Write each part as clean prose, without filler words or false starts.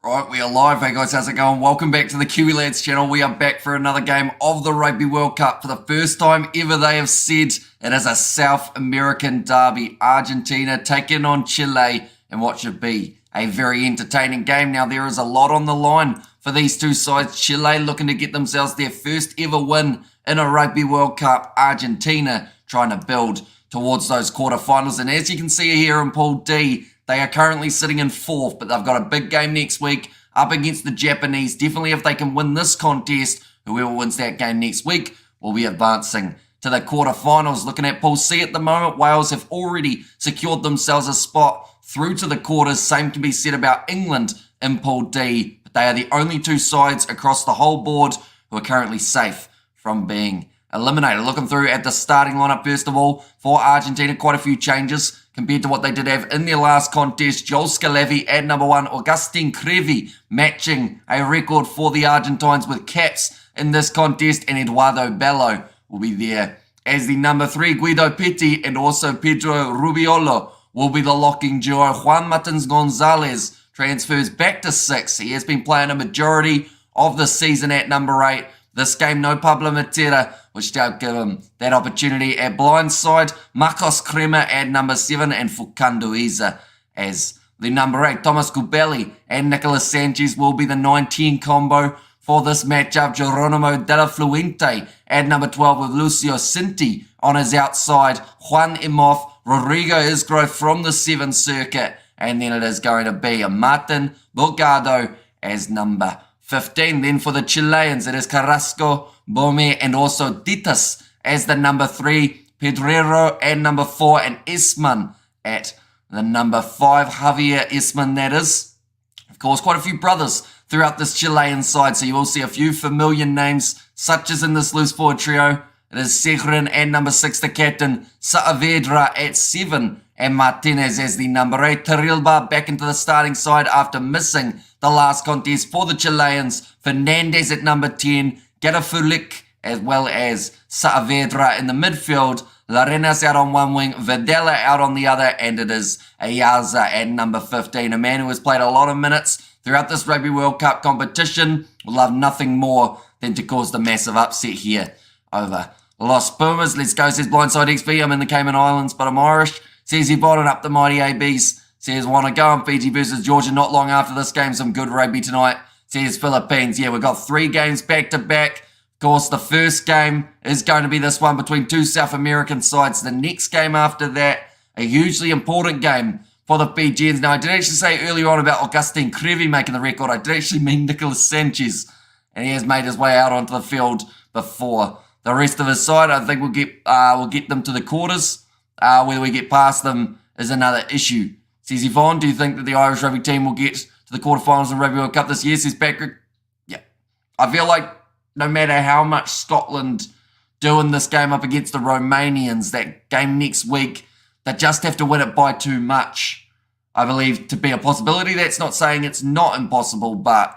Right, we are live. Hey guys, how's it going? Welcome back to the Kiwi Lads channel. We are back for another game of the Rugby World Cup. For the first time ever, they have said it is a South American derby. Argentina taking on Chile in what should be a very entertaining game. Now, there is a lot on the line for these two sides. Chile looking to get themselves their first ever win in a Rugby World Cup. Argentina trying to build towards those quarterfinals. And as you can see here in Pool D, they are currently sitting in fourth, but they've got a big game next week up against the Japanese. Definitely if they can win this contest, whoever wins that game next week will be advancing to the quarterfinals. Looking at Pool C at the moment, Wales have already secured themselves a spot through to the quarters. Same can be said about England in Pool D, but they are the only two sides across the whole board who are currently safe from being eliminated. Looking through at the starting lineup, first of all, for Argentina, quite a few changes compared to what they did have in their last contest. Joel Scalavi at number 1, Agustin Crevi matching a record for the Argentines with caps in this contest, and Eduardo Bello will be there as the number 3. Guido Petti and also Pedro Rubiolo will be the locking duo. Juan Martins Gonzalez transfers back to 6. He has been playing a majority of the season at number 8. This game, no Pablo Matera, which will give him that opportunity at blindside. Marcos Crema at number 7 and Fukando Iza as the number 8. Thomas Gubelli and Nicolas Sanchez will be the 9-10 combo for this matchup. Geronimo de la Fluente at number 12 with Lucio Cinti on his outside. Juan Imoff, Rodrigo Isgrove from the 7 circuit. And then it is going to be a Martin Bogado as number 15. Then for the Chileans, it is Carrasco, Bome, and also Ditas as the number 3. Pedrero at number 4, and Esman at the number 5. Javier Esman, that is. Of course, quite a few brothers throughout this Chilean side, so you will see a few familiar names, such as in this loose forward trio. It is Segrin at number 6, the captain. Saavedra at 7, and Martinez as the number 8. Tarilba back into the starting side after missing the last contest for the Chileans. Fernandez at number 10. Garafulik as well as Saavedra in the midfield. Larenas out on one wing. Videla out on the other. And it is Ayaza at number 15. A man who has played a lot of minutes throughout this Rugby World Cup competition. Will love nothing more than to cause the massive upset here over Los Pumas. Let's go, says Blindside XP. I'm in the Cayman Islands, but I'm Irish. Says Yvonne up the mighty ABs. Says want to go on Fiji versus Georgia not long after this game. Some good rugby tonight. Says Philippines. Yeah, we've got 3 games back to back. Of course, the first game is going to be this one between 2 South American sides. The next game after that, a hugely important game for the Fijians. Now, I did actually say earlier on about Agustin Crevi making the record. I did actually mean Nicolas Sanchez, and he has made his way out onto the field before the rest of his side. I think we'll get them to the quarters. Whether we get past them is another issue. Says Yvonne, do you think that the Irish rugby team will get to the quarterfinals in Rugby World Cup this year? Says Patrick, yeah. I feel like no matter how much Scotland do in this game up against the Romanians, that game next week, they just have to win it by too much, I believe, to be a possibility. That's not saying it's not impossible, but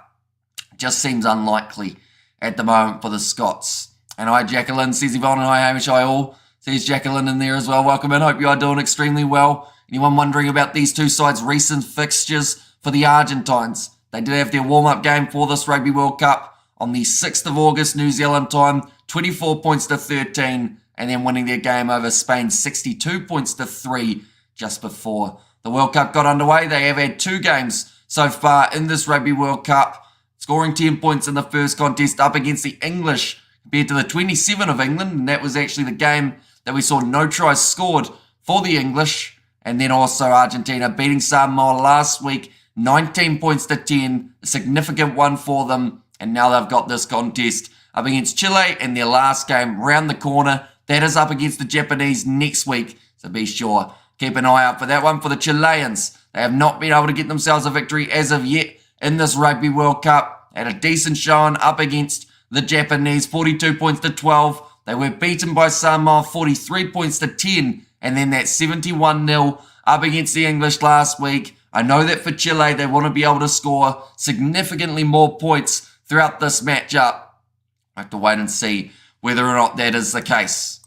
it just seems unlikely at the moment for the Scots. And hi, Jacqueline, says Yvonne, and hi, Hamish, hi all. Says Jacqueline in there as well. Welcome in. Hope you are doing extremely well. Anyone wondering about these two sides' recent fixtures for the Argentines? They did have their warm-up game for this Rugby World Cup on the 6th of August, New Zealand time. 24 points to 13, and then winning their game over Spain, 62 points to 3 just before the World Cup got underway. They have had 2 games so far in this Rugby World Cup, scoring 10 points in the first contest up against the English compared to the 27 of England, and that was actually the game that we saw no tries scored for the English. And then also Argentina beating Samoa last week, 19 points to 10, a significant one for them. And now they've got this contest up against Chile in their last game round the corner. That is up against the Japanese next week. So be sure, keep an eye out for that one. For the Chileans, they have not been able to get themselves a victory as of yet in this Rugby World Cup. Had a decent showing up against the Japanese, 42 points to 12. They were beaten by Samoa, 43 points to 10. And then that 71-0 up against the English last week. I know that for Chile, they want to be able to score significantly more points throughout this matchup. I have to wait and see whether or not that is the case.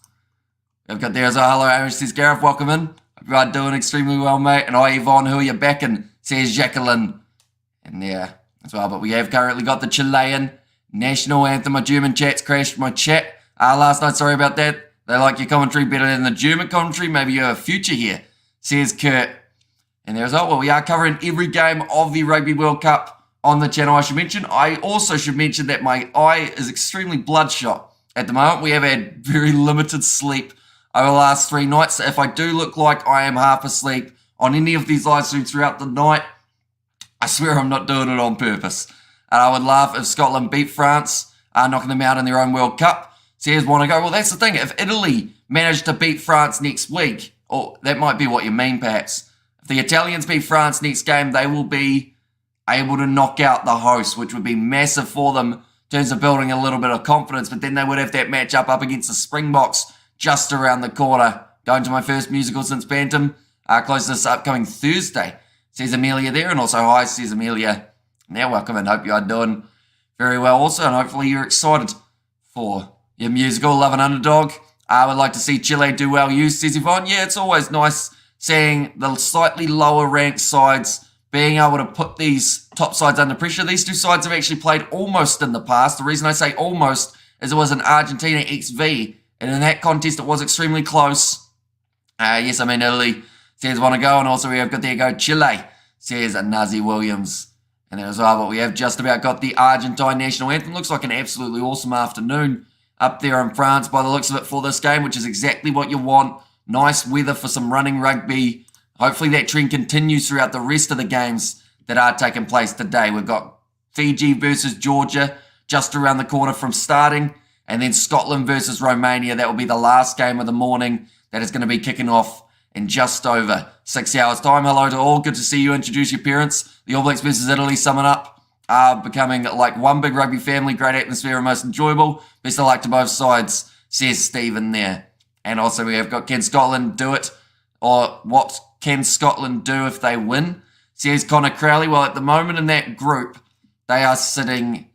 I've got there as a hello, Amish, says Gareth, welcome in. Hope you are doing extremely well, mate. And hi, Yvonne, who are you backing? Says Jacqueline. And there, as well. But we have currently got the Chilean national anthem. My German chat's crashed my chat last night. Sorry about that. They like your commentary better than the German commentary. Maybe you have a future here, says Kurt. And there's well, we are covering every game of the Rugby World Cup on the channel. I also should mention that my eye is extremely bloodshot at the moment. We have had very limited sleep over the last 3 nights. So if I do look like I am half asleep on any of these live streams throughout the night, I swear I'm not doing it on purpose. And I would laugh if Scotland beat France, knocking them out in their own World Cup. So here's one to go. Well, that's the thing. If Italy managed to beat France next week, or that might be what you mean perhaps. If the Italians beat France next game, they will be able to knock out the host, which would be massive for them in terms of building a little bit of confidence. But then they would have that matchup up against the Springboks just around the corner. Going to my first musical since Bantam, close this upcoming Thursday. Says Amelia there, and also hi, says Amelia. Now welcome, and hope you are doing very well also, and hopefully you're excited for your musical. Love an underdog. I would like to see Chile do well. You, says Yvonne. Yeah, it's always nice seeing the slightly lower ranked sides being able to put these top sides under pressure. These two sides have actually played almost in the past. The reason I say almost is it was an Argentina XV, and in that contest it was extremely close. Yes, I mean Italy says want to go, and also we have got there go Chile, says Nazi Williams. And there as well, but we have just about got the Argentine national anthem. Looks like an absolutely awesome afternoon up there in France by the looks of it for this game, which is exactly what you want. Nice weather for some running rugby. Hopefully that trend continues throughout the rest of the games that are taking place today. We've got Fiji versus Georgia just around the corner from starting, and then Scotland versus Romania. That will be the last game of the morning. That is going to be kicking off in just over 6 hours' time. Hello to all. Good to see you. Introduce your parents. The All Blacks versus Italy summing up. Becoming like one big rugby family. Great atmosphere and most enjoyable. Best of luck to both sides, says Stephen there. And also we have got, can Scotland do it? Or what can Scotland do if they win? Says Connor Crowley. Well, at the moment in that group, they are sitting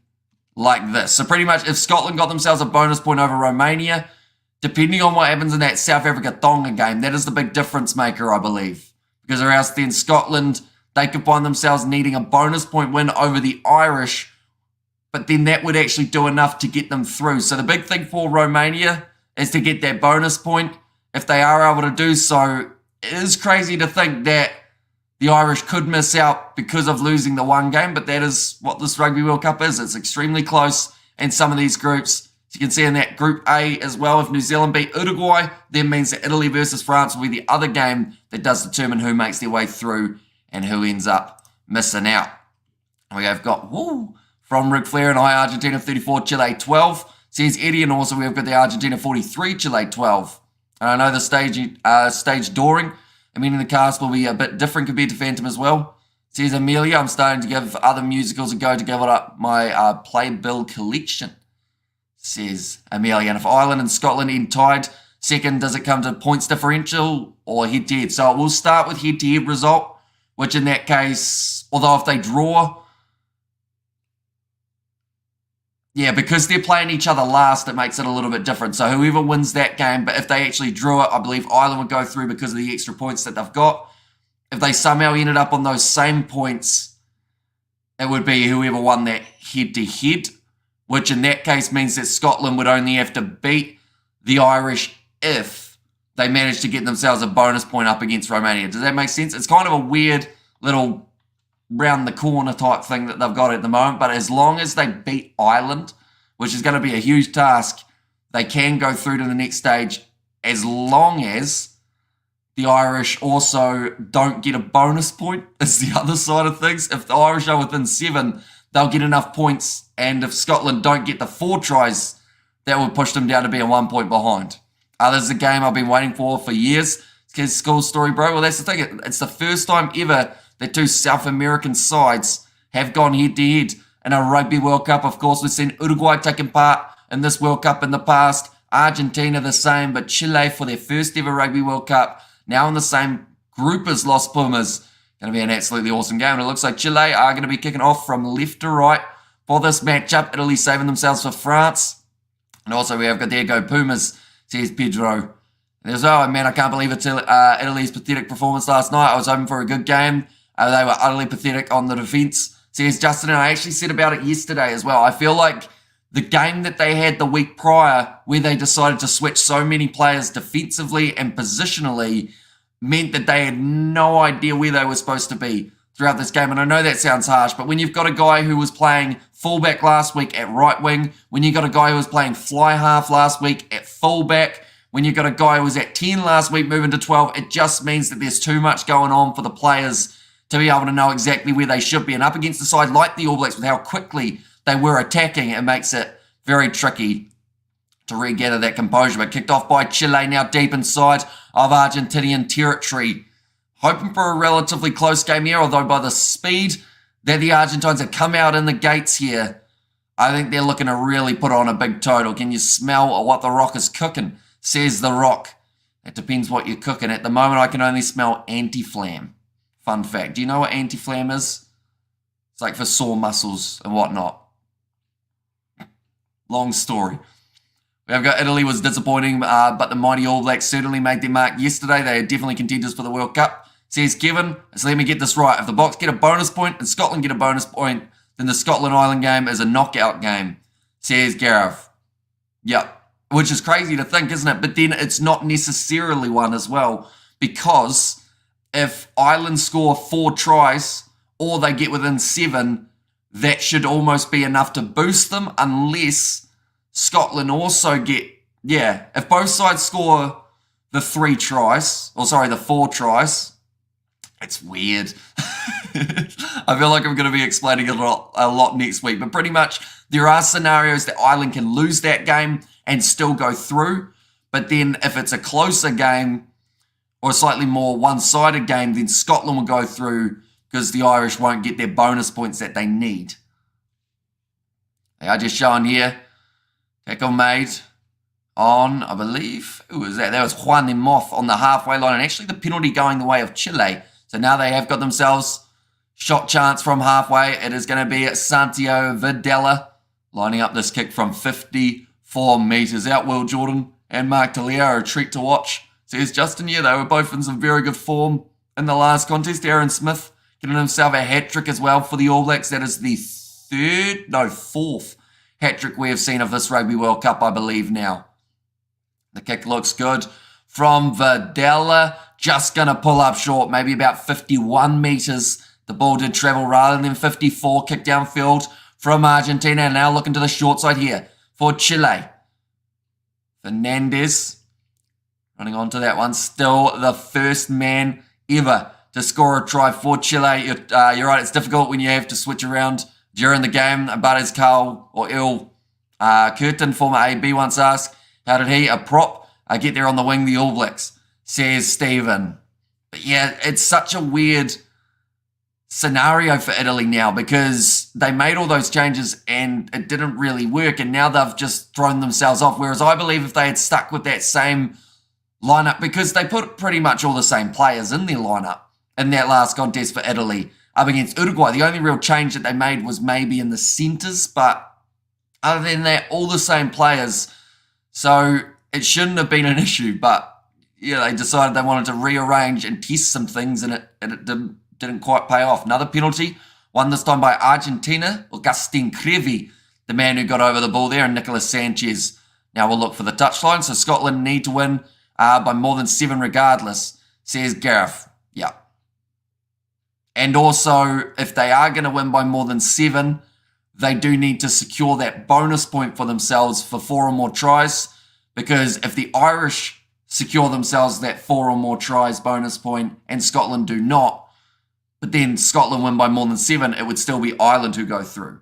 like this. So pretty much if Scotland got themselves a bonus point over Romania, depending on what happens in that South Africa-Tonga game, that is the big difference maker, I believe. Because or else then Scotland, they could find themselves needing a bonus point win over the Irish, but then that would actually do enough to get them through. So the big thing for Romania is to get that bonus point. If they are able to do so, it is crazy to think that the Irish could miss out because of losing the one game, but that is what this Rugby World Cup is. It's extremely close in some of these groups. As you can see in that Group A as well, if New Zealand beat Uruguay, then means that Italy versus France will be the other game that does determine who makes their way through and who ends up missing out. We have got, from Ric Flair and I, Argentina 34, Chile 12, says Eddie, and also we've got the Argentina 43, Chile 12. And I know the stage dooring, meaning the cast will be a bit different compared to Phantom as well. Says Amelia, I'm starting to give other musicals a go to give it up my playbill collection. Says Amelia, and if Ireland and Scotland end tied second, does it come to points differential or head-to-head? So it will start with head-to-head result, which in that case, although if they draw, yeah, because they're playing each other last, it makes it a little bit different. So whoever wins that game, but if they actually drew it, I believe Ireland would go through because of the extra points that they've got. If they somehow ended up on those same points, it would be whoever won that head-to-head, which in that case means that Scotland would only have to beat the Irish if they managed to get themselves a bonus point up against Romania. Does that make sense? It's kind of a weird little round the corner type thing that they've got at the moment, but as long as they beat Ireland, which is going to be a huge task, they can go through to the next stage as long as the Irish also don't get a bonus point, is the other side of things. If the Irish are within 7, they'll get enough points, and if Scotland don't get the 4 tries, that will push them down to being 1 point behind. This is a game I've been waiting for years. It's school story, bro. Well, that's the thing. It's the first time ever that 2 South American sides have gone head-to-head in a Rugby World Cup. Of course, we've seen Uruguay taking part in this World Cup in the past. Argentina the same, but Chile for their first ever Rugby World Cup, now in the same group as Los Pumas. Going to be an absolutely awesome game. And it looks like Chile are going to be kicking off from left to right for this matchup. Italy saving themselves for France. And also we have got there go Pumas, says Pedro. There's, oh man, I can't believe it's Italy's pathetic performance last night. I was hoping for a good game. They were utterly pathetic on the defence, Says Justin, and I actually said about it yesterday as well. I feel like the game that they had the week prior, where they decided to switch so many players defensively and positionally, meant that they had no idea where they were supposed to be throughout this game. And I know that sounds harsh, but when you've got a guy who was playing fullback last week at right wing, when you've got a guy who was playing fly half last week at fullback, when you've got a guy who was at 10 last week moving to 12, it just means that there's too much going on for the players to be able to know exactly where they should be. And up against a side like the All Blacks with how quickly they were attacking, it makes it very tricky to regather that composure. But kicked off by Chile, now deep inside of Argentinian territory. Hoping for a relatively close game here, although by the speed that the Argentines have come out in the gates here, I think they're looking to really put on a big total. Can you smell what the Rock is cooking? Says the Rock. It depends what you're cooking. At the moment, I can only smell anti-flam. Fun fact. Do you know what anti-flam is? It's like for sore muscles and whatnot. Long story. We have got Italy was disappointing, but the mighty All Blacks certainly made their mark yesterday. They are definitely contenders for the World Cup. Says Kevin, so let me get this right. If the Box get a bonus point and Scotland get a bonus point, then the Scotland-Ireland game is a knockout game, says Gareth. Yep. Which is crazy to think, isn't it? But then it's not necessarily one as well, because if Ireland score 4 tries or they get within 7, that should almost be enough to boost them, unless Scotland also get, if both sides score the 4 tries, it's weird. I feel like I'm going to be explaining it a lot next week, but pretty much there are scenarios that Ireland can lose that game and still go through, but then if it's a closer game or a slightly more one-sided game, then Scotland will go through because the Irish won't get their bonus points that they need. They are just showing here, tackle made on, I believe, who was that? That was Juan Moth on the halfway line, and actually the penalty going the way of Chile. So now they have got themselves shot chance from halfway. It is going to be Santiago Videla lining up this kick from 54 metres out. Will Jordan and Mark Talia, a treat to watch. Says Justin, they were both in some very good form in the last contest. Aaron Smith getting himself a hat-trick as well for the All Blacks. That is the fourth hat-trick we have seen of this Rugby World Cup, I believe now. The kick looks good from Videla. Just going to pull up short, maybe about 51 metres. The ball did travel rather than 54. Kick downfield from Argentina. And now looking to the short side here for Chile. Fernandez running on to that one. Still the first man ever to score a try for Chile. You're right, it's difficult when you have to switch around during the game. But as Carl or Il Curtin, former AB, once asked, how did he, a prop, get there on the wing, the All Blacks, says Stephen. But yeah, it's such a weird scenario for Italy now because they made all those changes and it didn't really work, and now they've just thrown themselves off. Whereas I believe if they had stuck with that same lineup, because they put pretty much all the same players in their lineup in that last contest for Italy up against Uruguay. The only real change that they made was maybe in the centres, but other than that, all the same players. So it shouldn't have been an issue, but they decided they wanted to rearrange and test some things, and it didn't quite pay off. Another penalty, one this time by Argentina, Augustin Crevi, the man who got over the ball there, and Nicolas Sanchez. Now we'll look for the touchline. So Scotland need to win by more than 7 regardless, says Gareth. Yeah. And also, if they are going to win by more than 7, they do need to secure that bonus point for themselves for 4 or more tries, because if the Irish secure themselves that 4 or more tries bonus point and Scotland do not, but then Scotland win by more than 7, it would still be Ireland who go through.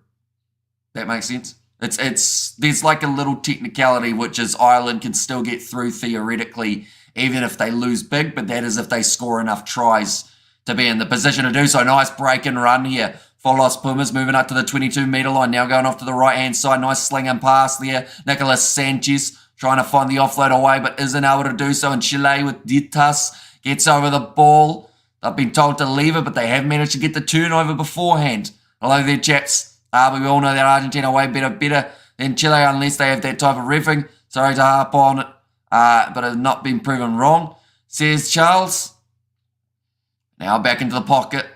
That makes sense? There's like a little technicality, which is Ireland can still get through theoretically, even if they lose big, but that is if they score enough tries to be in the position to do so. Nice break and run here for Los Pumas, moving up to the 22-metre line, now going off to the right-hand side. Nice sling and pass there. Nicolas Sanchez trying to find the offload away, but isn't able to do so. And Chile with Ditas gets over the ball. They've been told to leave it, but they have managed to get the turnover beforehand. Although their chaps, but we all know that Argentina are way better than Chile unless they have that type of reffing. Sorry to harp on it, but have not been proven wrong, says Charles. Now back into the pocket.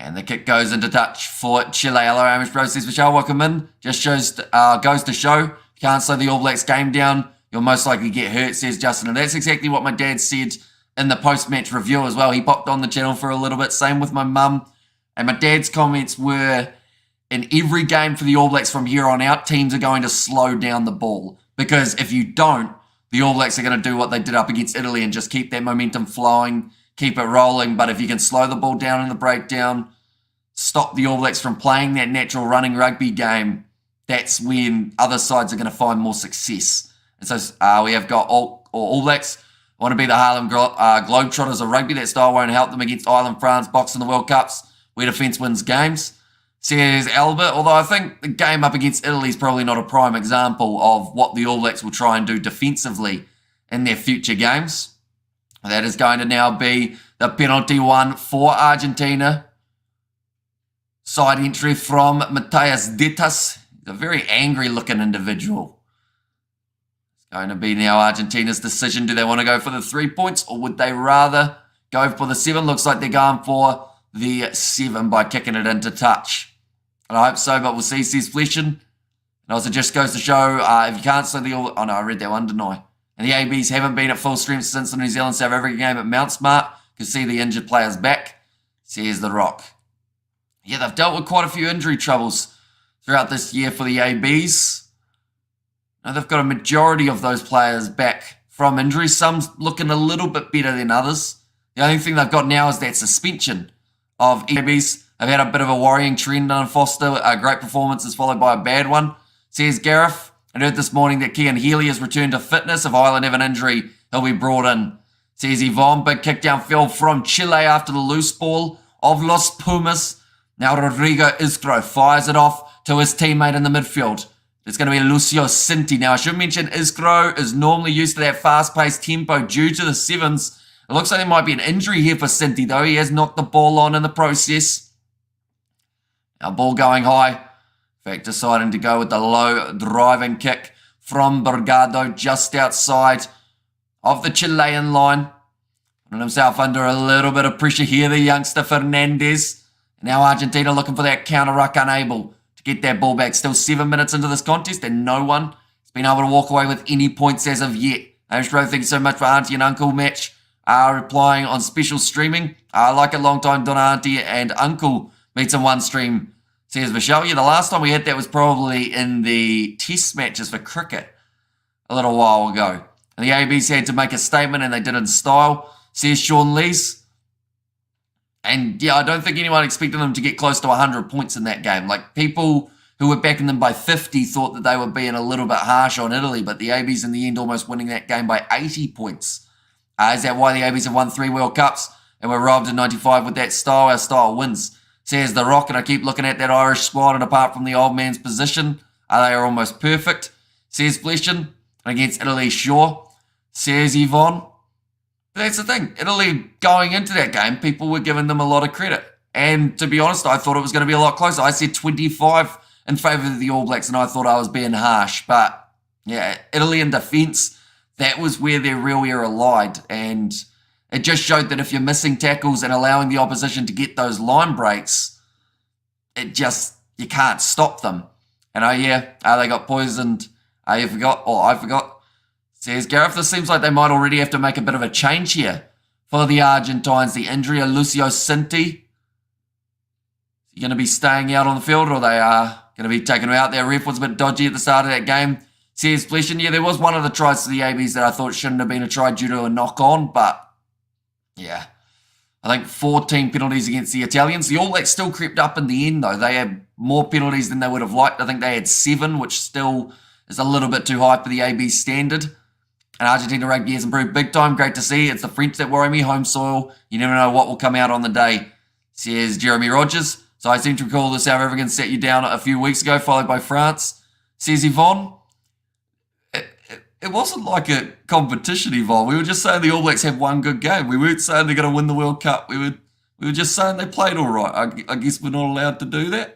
And the kick goes into touch for Chile. Hello, Amish Bro, says Michelle, welcome in. Just goes to show, you can't slow the All Blacks game down, you'll most likely get hurt, says Justin. And that's exactly what my dad said in the post-match review as well. He popped on the channel for a little bit, same with my mum. And my dad's comments were, in every game for the All Blacks from here on out, teams are going to slow down the ball. Because if you don't, the All Blacks are going to do what they did up against Italy and just keep that momentum flowing, keep it rolling. But if you can slow the ball down in the breakdown, stop the All Blacks from playing that natural running rugby game, that's when other sides are going to find more success. And so we have got All Blacks want to be the Harlem Globetrotters of rugby. That style won't help them against Ireland, France, boxing the World Cups, where defence wins games, says Albert. Although I think the game up against Italy is probably not a prime example of what the All Blacks will try and do defensively in their future games. That is going to now be the penalty one for Argentina. Side entry from Matthias Detas. He's a very angry looking individual. It's going to be now Argentina's decision. Do they want to go for the 3 points or would they rather go for the 7? Looks like they're going for the 7 by kicking it into touch. And I hope so, but we'll see, says Fleshin. And also just goes to show if you can't slow the All... Oh no, I read that one, didn't I? And the ABs haven't been at full strength since the New Zealand-South Africa game at Mount Smart. You can see the injured players back, says The Rock. Yeah, they've dealt with quite a few injury troubles throughout this year for the ABs. Now they've got a majority of those players back from injury. Some looking a little bit better than others. The only thing they've got now is that suspension of ABs. They've had a bit of a worrying trend on Foster. A great performance is followed by a bad one, says Gareth. I heard this morning that Kean Healy has returned to fitness. If Ireland have an injury, he'll be brought in, says Yvonne. Big kick downfield from Chile after the loose ball of Los Pumas. Now Rodrigo Isgro fires it off to his teammate in the midfield. It's going to be Lucio Cinti. Now I should mention Isgro is normally used to that fast-paced tempo due to the 7s. It looks like there might be an injury here for Cinti though. He has knocked the ball on in the process. Now ball going high. In fact, deciding to go with the low driving kick from Borgado just outside of the Chilean line. Putting himself under a little bit of pressure here, the youngster Fernandez. Now Argentina looking for that counter ruck, unable to get that ball back. Still 7 minutes into this contest and no one has been able to walk away with any points as of yet. Bro, thank you so much for Auntie and Uncle match. Replying on special streaming. Like a long time, Don Auntie and Uncle meets in one stream, says Michelle. Yeah, the last time we had that was probably in the test matches for cricket a little while ago. And the ABs had to make a statement and they did it in style, says Sean Lees. And yeah, I don't think anyone expected them to get close to 100 points in that game. Like people who were backing them by 50 thought that they were being a little bit harsh on Italy, but the ABs in the end almost winning that game by 80 points. Is that why the ABs have won 3 World Cups and were robbed in 95 with that style? Our style wins, says The Rock. And I keep looking at that Irish squad, and apart from the old man's position, they are almost perfect, says Fleshin. And against Italy, sure, says Yvonne. But that's the thing. Italy, going into that game, people were giving them a lot of credit. And to be honest, I thought it was going to be a lot closer. I said 25 in favour of the All Blacks, and I thought I was being harsh. But yeah, Italy in defence, that was where their real era lied. And it just showed that if you're missing tackles and allowing the opposition to get those line breaks, you can't stop them. And they got poisoned. I forgot. Says Gareth, this seems like they might already have to make a bit of a change here for the Argentines. The injury of Lucio Cinti. Is he going to be staying out on the field, or they are going to be taking him out? Their ref was a bit dodgy at the start of that game, says Fleshin. Yeah, there was one of the tries to the ABs that I thought shouldn't have been a try due to a knock-on, but yeah. I think 14 penalties against the Italians. The All Blacks still crept up in the end, though. They had more penalties than they would have liked. I think they had 7, which still is a little bit too high for the AB standard. And Argentina Rugby has improved big time. Great to see. It's the French that worry me. Home soil. You never know what will come out on the day, says Jeremy Rogers. So I seem to recall the South Africans set you down a few weeks ago, followed by France, says Yvonne. It wasn't like a competition, Yvonne. We were just saying the All Blacks had one good game. We weren't saying they're going to win the World Cup. We were just saying they played all right. I guess we're not allowed to do that.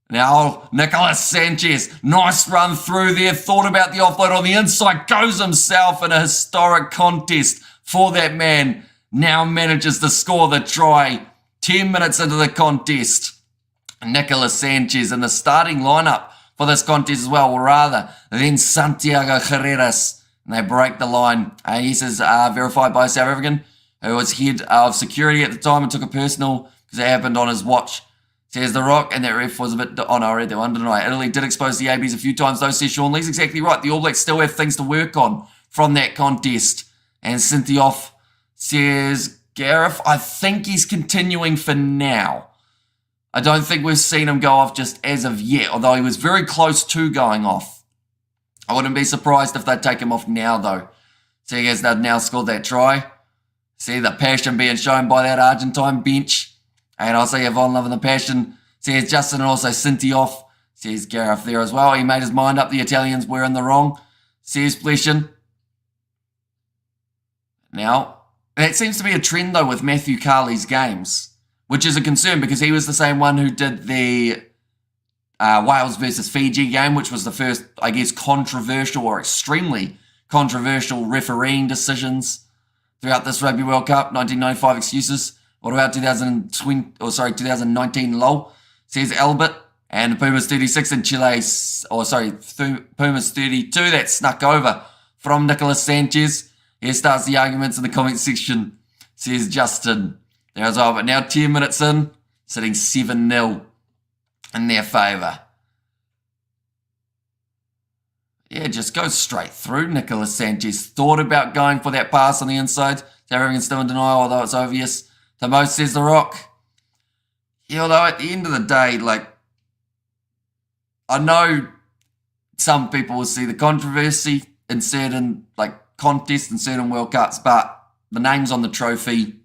Now, Nicolas Sanchez, nice run through there, thought about the offload on the inside, goes himself in a historic contest for that man, now manages to score the try 10 minutes into the contest, Nicolas Sanchez in the starting lineup for this contest as well, or rather, then Santiago Carreras, and they break the line. He says verified by a South African who was head of security at the time and took a personal because it happened on his watch. Says The Rock, and that ref was a bit... Oh, no, I read that one, didn't I? Italy did expose the ABs a few times, though, says Sean Lee's exactly right. The All Blacks still have things to work on from that contest. And Cynthioff says, Gareth, I think he's continuing for now. I don't think we've seen him go off just as of yet, although he was very close to going off. I wouldn't be surprised if they'd take him off now, though. Seeing as they've now scored that try. See the passion being shown by that Argentine bench. And I'll say Yvonne loving the passion. Says Justin and also Cynthioff. Says Gareth there as well. He made his mind up. The Italians were in the wrong. Says Bleshin. Now, that seems to be a trend, though, with Matthew Carley's games, which is a concern because he was the same one who did the Wales versus Fiji game, which was the first, I guess, controversial or extremely controversial refereeing decisions throughout this Rugby World Cup. 1995 excuses. What about 2019 lol? Says Albert. And Pumas 36 and Pumas 32. That snuck over from Nicolas Sanchez. Here starts the arguments in the comment section. Says Justin. There as well. But now 10 minutes in, sitting 7-0 in their favour. Yeah, just go straight through. Nicolas Sanchez thought about going for that pass on the inside. Everyone's still in denial, although it's obvious. The most says The Rock. Yeah, although at the end of the day, like, I know some people will see the controversy in certain, like, contests and certain World Cups, but the name's on the trophy,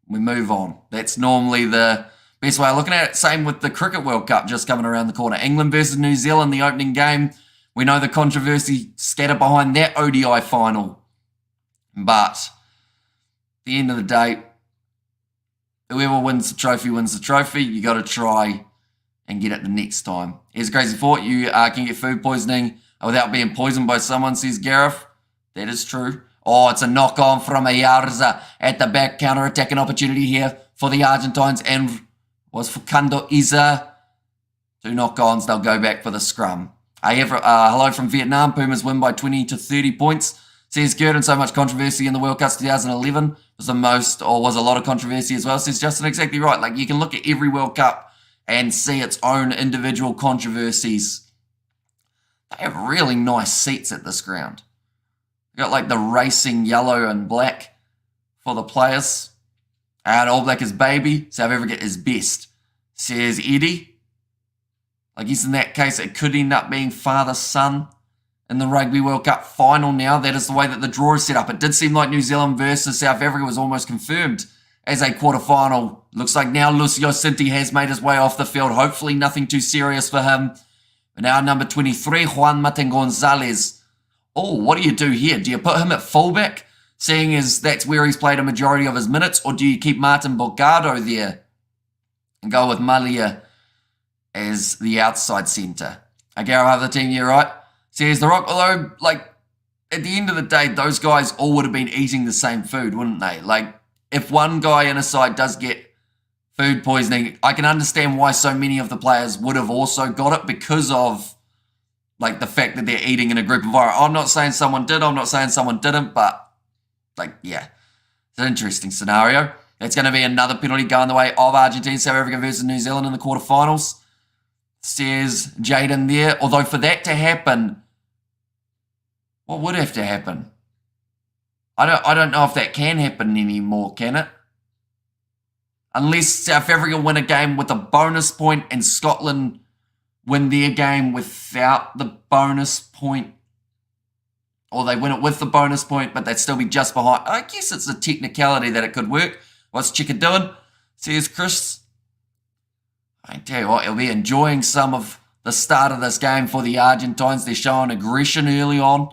we move on. That's normally the best way of looking at it. Same with the Cricket World Cup just coming around the corner. England versus New Zealand, the opening game. We know the controversy scattered behind that ODI final. But at the end of the day, whoever wins the trophy wins the trophy. You got to try and get it the next time. Here's a crazy thought. You can get food poisoning without being poisoned by someone, says Gareth. That is true. Oh, it's a knock-on from Ayarza at the back. Counter-attacking opportunity here for the Argentines. And was Facundo Isa. 2 knock-ons. They'll go back for the scrum. Hello from Vietnam. Pumas win by 20 to 30 points. Says Gurdon, so much controversy in the World Cup 2011 was was a lot of controversy as well. Says Justin, exactly right. Like, you can look at every World Cup and see its own individual controversies. They have really nice seats at this ground. They got like the racing yellow and black for the players. And All Black is baby. South Africa is best. Says Eddie. I guess in that case, it could end up being father-son in the Rugby World Cup final now. That is the way that the draw is set up. It did seem like New Zealand versus South Africa was almost confirmed as a quarterfinal. Looks like now Lucio Cinti has made his way off the field. Hopefully nothing too serious for him. But now number 23, Juan Martin Gonzalez. Oh, what do you do here? Do you put him at fullback, seeing as that's where he's played a majority of his minutes, or do you keep Martin Borgado there and go with Malia as the outside centre? Okay, I'll have the team here, right? Says The Rock, although, like, at the end of the day, those guys all would have been eating the same food, wouldn't they? Like, if one guy in a side does get food poisoning, I can understand why so many of the players would have also got it because of, like, the fact that they're eating in a group environment. I'm not saying someone did, I'm not saying someone didn't, but, like, yeah, it's an interesting scenario. It's going to be another penalty going the way of Argentina, South Africa versus New Zealand in the quarterfinals. Says Jaden there. Although for that to happen, what would have to happen? I don't know if that can happen anymore, can it? Unless South Africa win a game with a bonus point and Scotland win their game without the bonus point. Or they win it with the bonus point, but they'd still be just behind. I guess it's a technicality that it could work. What's Chica doing? Says Chris. I tell you what, he'll be enjoying some of the start of this game for the Argentines. They're showing aggression early on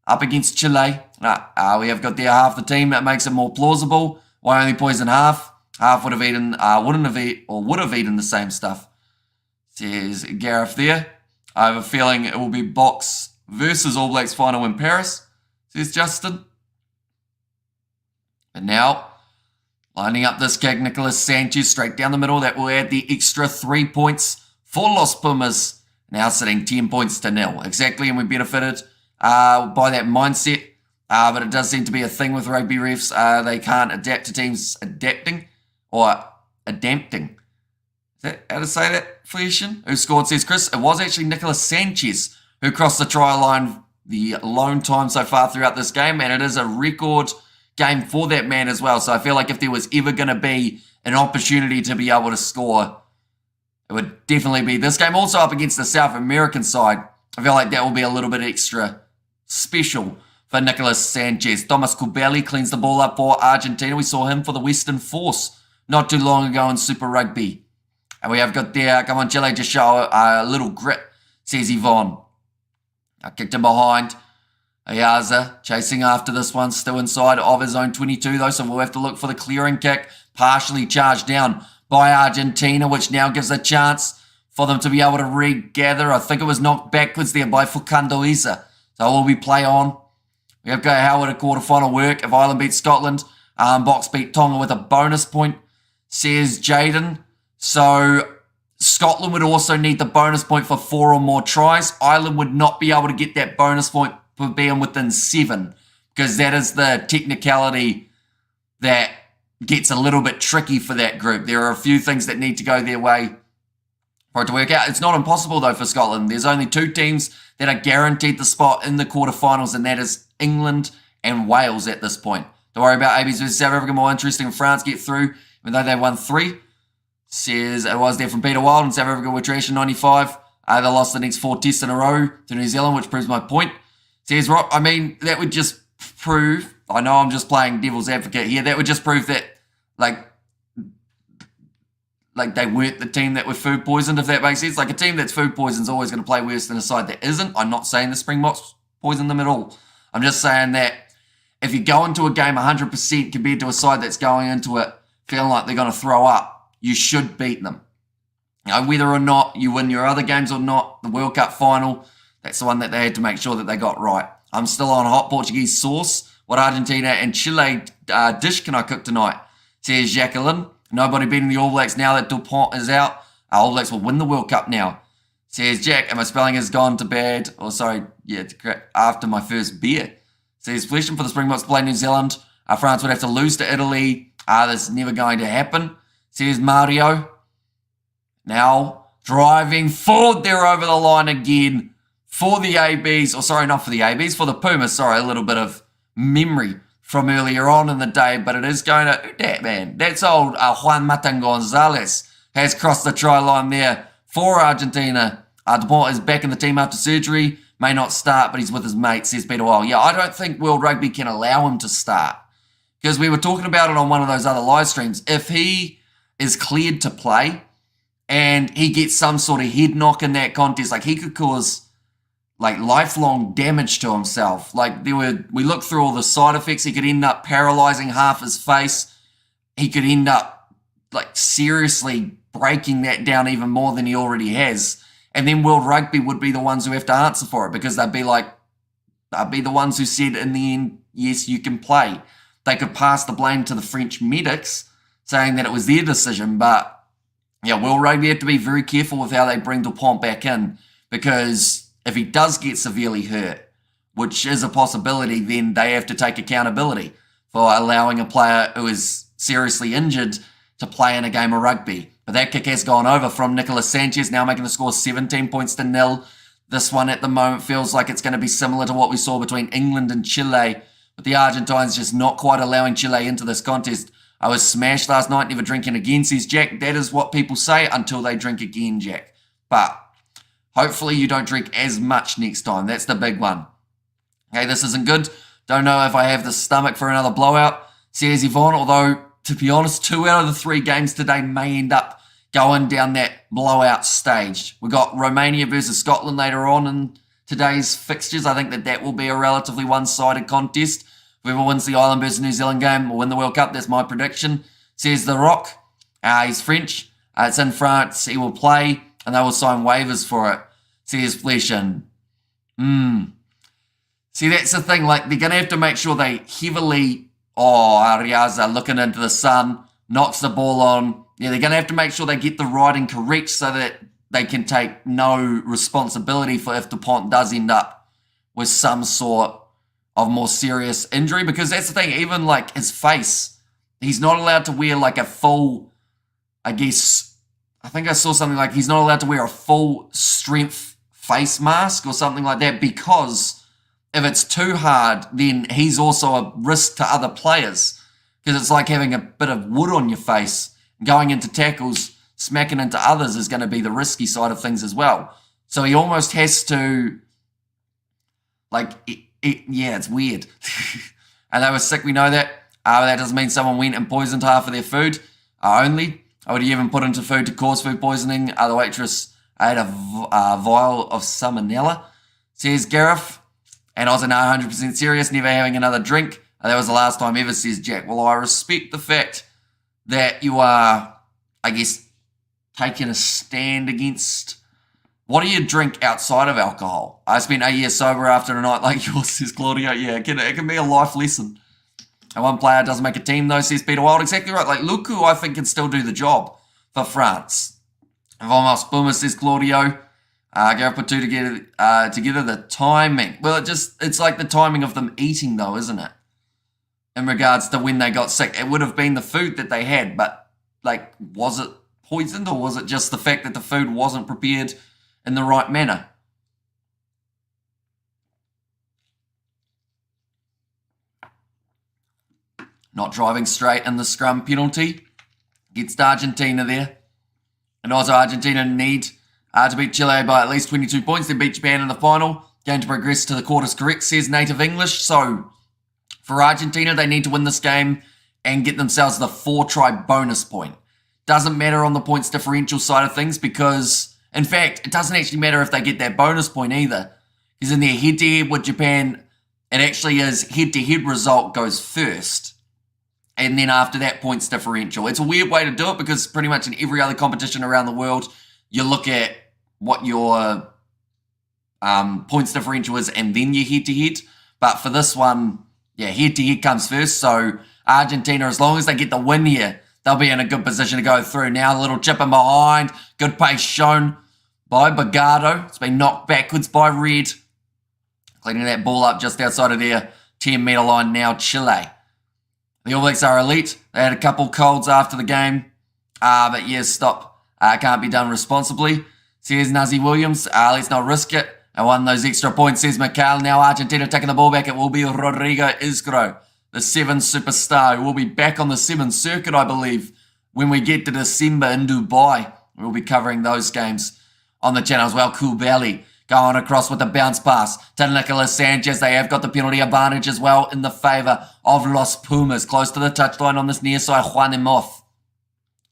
up against Chile. We have got there half the team. That makes it more plausible. Why only poison half? Half would have eaten, would have eaten the same stuff. Says Gareth there. I have a feeling it will be Box versus All Blacks final in Paris. Says Justin. But now, Lining up this kick, Nicolas Sanchez straight down the middle. That will add the extra 3 points for Los Pumas. Now sitting 10 points to 0. Exactly, and we benefited by that mindset. But it does seem to be a thing with rugby refs. They can't adapt to teams adapting or adapting. Is that how to say that, Felician? Who scored, says Chris. It was actually Nicolas Sanchez who crossed the try line the lone time so far throughout this game. And it is a record game for that man as well. So I feel like if there was ever going to be an opportunity to be able to score, it would definitely be this game. Also up against the South American side, I feel like that will be a little bit extra special for Nicolas Sanchez. Thomas Kubeli cleans the ball up for Argentina. We saw him for the Western Force not too long ago in Super Rugby. And we have got there, come on Chile, just show a little grit, says Yvonne. I kicked him behind. Ayaza chasing after this one, still inside of his own 22 though, so we'll have to look for the clearing kick, partially charged down by Argentina, which now gives a chance for them to be able to regather. I think it was knocked backwards there by Fukando Isa. So will we play on? We have got Howard a quarterfinal work. If Ireland beats Scotland, Box beat Tonga with a bonus point, says Jaden. So Scotland would also need the bonus point for 4 or more tries. Ireland would not be able to get that bonus point for being within 7, because that is the technicality that gets a little bit tricky for that group. There are a few things that need to go their way for it to work out. It's not impossible though for Scotland. There's only 2 teams that are guaranteed the spot in the quarterfinals, and that is England and Wales at this point. Don't worry about ABs versus South Africa. More interesting if France get through, even though they won 3. Says it was there from Peter Wild, and South Africa were trash in 95. They lost the next 4 tests in a row to New Zealand, which proves my point. Says, I mean, that would just prove, I know I'm just playing devil's advocate here, that would just prove that, like they weren't the team that were food poisoned, if that makes sense. Like a team that's food poisoned is always going to play worse than a side that isn't. I'm not saying the Springboks poisoned them at all. I'm just saying that if you go into a game 100% compared to a side that's going into it feeling like they're going to throw up, you should beat them. You know, whether or not you win your other games or not, the World Cup final, that's the one that they had to make sure that they got right. I'm still on hot Portuguese sauce. What Argentina and Chile dish can I cook tonight? Says Jacqueline. Nobody beating the All Blacks now that Dupont is out. All Blacks will win the World Cup now. Says Jack, and my spelling has gone to bad. Oh, sorry, yeah, after my first beer. Says Flesham for the Springboks to play New Zealand. France would have to lose to Italy. That's never going to happen. Says Mario. Now driving forward there over the line again for the ABs. Or sorry, not for the ABs, for the Pumas. Sorry, a little bit of memory from earlier on in the day, but it is going to, that man, that's old Juan Matan Gonzalez has crossed the try line there for Argentina. Dupont is back in the team after surgery, may not start, but he's with his mate, says Peter Wild. Yeah, I don't think World Rugby can allow him to start, because we were talking about it on one of those other live streams. If he is cleared to play and he gets some sort of head knock in that contest, like he could cause like lifelong damage to himself. Like we looked through all the side effects. He could end up paralyzing half his face. He could end up like seriously breaking that down even more than he already has. And then World Rugby would be the ones who have to answer for it, because they'd be the ones who said in the end, yes, you can play. They could pass the blame to the French medics, saying that it was their decision. But yeah, World Rugby have to be very careful with how they bring Dupont back in, because if he does get severely hurt, which is a possibility, then they have to take accountability for allowing a player who is seriously injured to play in a game of rugby. But that kick has gone over from Nicolas Sanchez, now making the score 17 points to 0. This one at the moment feels like it's going to be similar to what we saw between England and Chile, but the Argentines just not quite allowing Chile into this contest. I was smashed last night, never drinking again, says Jack. That is what people say until they drink again, Jack. But hopefully you don't drink as much next time. That's the big one. Okay, this isn't good. Don't know if I have the stomach for another blowout, says Yvonne, although, to be honest, 2 out of the 3 games today may end up going down that blowout stage. We've got Romania versus Scotland later on in today's fixtures. I think that will be a relatively one-sided contest. Whoever wins the Ireland versus New Zealand game will win the World Cup. That's my prediction, says The Rock. He's French. It's in France. He will play, and they will sign waivers for it, says Fleshan. See, that's the thing. Like, they're going to have to make sure they heavily... Oh, Ariaza looking into the sun. knocks the ball on. Yeah, they're going to have to make sure they get the riding correct so that they can take no responsibility for if DuPont does end up with some sort of more serious injury. Because that's the thing, even like his face, he's not allowed to wear like a full, I think I saw something like he's not allowed to wear a full strength face mask or something like that, because if it's too hard, then he's also a risk to other players, because it's like having a bit of wood on your face. Going into tackles, smacking into others is going to be the risky side of things as well. So he almost has to, like, yeah, it's weird. And they were sick, we know that. That doesn't mean someone went and poisoned half of their food only. I would even put into food to cause food poisoning. The waitress ate a vial of salmonella, says Gareth. And I was 100% serious, never having another drink. That was the last time ever, says Jack. Well, I respect the fact that you are, I guess, taking a stand against. What do you drink outside of alcohol? I spent 8 years sober after a night like yours, says Claudio. Yeah, it can be a life lesson. And one player doesn't make a team, though, says Peter Wild. Exactly right. Like, Luku, I think, can still do the child for France. Los Pumas, says Claudio. Go put two together, the timing. Well, it's like the timing of them eating, though, isn't it? In regards to when they got sick. It would have been the food that they had, but, like, was it poisoned, or was it just the fact that the food wasn't prepared in the right manner? Not driving straight in the scrum penalty gets Argentina there. And also Argentina need to beat Chile by at least 22 points. They beat Japan in the final. Going to progress to the quarters correct, says Native English. So for Argentina, they need to win this game and get themselves the 4-try bonus point. Doesn't matter on the points differential side of things, because, in fact, it doesn't actually matter if they get that bonus point either. Because in their head-to-head with Japan, it actually is head-to-head result goes first. And then after that, points differential. It's a weird way to do it, because pretty much in every other competition around the world, you look at what your points differential is and then your head-to-head. But for this one, yeah, head-to-head comes first. So Argentina, as long as they get the win here, they'll be in a good position to go through. Now a little chip in behind. Good pace shown by Bogado. It's been knocked backwards by Red. Cleaning that ball up just outside of their 10-metre line now, Chile. The All Blacks are elite. They had a couple colds after the game. But yes, stop. Can't be done responsibly. Says Nazi Williams. Let's not risk it. And won those extra points, says Mikhail. Now Argentina taking the ball back. It will be Rodrigo Isgro, the 7 superstar, who will be back on the 7 circuit, I believe, when we get to December in Dubai. We'll be covering those games on the channel as well. Kubali going across with the bounce pass to Nicolas Sanchez. They have got the penalty advantage as well in the favour of Los Pumas. Close to the touchline on this near side. Juan Emoth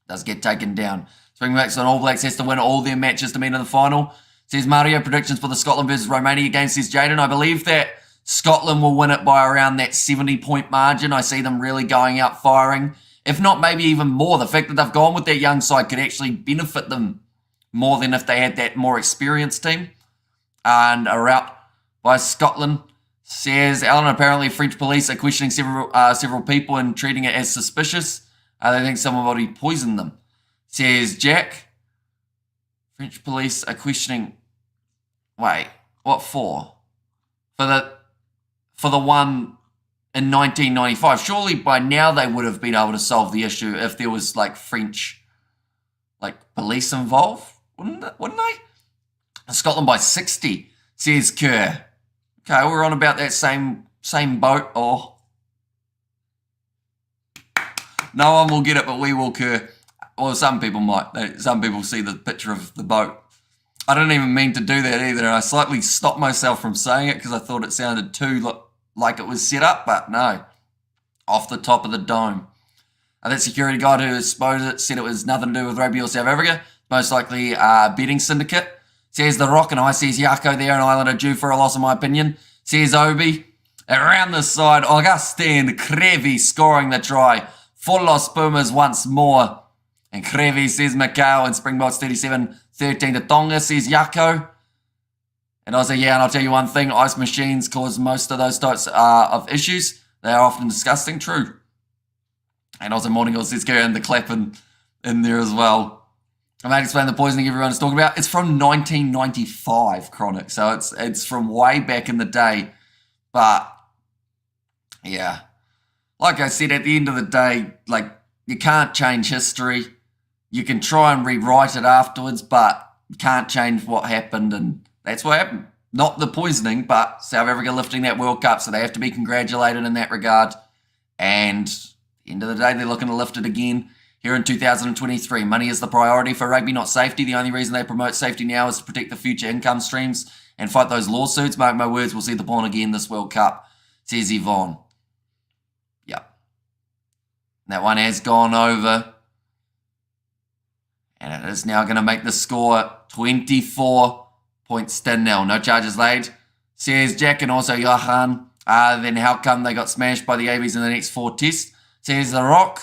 does get taken down. Springbacks and All Blacks has to win all their matches to meet in the final. Says Mario, predictions for the Scotland versus Romania game, says Jaden. I believe that Scotland will win it by around that 70-point margin. I see them really going out firing. If not, maybe even more. The fact that they've gone with that young side could actually benefit them more than if they had that more experienced team. And a rout by Scotland, says Alan. Apparently French police are questioning several people and treating it as suspicious. They think somebody poisoned them, says Jack. French police are questioning. Wait, what for? For the one in 1995. Surely by now they would have been able to solve the issue if there was like French police involved, wouldn't they? Scotland by 60, says Kerr. Okay, we're on about that same boat, or no one will get it, but we will, Kerr. Well, some people might. Some people see the picture of the boat. I didn't even mean to do that either. I slightly stopped myself from saying it because I thought it sounded too like it was set up, but no. Off the top of the dome. That security guard who exposed it said it was nothing to do with rugby or South Africa. Most likely a betting syndicate. Says The Rock, and I says Yako there, an Islander due for a loss in my opinion. Says Obi. Around the side, Augustin Crevi scoring the try for Los Pumas once more. And Crevi, says Macau, and Springboks 37-13 to Tonga, says Yako. And I say, yeah, and I'll tell you one thing, ice machines cause most of those types of issues. They are often disgusting, true. And also Morning says go and the clapping in there as well. I might explain the poisoning everyone is talking about. It's from 1995, Chronic. So it's from way back in the day. But yeah, like I said, at the end of the day, like you can't change history. You can try and rewrite it afterwards, but you can't change what happened, and that's what happened. Not the poisoning, but South Africa lifting that World Cup, so they have to be congratulated in that regard. And at the end of the day, they're looking to lift it again here in 2023. Money is the priority for rugby, not safety. The only reason they promote safety now is to protect the future income streams and fight those lawsuits. Mark my words, we'll see the pawn again this World Cup, says Yvonne. Yep. That one has gone over. And it is now going to make the score 24 points to 0. No charges laid, says Jack, and also Johan. Then how come they got smashed by the ABs in the next 4 tests, says The Rock.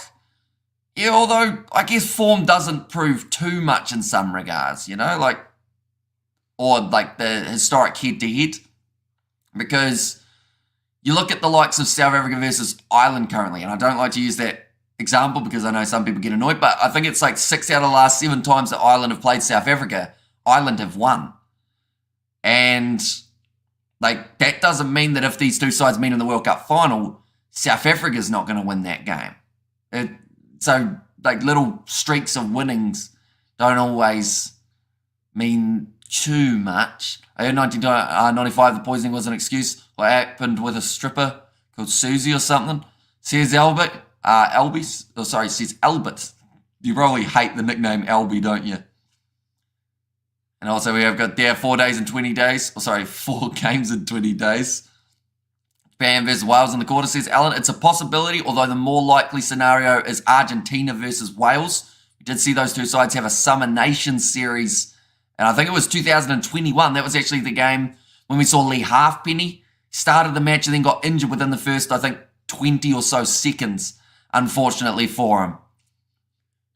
Yeah, although I guess form doesn't prove too much in some regards, you know, like, or like the historic head-to-head. Because you look at the likes of South Africa versus Ireland currently, and I don't like to use that example because I know some people get annoyed, but I think it's like 6 out of the last 7 times that Ireland have played South Africa, Ireland have won. And like that doesn't mean that if these two sides meet in the World Cup final, South Africa's not going to win that game. So like little streaks of winnings don't always mean too much. I heard 1995 the poisoning was an excuse. What happened with a stripper called Susie or something, says Albert. Says Albert. You probably hate the nickname Albie, don't you? And also we have got there 4 days and 20 days. 4 games in 20 days. Japan versus Wales in the quarter, says Alan. It's a possibility, although the more likely scenario is Argentina versus Wales. We did see those two sides have a Summer Nations series. And I think it was 2021. That was actually the game when we saw Lee Halfpenny started the match and then got injured within the first, I think, 20 or so seconds. Unfortunately for him.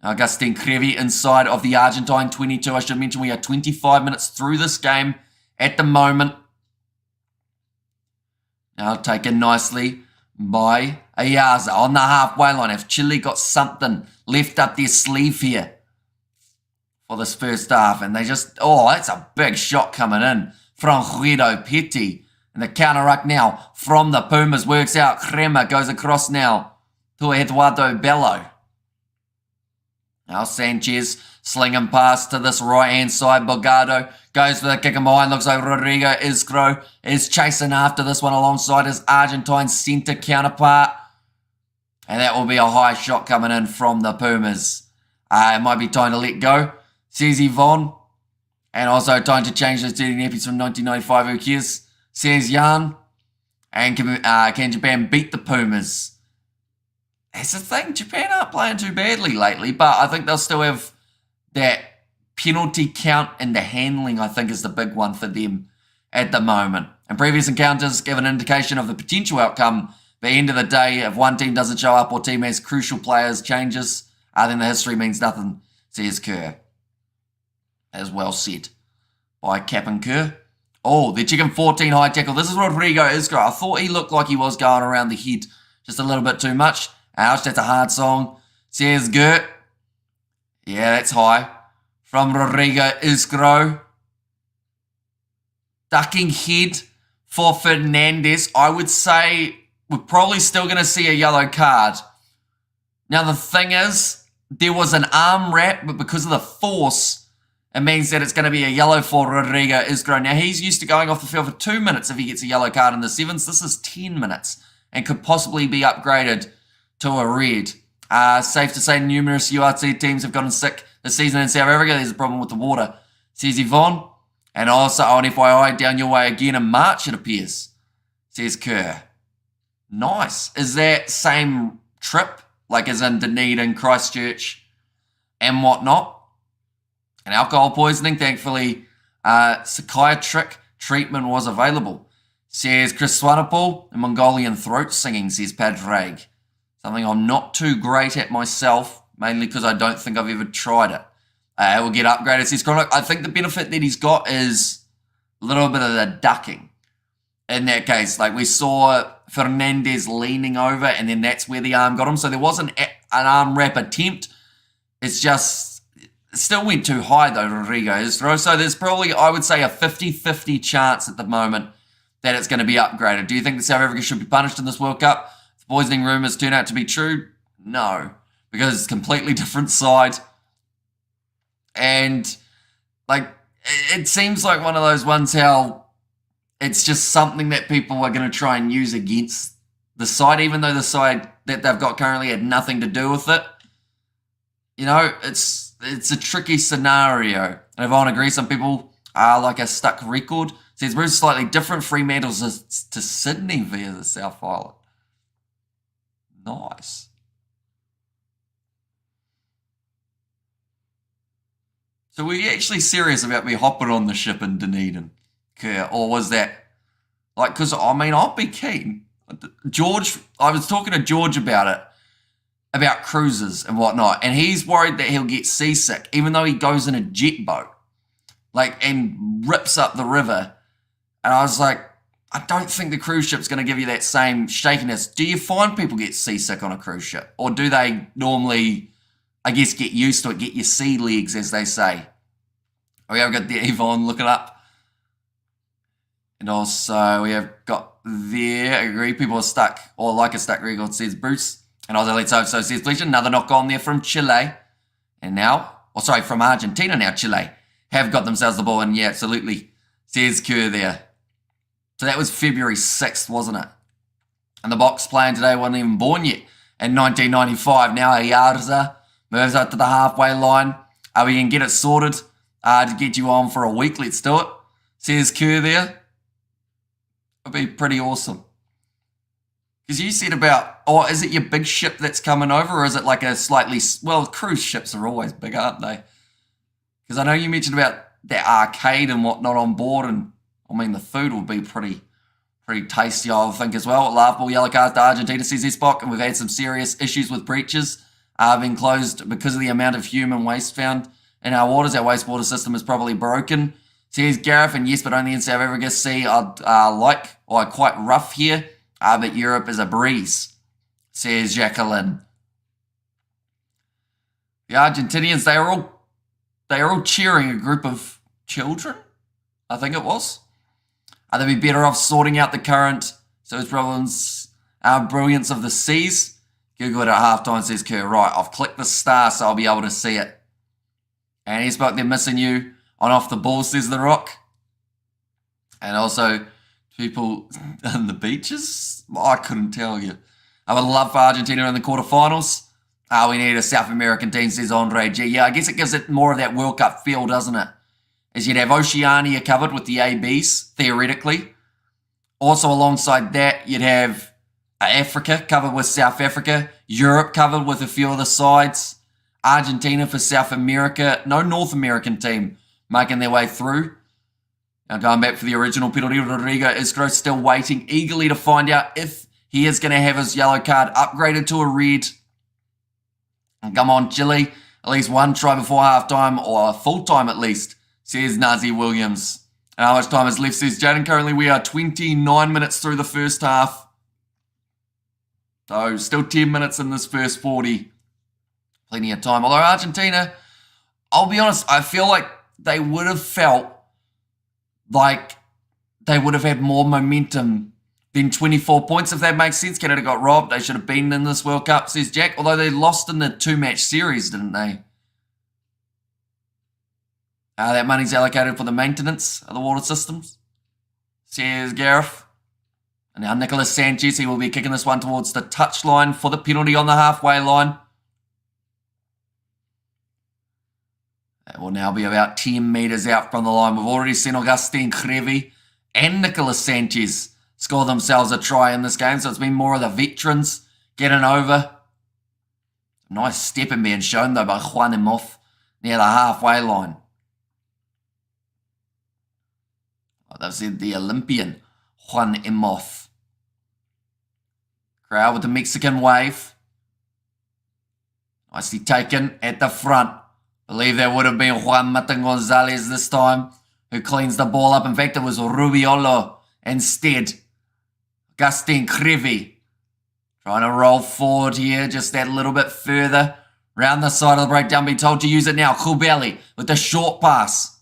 Augustine Crevi inside of the Argentine 22. I should mention we are 25 minutes through this game at the moment. Now taken nicely by Ayaza on the halfway line. If Chile got something left up their sleeve here for this first half. And they just, that's a big shot coming in from Guido Petty. And the counter-ruck now from the Pumas works out. Crema goes across now to Eduardo Bello. Now Sanchez slinging past to this right-hand side. Bogado goes for the kick in behind. Looks like Rodrigo Isgro is chasing after this one alongside his Argentine centre counterpart. And that will be a high shot coming in from the Pumas. It might be time to let go, says Yvonne. And also time to change those dirty nappies from 1995. Who cares, says Jan. And can Japan beat the Pumas? That's the thing, Japan aren't playing too badly lately, but I think they'll still have that penalty count and the handling, I think, is the big one for them at the moment. And previous encounters give an indication of the potential outcome, but at the end of the day, if one team doesn't show up or team has crucial players changes, then the history means nothing, says Kerr. As well said by Captain Kerr. The chicken 14 high tackle. This is Rodrigo Isgro. I thought he looked like he was going around the head just a little bit too much. Ouch, that's a hard song, says Gert. Yeah, that's high. From Rodrigo Isgro. Ducking head for Fernandez. I would say we're probably still going to see a yellow card. Now, the thing is, there was an arm wrap, but because of the force, it means that it's going to be a yellow for Rodrigo Isgro. Now, he's used to going off the field for 2 minutes if he gets a yellow card in the sevens. This is 10 minutes and could possibly be upgraded to a red. Safe to say numerous URT teams have gotten sick this season in South Africa. There's a problem with the water, says Yvonne. And also on FYI, down your way again in March, it appears, says Kerr. Nice. Is that same trip, like as in Dunedin, Christchurch, and whatnot? And alcohol poisoning, thankfully, psychiatric treatment was available, says Chris Swanepoel. And Mongolian throat singing, says Padraig. Something I'm not too great at myself, mainly because I don't think I've ever tried it. It will get upgraded, says Chronic. I think the benefit that he's got is a little bit of the ducking. In that case, like we saw Fernandez leaning over, and then that's where the arm got him. So there wasn't an arm wrap attempt. It's just, it still went too high though, Rodrigo's throw. So there's probably, I would say, a 50-50 chance at the moment that it's going to be upgraded. Do you think that South Africa should be punished in this World Cup? If the poisoning rumours turn out to be true, no. Because it's a completely different side. And, like, it seems like one of those ones how it's just something that people are going to try and use against the side, even though the side that they've got currently had nothing to do with it. You know, it's a tricky scenario. And if I want to agree, some people are like a stuck record. Says Bruce slightly different Fremantles to Sydney via the South Island. Nice. So were you actually serious about me hopping on the ship in Dunedin? Okay, or was that, like, because, I mean, I'll be keen. George, I was talking to George about it, about cruises and whatnot, and he's worried that he'll get seasick, even though he goes in a jet boat, like, and rips up the river. And I was like, I don't think the cruise ship's going to give you that same shakiness. Do you find people get seasick on a cruise ship? Or do they normally, I guess, get used to it, get your sea legs, as they say? We have got the Yvonne, look it up. And also, we have got there, I agree, people are stuck, or like a stuck record, says Bruce. And also, let's hope so, says Fletcher. Another knock on there from Chile. And now, from Argentina now, Chile have got themselves the ball. And yeah, absolutely, says Kerr there. So that was February 6th, wasn't it? And the box playing today wasn't even born yet. In 1995, now Ayarza moves out to the halfway line. We can get it sorted to get you on for a week. Let's do it, says Kerr there. It'd be pretty awesome. Because you said about, is it your big ship that's coming over, or is it like a slightly, well, cruise ships are always big, aren't they? Because I know you mentioned about that arcade and whatnot on board, and I mean, the food will be pretty tasty, I think, as well. Laughable yellow card to Argentina, says Spock, and we've had some serious issues with breaches being closed because of the amount of human waste found in our waters. Our wastewater system is probably broken, says Gareth, and yes, but only in South Africa. Sea are quite rough here, but Europe is a breeze, says Jacqueline. The Argentinians, they are all cheering a group of children, I think it was. They'd be better off sorting out the current, so his problems, brilliance of the seas. Google it at halftime, says Kerr. Right, I've clicked the star so I'll be able to see it. And he's back there missing you on off the ball, says The Rock. And also, people on the beaches, I couldn't tell you. I would love for Argentina in the quarterfinals. We need a South American team, says Andre G. Yeah, I guess it gives it more of that World Cup feel, doesn't it? As you'd have Oceania covered with the ABs, theoretically. Also alongside that, you'd have Africa covered with South Africa, Europe covered with a few of the sides, Argentina for South America, no North American team making their way through. Now going back for the original penalty, Rodrigo Isgro still waiting eagerly to find out if he is going to have his yellow card upgraded to a red. And come on, Chile, at least one try before halftime, or full time at least, says Nazi Williams. And how much time is left, says Jaden. Currently we are 29 minutes through the first half. So still 10 minutes in this first 40. Plenty of time. Although Argentina, I'll be honest, I feel like they would have felt like they would have had more momentum than 24 points, if that makes sense. Canada got robbed. They should have been in this World Cup, says Jack. Although they lost in the 2-match series, didn't they? That money's allocated for the maintenance of the water systems, says Gareth. And now Nicholas Sanchez, he will be kicking this one towards the touchline for the penalty on the halfway line. That will now be about 10 metres out from the line. We've already seen Augustin Crevi and Nicholas Sanchez score themselves a try in this game, so it's been more of the veterans getting over. Nice stepping being shown, though, by Juan Emoth near the halfway line. They've said the Olympian, Juan Emoth. Crowd with the Mexican wave. Nicely taken at the front. Believe that would have been Juan Martin Gonzalez this time, who cleans the ball up. In fact, it was Rubiolo instead. Augustin Crevi Trying to roll forward here, just that little bit further. Round the side of the breakdown, being told to use it now. Kubeli with the short pass.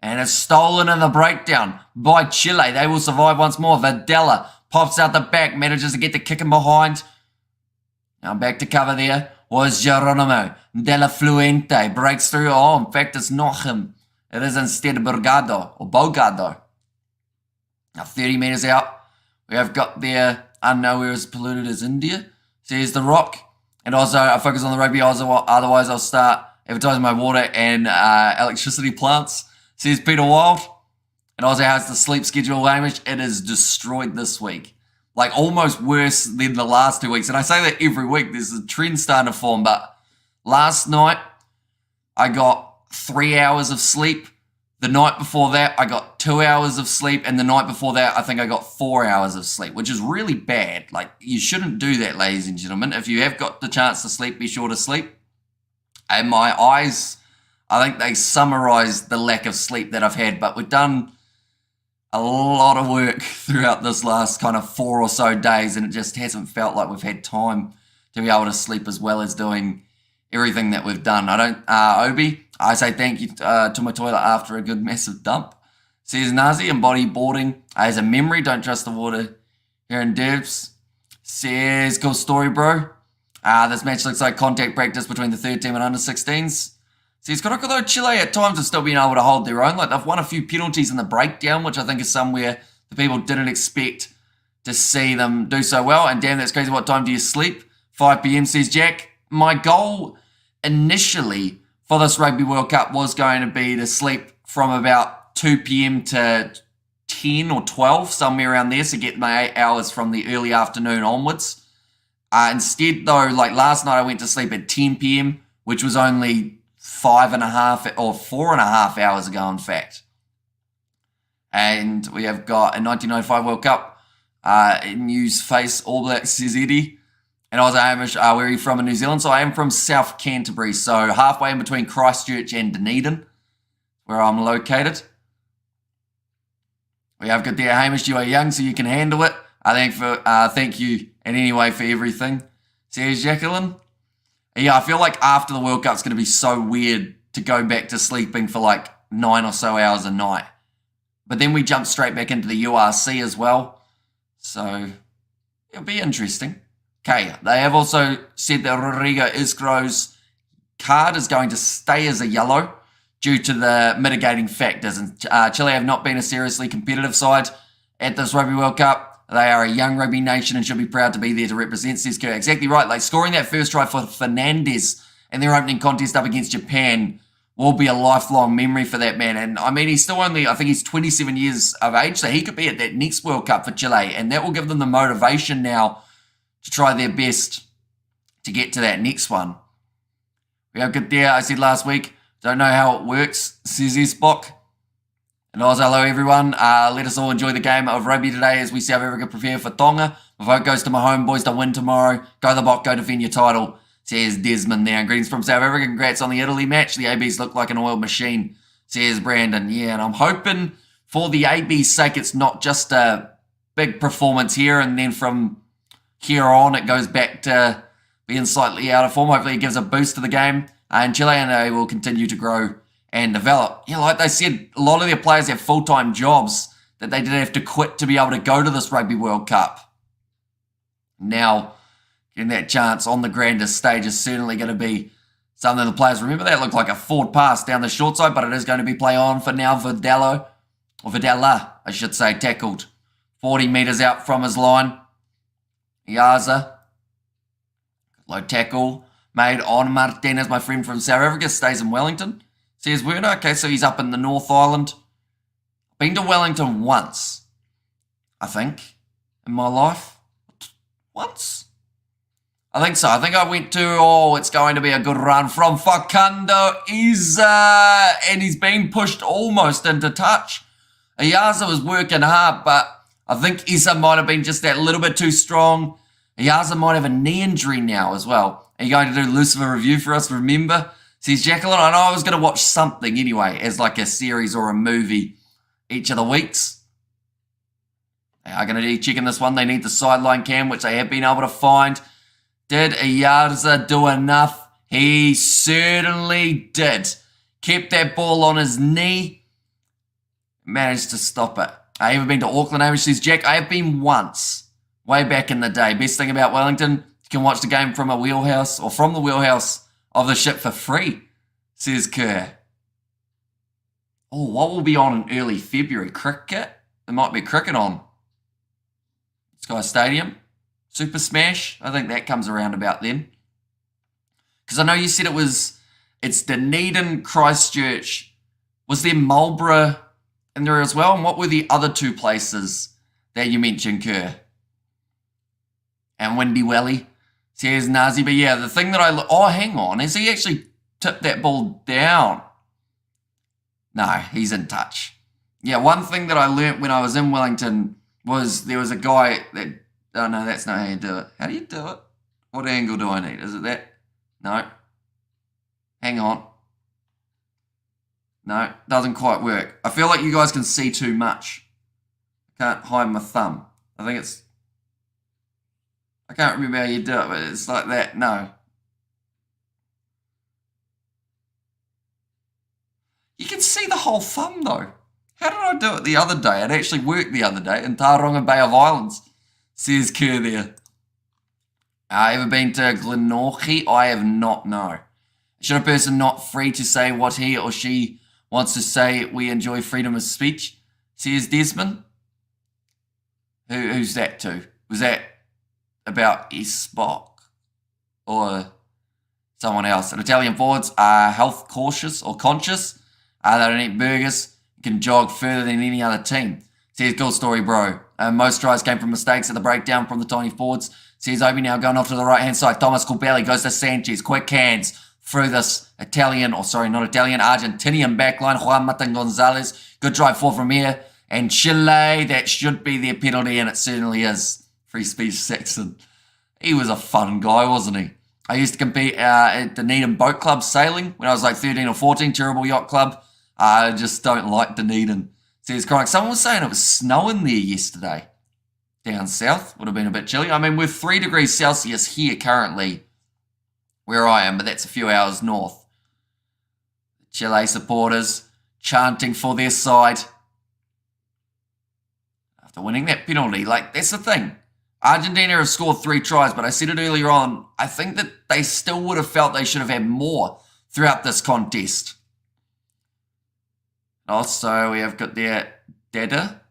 And it's stolen in the breakdown by Chile. They will survive once more. Videla pops out the back, manages to get the kick in behind. Now back to cover there was Geronimo. De La Fluente breaks through. Oh, in fact, it's not him. It is instead Bogado. Now 30 metres out. We have got there, unknown as polluted as India. Says The Rock. And also, I focus on the rugby, otherwise I'll start advertising my water and electricity plants. Says Peter Wild. And also, how's the sleep schedule, Hamish? It is destroyed this week. Like, almost worse than the last 2 weeks. And I say that every week. There's a trend starting to form. But last night, I got 3 hours of sleep. The night before that, I got 2 hours of sleep. And the night before that, I think I got 4 hours of sleep, which is really bad. Like, you shouldn't do that, ladies and gentlemen. If you have got the chance to sleep, be sure to sleep. And my eyes, I think they summarize the lack of sleep that I've had. But we've done a lot of work throughout this last kind of 4 or so days, and it just hasn't felt like we've had time to be able to sleep as well as doing everything that we've done. Obi, I say thank you to my toilet after a good massive dump. Says Nazi and bodyboarding as a memory. Don't trust the water here in Devs. Says cool story, bro. This match looks like contact practice between the third team and under 16s. Says although Chile at times have still been able to hold their own. Like they've won a few penalties in the breakdown, which I think is somewhere the people didn't expect to see them do so well. And damn, that's crazy. What time do you sleep? 5 p.m. says Jack. My goal initially for this Rugby World Cup was going to be to sleep from about 2 p.m. to 10 or 12, somewhere around there, so get my 8 hours from the early afternoon onwards. Instead, though, like last night, I went to sleep at 10 p.m., which was only 5.5 or 4.5 hours ago, in fact. And we have got a 1995 World Cup news face All Blacks, says Eddie. And I was Hamish, where are you from in New Zealand? So I am from South Canterbury, so halfway in between Christchurch and Dunedin, where I'm located. We have got there, Hamish, you are young, so you can handle it. Thank you, and anyway, for everything. Says Jacqueline. Yeah, I feel like after the World Cup, it's going to be so weird to go back to sleeping for like 9 or so hours a night. But then we jump straight back into the URC as well. So it'll be interesting. Okay, they have also said that Rodrigo Isgro's card is going to stay as a yellow due to the mitigating factors. And Chile have not been a seriously competitive side at this Rugby World Cup. They are a young rugby nation and should be proud to be there to represent, says Kerr. Exactly right. Like scoring that first try for Fernandez in their opening contest up against Japan will be a lifelong memory for that man. And I mean, he's still only, I think he's 27 years of age, so he could be at that next World Cup for Chile. And that will give them the motivation now to try their best to get to that next one. We have good there. I said last week, don't know how it works, says Spock. And also, hello everyone. Let us all enjoy the game of rugby today as we South Africa prepare for Tonga. My vote goes to my homeboys to win tomorrow. Go the Bok, go defend your title, says Desmond there. And greetings from South Africa. Congrats on the Italy match. The ABs look like an oiled machine, says Brandon. Yeah, and I'm hoping for the AB's sake it's not just a big performance here and then from here on it goes back to being slightly out of form. Hopefully it gives a boost to the game. And Chile and they will continue to grow and develop. Yeah, like they said, a lot of their players have full-time jobs that they did have to quit to be able to go to this Rugby World Cup. Now, getting that chance on the grandest stage is certainly going to be something the players remember. That looked like a forward pass down the short side, but it is going to be play on for now. Videla, I should say, tackled 40 metres out from his line. Yaza, low tackle made on Martinez, my friend from South Africa, stays in Wellington. Says Werner, okay, so he's up in the North Island. Been to Wellington once, I think, in my life. Once? I think so. I think I went to, it's going to be a good run from Facundo Isa, and he's been pushed almost into touch. Iyaza was working hard, but I think Isa might have been just that little bit too strong. Iyaza might have a knee injury now as well. Are you going to do Lucifer review for us, remember? Says Jacqueline, I know I was going to watch something anyway, as like a series or a movie each of the weeks. They are going to be checking this one. They need the sideline cam, which they have been able to find. Did Ayarza do enough? He certainly did. Kept that ball on his knee. Managed to stop it. I ever been to Auckland, Hamish says Jack? I have been once. Way back in the day. Best thing about Wellington, you can watch the game from a wheelhouse or from the wheelhouse of the ship for free, says Kerr. Oh, what will be on in early February? Cricket? There might be cricket on. Sky Stadium. Super Smash. I think that comes around about then. Because I know you said it's Dunedin, Christchurch. Was there Marlborough in there as well? And what were the other two places that you mentioned, Kerr? And Windy Welly, says Nazi. But yeah, the thing that oh, hang on. Has he actually tipped that ball down? No, he's in touch. Yeah, one thing that I learnt when I was in Wellington was there was a guy that... Oh, no, that's not how you do it. How do you do it? What angle do I need? Is it that? No. Hang on. No, doesn't quite work. I feel like you guys can see too much. I can't hide my thumb. I think it's... I can't remember how you do it, but it's like that. No. You can see the whole thumb, though. How did I do it the other day? It actually worked the other day in Tauranga Bay of Islands, says Kerr there. Ever been to Glenorchy? I have not, no. Should a person not free to say what he or she wants to say? We enjoy freedom of speech, says Desmond. Who's that to? Was that about Spock or someone else? And Italian forwards are health cautious or conscious. They don't eat burgers, can jog further than any other team. Says Cool Story Bro. Most tries came from mistakes at the breakdown from the tiny forwards. Says Obi now going off to the right hand side. Thomas Corbelli goes to Sanchez. Quick hands through this Argentinian backline. Juan Martin Gonzalez. Good drive forward from here. And Chile, that should be their penalty, and it certainly is. Free speech Saxon. He was a fun guy, wasn't he? I used to compete at Dunedin Boat Club sailing when I was like 13 or 14. Terrible yacht club. I just don't like Dunedin. Says Chronic. Someone was saying it was snowing there yesterday. Down south. Would have been a bit chilly. I mean, we're 3 degrees Celsius here currently where I am, but that's a few hours north. Chile supporters chanting for their side after winning that penalty. Like, that's the thing. Argentina have scored 3 tries, but I said it earlier on, I think that they still would have felt they should have had more throughout this contest. Also, we have got there Dada,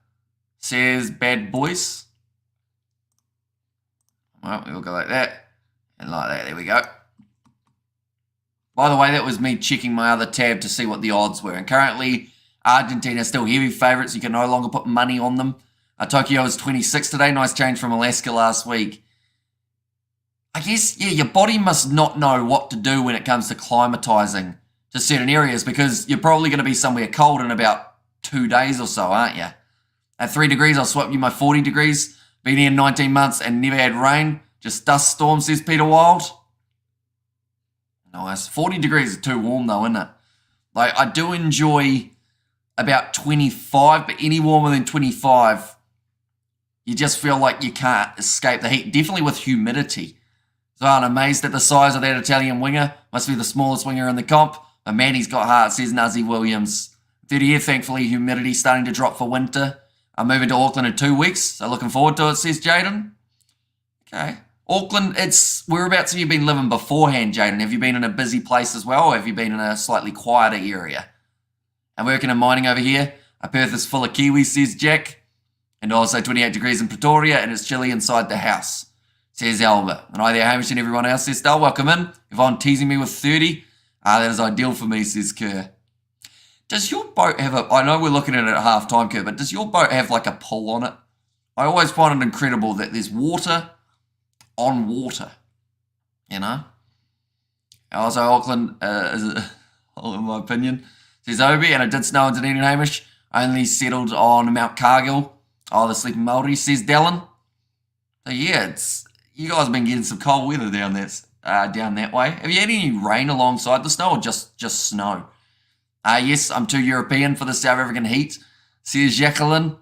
says bad boys. Well, we'll go like that, and like that, there we go. By the way, that was me checking my other tab to see what the odds were, and currently, Argentina are still heavy favourites. You can no longer put money on them. Tokyo is 26 today, nice change from Alaska last week. I guess, yeah, your body must not know what to do when it comes to climatising to certain areas, because you're probably going to be somewhere cold in about 2 days or so, aren't you? At 3 degrees, I'll swap you my 40 degrees. Been here 19 months and never had rain. Just dust storm, says Peter Wild. Nice. 40 degrees is too warm though, isn't it? Like, I do enjoy about 25, but any warmer than 25, you just feel like you can't escape the heat. Definitely with humidity. So I'm amazed at the size of that Italian winger. Must be the smallest winger in the comp. But man, he's got heart, says Nazi Williams. 30 here, thankfully, humidity starting to drop for winter. I'm moving to Auckland in 2 weeks, so looking forward to it, says Jaden. Okay. Auckland, whereabouts have you been living beforehand, Jaden? Have you been in a busy place as well, or have you been in a slightly quieter area? I'm working in mining over here. Perth is full of Kiwis, says Jack. And also 28 degrees in Pretoria, and it's chilly inside the house, says Albert. And hi there, Hamish, and everyone else, says Dale. Welcome in. Yvonne teasing me with 30. That is ideal for me, says Kerr. Does your boat have I know we're looking at it at half time, Kerr, but does your boat have like a pull on it? I always find it incredible that there's water on water, you know? Also, Auckland is, in my opinion, says Obi, and it did snow in Dunedin, Hamish. Only settled on Mount Cargill. Oh, the sleeping Māori, says Dallin. So yeah, you guys have been getting some cold weather down that way. Have you had any rain alongside the snow, or just snow? Yes, I'm too European for the South African heat, says Jacqueline.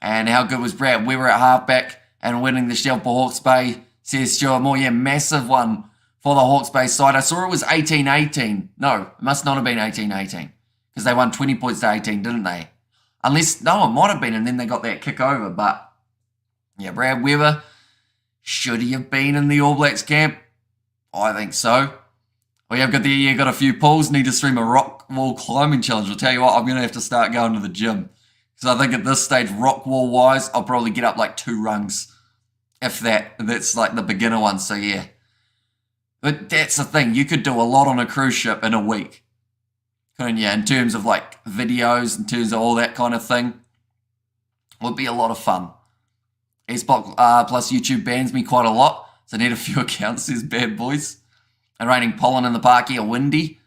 And how good was Brad Weber at halfback and winning the Shield for Hawke's Bay? Says Stuart Moore, yeah, massive one for the Hawke's Bay side. I saw it was 18-18. No, it must not have been 18-18 because they won 20 points to 18, didn't they? Unless, no, it might have been, and then they got that kick over. But, yeah, Brad Weber, should he have been in the All Blacks camp? I think so. We have got a few pulls. Need to stream a rock wall climbing challenge. I'll tell you what, I'm going to have to start going to the gym. Because I think at this stage, rock wall wise, I'll probably get up like 2 rungs. If that. That's like the beginner one, so yeah. But that's the thing. You could do a lot on a cruise ship in a week. Couldn't you? In terms of like videos, in terms of all that kind of thing. Would be a lot of fun. Xbox plus YouTube bans me quite a lot. So I need a few accounts, says Bad Boys. And raining pollen in the park here, windy.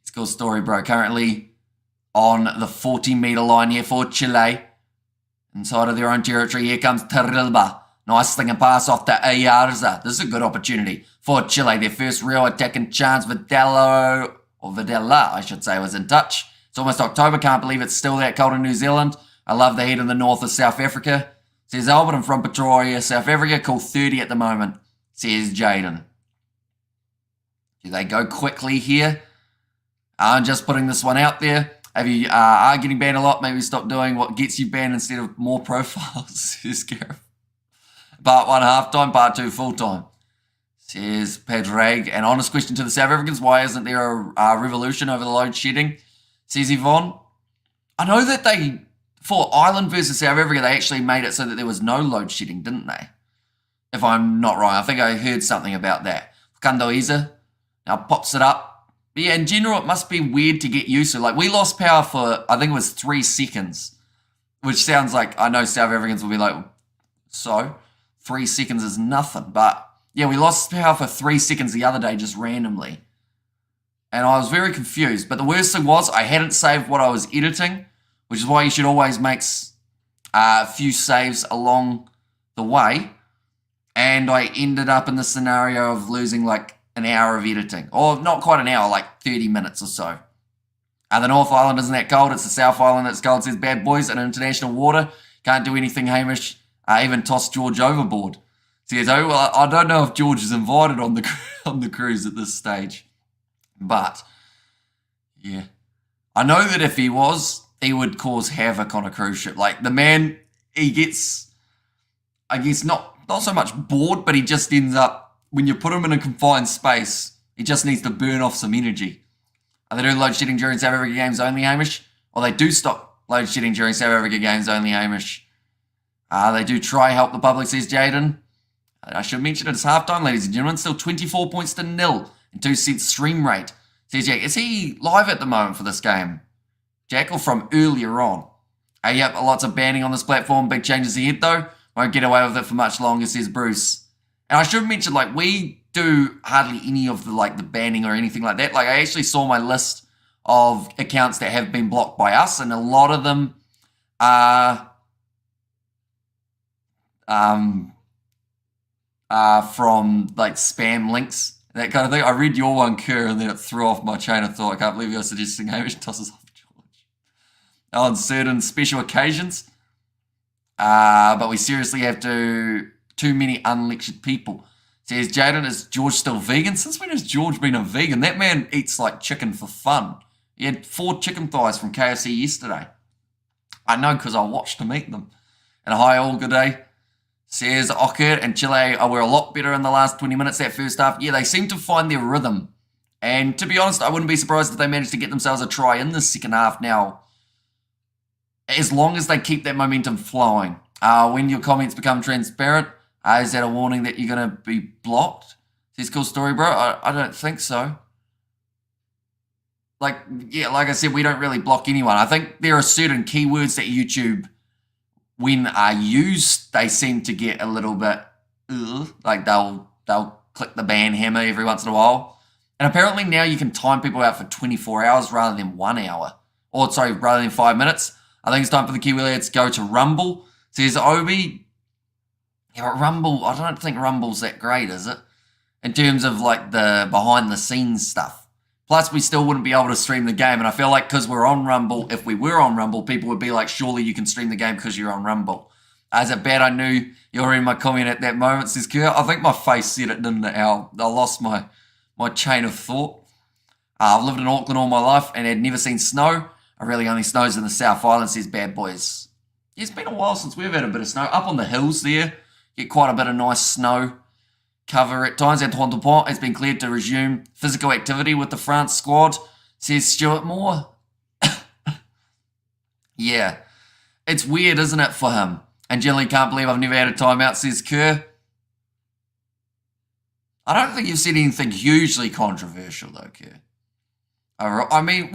It's a cool story, bro. Currently on the 40-metre line here for Chile. Inside of their own territory, here comes Tarilba. Nice thing and pass off to Ayarza. This is a good opportunity for Chile. Their first real attacking chance. Videla, I should say, was in touch. It's almost October. Can't believe it's still that cold in New Zealand. I love the heat in the north of South Africa. Says Albert, I'm from Pretoria, South Africa. Cool 30 at the moment, says Jaden. Do they go quickly here? I'm just putting this one out there. If you are getting banned a lot, maybe stop doing what gets you banned instead of more profiles, says Gareth. Part 1 half-time, part 2 full-time, says Padraig. An honest question to the South Africans, why isn't there a revolution over the load shedding, says Yvonne. I know that for Ireland versus South Africa, they actually made it so that there was no load shedding, didn't they? If I'm not wrong, I think I heard something about that. Kandoiza now pops it up. But yeah, in general, it must be weird to get used to. Like, we lost power for, I think it was 3 seconds, which sounds like, I know South Africans will be like, so 3 seconds is nothing. But yeah, we lost power for 3 seconds the other day just randomly. And I was very confused. But the worst thing was I hadn't saved what I was editing, which is why you should always make a few saves along the way. And I ended up in the scenario of losing like an hour of editing. Or not quite an hour, like 30 minutes or so. The North Island isn't that cold. It's the South Island that's cold, says Bad Boys. In international water, can't do anything, Hamish. Even toss George overboard. Says, oh, well, I don't know if George is invited on the cruise at this stage. But, yeah. I know that if he was, he would cause havoc on a cruise ship. Like, the man, he gets, I guess, not so much bored, but he just ends up, when you put him in a confined space, he just needs to burn off some energy. Are they doing load shedding during South Africa games only, Hamish? Or they do stop load shedding during South Africa games only, Hamish? They do try help the public, says Jaden. I should mention it as halftime, ladies and gentlemen. Still 24 points to 0 and 2 cents stream rate. Says Jack, is he live at the moment for this game? Jack, or from earlier on? Yep, lots of banning on this platform. Big changes ahead, though. Won't get away with it for much longer, says Bruce. And I should mention, like, we do hardly any of the banning or anything like that. Like, I actually saw my list of accounts that have been blocked by us, and a lot of them are from like spam links, that kind of thing. I read your one, Kerr, and then it threw off my chain of thought. I can't believe you're suggesting Hamish tosses off George on certain special occasions. But we seriously have too many unlectured people. Says Jaden, is George still vegan? Since when has George been a vegan? That man eats like chicken for fun. He had 4 chicken thighs from KFC yesterday. I know because I watched him eat them. And hi all, good day. Says Ocker and Chile were a lot better in the last 20 minutes that first half. Yeah, they seem to find their rhythm. And to be honest, I wouldn't be surprised if they managed to get themselves a try in the second half now. As long as they keep that momentum flowing. When your comments become transparent, is that a warning that you're going to be blocked? Says cool story, bro. I don't think so. Like I said, we don't really block anyone. I think there are certain keywords that YouTube, when used, they seem to get a little bit, like they'll click the ban hammer every once in a while. And apparently now you can time people out for 24 hours rather than 1 hour. Or, sorry, rather than 5 minutes. I think it's time for the Kiwi lads to go to Rumble. Says Obi. Yeah, but Rumble, I don't think Rumble's that great, is it? In terms of like the behind the scenes stuff. Plus, we still wouldn't be able to stream the game. And I feel like because we're on Rumble, if we were on Rumble, people would be like, surely you can stream the game because you're on Rumble. Is it bad I knew you were in my comment at that moment, says Kurt? I think my face said it, didn't it, Al? I lost my chain of thought. I've lived in Auckland all my life and had never seen snow. It really only snows in the South Island, says Bad Boys. Yeah, it's been a while since we've had a bit of snow. Up on the hills there, get quite a bit of nice snow cover at times. At Tontopont, it's been cleared to resume physical activity with the France squad, says Stuart Moore. Yeah, it's weird, isn't it, for him? And generally can't believe I've never had a timeout, says Kerr. I don't think you've said anything hugely controversial, though, Kerr. I mean,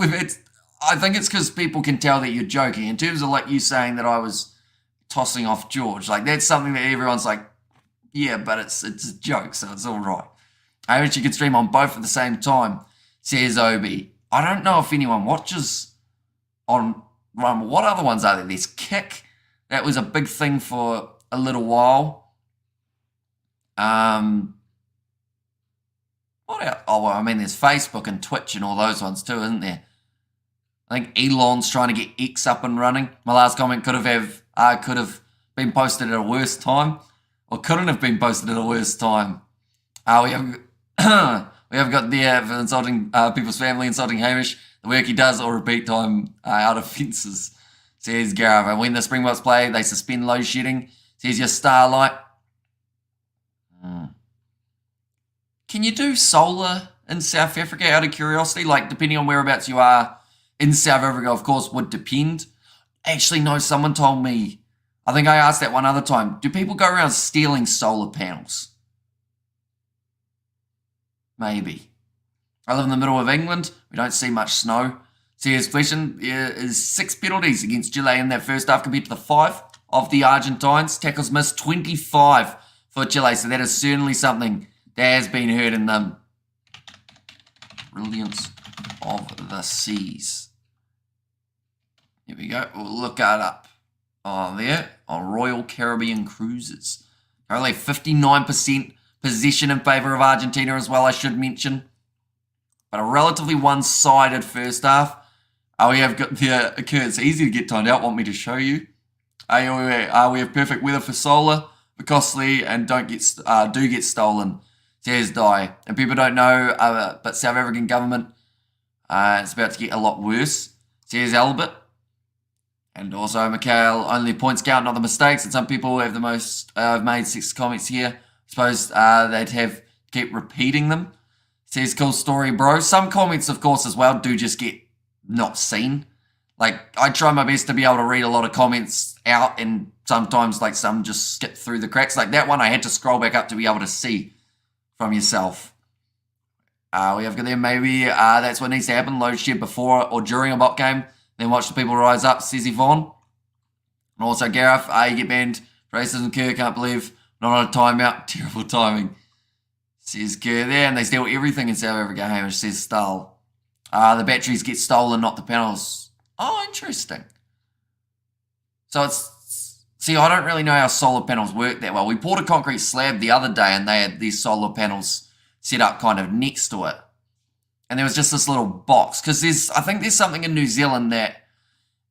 I think it's because people can tell that you're joking. In terms of like you saying that I was tossing off George, like that's something that everyone's like, yeah, but it's a joke, so it's all right. I wish you could stream on both at the same time, says Obi. I don't know if anyone watches on Rumble. What other ones are there? There's Kick. That was a big thing for a little while. What else? Oh, well, I mean, there's Facebook and Twitch and all those ones too, isn't there? I think Elon's trying to get X up and running. My last comment could have been posted at a worse time, or couldn't have been posted at a worse time. We have got there for insulting people's family, insulting Hamish, the work he does, or repeat time out of fences, says Gareth. And when the Springboks play, they suspend load shedding, says your Starlight. Can you do solar in South Africa out of curiosity? Like, depending on whereabouts you are in South Africa, of course, would depend. Actually, no, someone told me, I think I asked that one other time, do people go around stealing solar panels? Maybe. I live in the middle of England. We don't see much snow. See, his question is 6 penalties against Chile in that first half compared to the 5 of the Argentines. Tackles missed 25 for Chile, so that is certainly something that has been heard in the brilliance of the seas. Here we go. We'll look that up there on Royal Caribbean Cruises. Only 59% possession in favour of Argentina as well, I should mention. But a relatively one-sided first half. We have got the It's easy to get timed out. Want me to show you? We have perfect weather for solar, for costly, and do get stolen, says Di. And people don't know, but South African government, it's about to get a lot worse, says Albert. And also, Mikhail, only points count, not the mistakes. And some people have have made 6 comments here. I suppose they'd keep repeating them. Says, cool story, bro. Some comments, of course, as well, do just get not seen. Like, I try my best to be able to read a lot of comments out, and sometimes, like, some just skip through the cracks. Like that one, I had to scroll back up to be able to see from yourself. We have got there, maybe that's what needs to happen. Load shed before or during a bot game. Then watch the people rise up, says Yvonne. And also, Gareth, you get banned. Racism, Kerr, can't believe. Not on a timeout. Terrible timing, says Kerr there. And they steal everything in South Africa, Hamish, says Stull. The batteries get stolen, not the panels. Oh, interesting. So see, I don't really know how solar panels work that well. We poured a concrete slab the other day and they had these solar panels set up kind of next to it. And there was just this little box. Because I think there's something in New Zealand that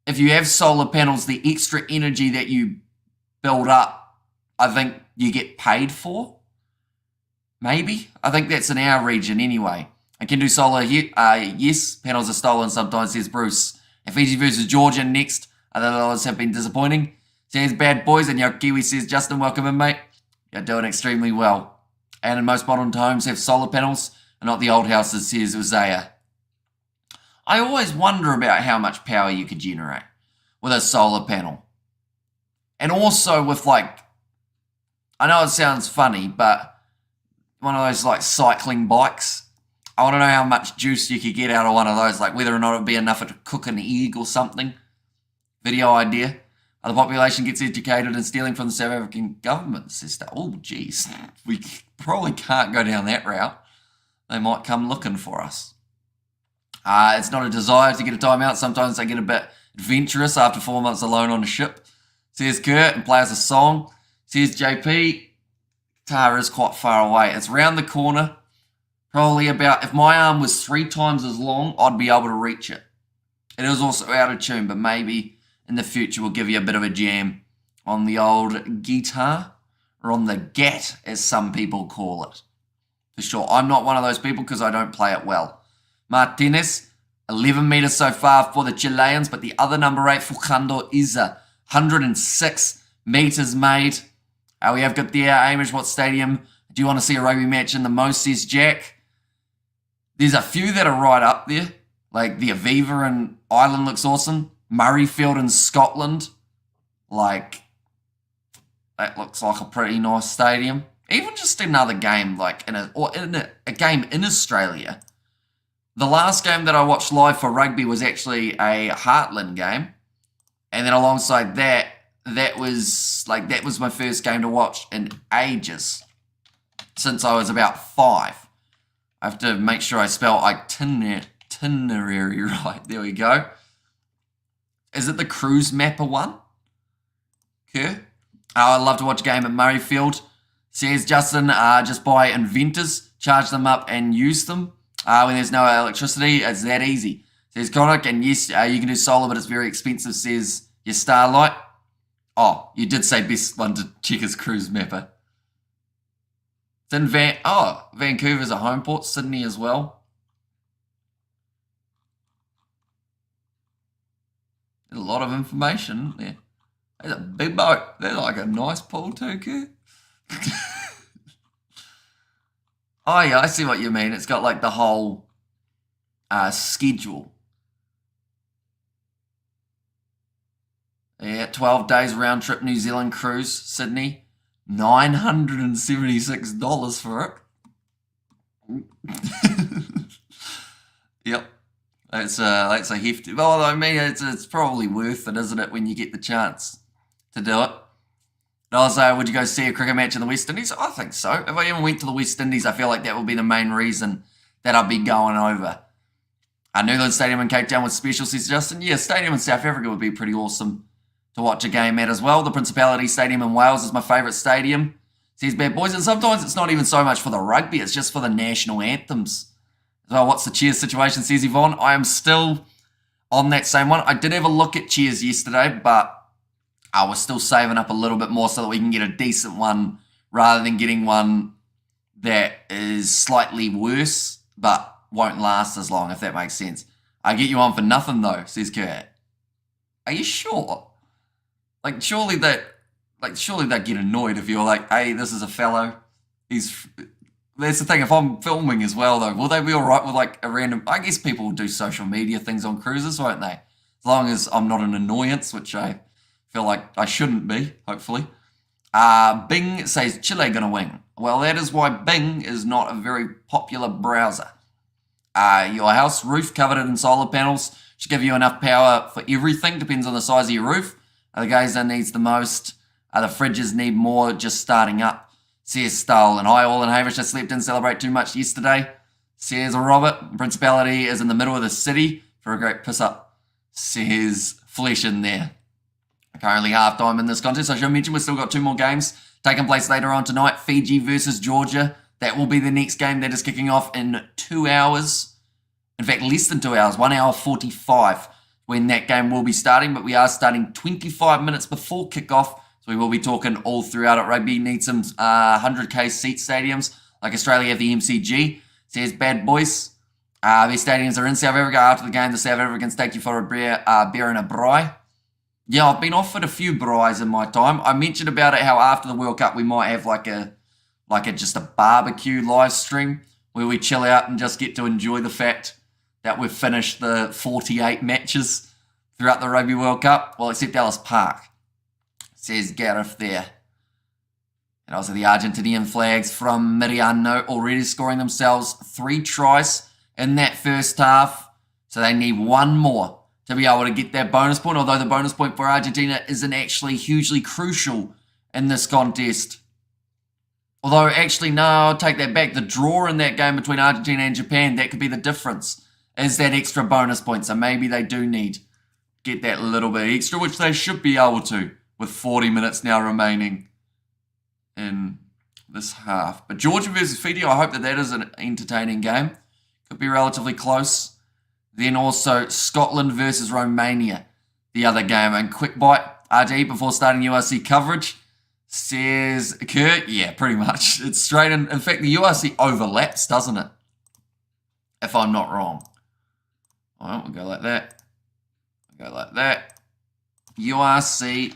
if you have solar panels, the extra energy that you build up, I think you get paid for. Maybe. I think that's in our region anyway. I can do solar here. Yes, panels are stolen sometimes, says Bruce. And Fiji versus Georgia next. Other others have been disappointing. Says Bad Boys, and Kiwi says, Justin, welcome in, mate. You're doing extremely well. And in most modern homes have solar panels, and not the old houses, says Uzziah. I always wonder about how much power you could generate with a solar panel. And also with, like, I know it sounds funny, but one of those, like, cycling bikes. I want to know how much juice you could get out of one of those, like whether or not it would be enough to cook an egg or something. Video idea. The population gets educated and stealing from the South African government, says that. Oh, geez. We probably can't go down that route. They might come looking for us. It's not a desire to get a timeout. Sometimes they get a bit adventurous after 4 months alone on a ship, says Kurt, and plays a song. Says JP, Qatar is quite far away. It's round the corner. Probably about, if my arm was 3 times as long, I'd be able to reach it. It is also out of tune, but maybe in the future we'll give you a bit of a jam on the old guitar, or on the gat, as some people call it. For sure, I'm not one of those people because I don't play it well. Martinez, 11 metres so far for the Chileans, but the other number 8, Fujando Iza, 106 metres made. We have got there, Amish, what stadium do you want to see a rugby match in the most, says Jack. There's a few that are right up there, like the Aviva in Ireland looks awesome. Murrayfield in Scotland, like, that looks like a pretty nice stadium. Even just another game, like in a game in Australia. The last game that I watched live for rugby was actually a Heartland game, and then alongside that, that was my first game to watch in ages, since I was about 5. I have to make sure I spell itinerary right. There we go. Is it the Cruise Mapper one? Okay. I'd love to watch a game at Murrayfield. Says Justin, just buy inventors, charge them up and use them. When there's no electricity, it's that easy. Says Conic, and yes, you can do solar, but it's very expensive, says your Starlight. Oh, you did say best one to check is Cruise Mapper. It's in Vancouver's a home port, Sydney as well. A lot of information there. There's a big boat. They're like a nice pool too, Kurt. Oh yeah, I see what you mean. It's got like the whole schedule. Yeah, 12 days round trip New Zealand cruise, Sydney. $976 for it. Yep. That's a hefty. Well, I mean, it's probably worth it, isn't it, when you get the chance to do it? And also, would you go see a cricket match in the West Indies? I think so. If I even went to the West Indies, I feel like that would be the main reason that I'd be going over. Newland Stadium in Cape Town was special, says Justin. Yeah, stadium in South Africa would be pretty awesome to watch a game at as well. The Principality Stadium in Wales is my favourite stadium, says Bad Boys. And sometimes it's not even so much for the rugby, it's just for the national anthems. So what's the Cheers situation, says Yvonne. I am still on that same one. I did have a look at Cheers yesterday, but I was still saving up a little bit more so that we can get a decent one rather than getting one that is slightly worse but won't last as long, if that makes sense. I get you on for nothing though, says Kurt. Are you sure? Like surely they'd get annoyed if you're like, hey, this is a fellow. That's the thing, if I'm filming as well though, will they be alright with like a random, I guess people will do social media things on cruises, won't they? As long as I'm not an annoyance, which I feel like I shouldn't be, hopefully. Bing says Chile gonna win. Well, that is why Bing is not a very popular browser. Your house roof covered in solar panels should give you enough power for everything, depends on the size of your roof. The geyser needs the most. The fridges need more, just starting up, says Stoll. And hi all in Hamish, I slept in, celebrate too much yesterday, says Robert. Principality is in the middle of the city for a great piss up, says Flesh in there. Currently half time in this contest. I should mention we've still got 2 more games taking place later on tonight. Fiji versus Georgia. That will be the next game that is kicking off in 2 hours. In fact, less than 2 hours, 1 hour 45 when that game will be starting. But we are starting 25 minutes before kickoff. So we will be talking all throughout it. Rugby needs some 100k seat stadiums like Australia have the MCG. Says Bad Boys. These stadiums are in South Africa. After the game, the South Africans take you for a beer and a braai. Yeah, I've been offered a few braais in my time. I mentioned about it how after the World Cup we might have like a just a barbecue live stream where we chill out and just get to enjoy the fact that we've finished the 48 matches throughout the Rugby World Cup. Well, except Ellis Park, says Gareth there. And also the Argentinian flags from Mariano already scoring themselves 3 tries in that first half. So they need 1 more to be able to get that bonus point, although the bonus point for Argentina isn't actually hugely crucial in this contest. Although, actually, no, I'll take that back. The draw in that game between Argentina and Japan, that could be the difference, is that extra bonus point. So maybe they do need to get that little bit extra, which they should be able to with 40 minutes now remaining in this half. But Georgia versus Fiji, I hope that is an entertaining game. Could be relatively close. Then also Scotland versus Romania, the other game. And quick bite, RG, before starting URC coverage, says, Kerr, yeah, pretty much. It's straight in. In fact, the URC overlaps, doesn't it? If I'm not wrong. All right, we'll go like that. We'll go like that. URC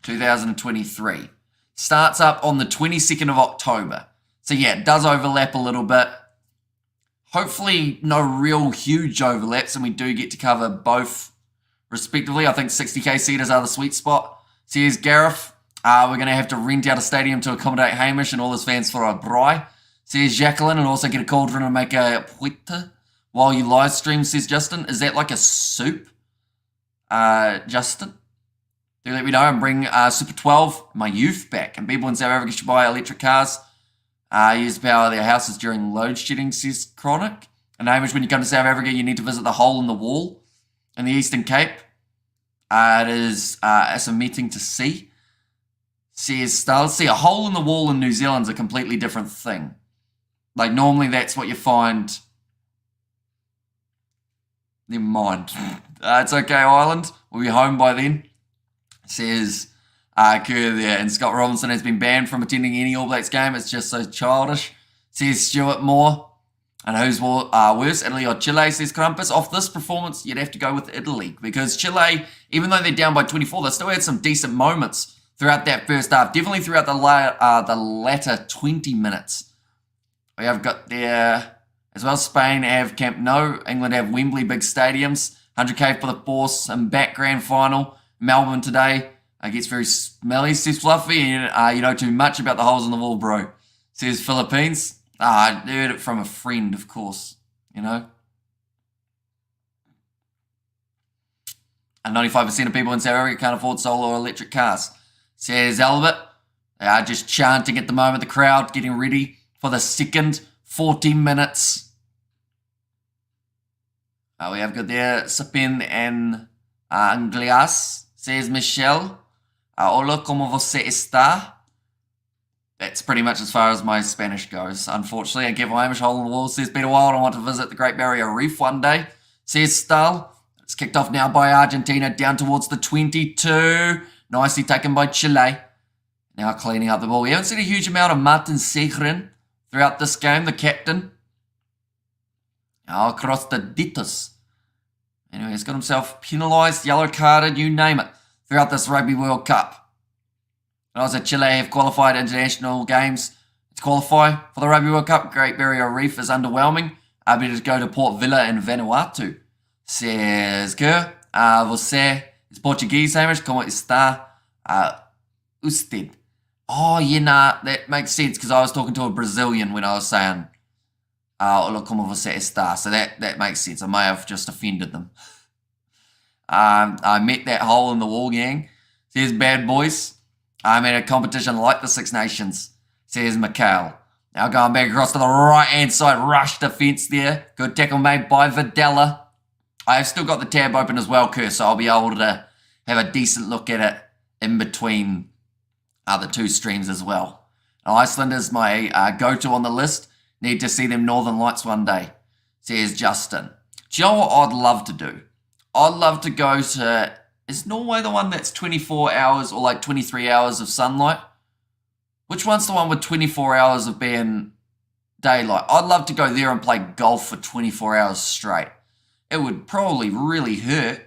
2023. Starts up on the 22nd of October. So yeah, it does overlap a little bit. Hopefully no real huge overlaps, and we do get to cover both respectively. I think 60k seaters are the sweet spot. Says Gareth, we're going to have to rent out a stadium to accommodate Hamish and all his fans for a braai. Says Jacqueline, and also get a cauldron and make a puita while you live stream, says Justin. Is that like a soup? Justin? Do let me know and bring Super 12, my youth, back. And people in South Africa should buy electric cars. Use the power of their houses during load shedding, says Chronic. And Hamish, when you come to South Africa, you need to visit the Hole in the Wall in the Eastern Cape. It is as a meeting to see. Says Star. See, a hole in the wall in New Zealand's a completely different thing. Like, normally that's what you find. Never mind. It's okay, Ireland. We'll be home by then. Says Kerr there. And Scott Robinson has been banned from attending any All Blacks game. It's just so childish. Says Stuart Moore. And who's worse, Italy or Chile, says Krampus. Off this performance, you'd have to go with Italy. Because Chile, even though they're down by 24, they still had some decent moments throughout that first half. Definitely throughout the latter 20 minutes. We have got there, as well, Spain have Camp Nou. England have Wembley, big stadiums. 100k for the Force and back grand final. Melbourne today gets very smelly, says Fluffy. And you know too much about the holes in the wall, bro, says Philippines. I heard it from a friend, of course, you know. And 95% of people in South Africa can't afford solar or electric cars, says Albert. They are just chanting at the moment, the crowd getting ready for the second 40 minutes. We have got there Sapin and Anglias, says Michelle. Hola, como você está? That's pretty much as far as my Spanish goes, unfortunately. I give Hamish hole in the wall, says Peter Wild. I want to visit the Great Barrier Reef one day, says Stahl. It's kicked off now by Argentina, down towards the 22. Nicely taken by Chile. Now cleaning up the ball. We haven't seen a huge amount of Martin Segrin throughout this game, the captain. Across the ditos. Anyway, he's got himself penalised, yellow carded, you name it, throughout this Rugby World Cup. And also Chile have qualified international games to qualify for the Rugby World Cup. Great Barrier Reef is underwhelming. I'll be to go to Port Vila in Vanuatu. Says Kerr. Você is Portuguese, Hamish. Como está usted? Oh, yeah, nah, that makes sense because I was talking to a Brazilian when I was saying Hola, como você está? So that makes sense. I may have just offended them. I met that hole in the wall gang. Says Bad Boys. I'm at a competition like the Six Nations, says Mikhail. Now going back across to the right-hand side, rush defence there. Good tackle made by Videla. I've still got the tab open as well, Kerr, so I'll be able to have a decent look at it in between the two streams as well. Now, Iceland is my go-to on the list. Need to see them Northern Lights one day, says Justin. Do you know what I'd love to do? I'd love to go to... Is Norway the one that's 24 hours or like 23 hours of sunlight? Which one's the one with 24 hours of being daylight? I'd love to go there and play golf for 24 hours straight. It would probably really hurt,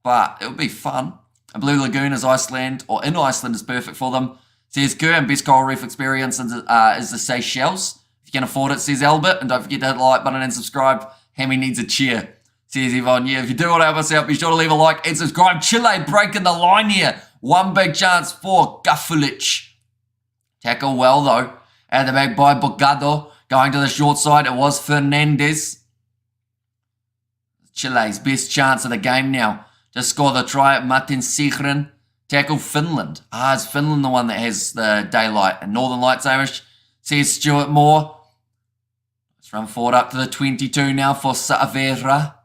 but it would be fun. A Blue Lagoon is Iceland, or in Iceland is perfect for them. Says Kerr, and best coral reef experience is the Seychelles. If you can afford it, says Albert. And don't forget to hit the like button and subscribe. Hammy needs a cheer, says Yvonne. Yeah, if you do want to help us out, be sure to leave a like and subscribe. Chile breaking the line here. One big chance for Gafulic. Tackle well, though. At the back by Bocado. Going to the short side, it was Fernandez. Chile's best chance of the game now. Just score the try at Martin Segrin. Tackle Finland. Is Finland the one that has the daylight and Northern Lights, Amish? Says Stuart Moore. Let's run forward up to the 22 now for Saavedra.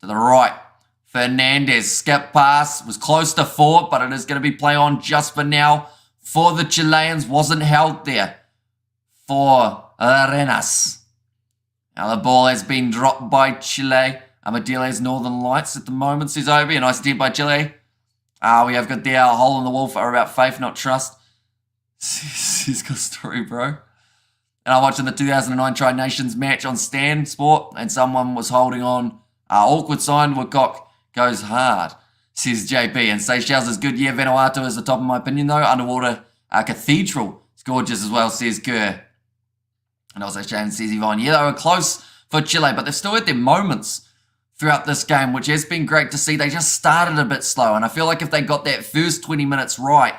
To the right. Fernandez, skip pass, was close to 4, but it is going to be play on just for now for the Chileans wasn't held there for Arenas. Now the ball has been dropped by Chile. Amadile's Northern Lights at the moment, says Obi. A nice attempt by Chile. We have got there a hole in the wall for about faith, not trust. Says got story, bro. And I'm watching the 2009 Tri-Nations match on Stan Sport, and someone was holding on. Awkward sign, Woodcock goes hard, says JP. And Seychelles is good. Yeah, Vanuatu is the top in my opinion, though. Underwater Cathedral is gorgeous as well, says Kerr. And also Shane says Yvonne. Yeah, they were close for Chile, but they've still had their moments throughout this game, which has been great to see. They just started a bit slow, and I feel like if they got that first 20 minutes right,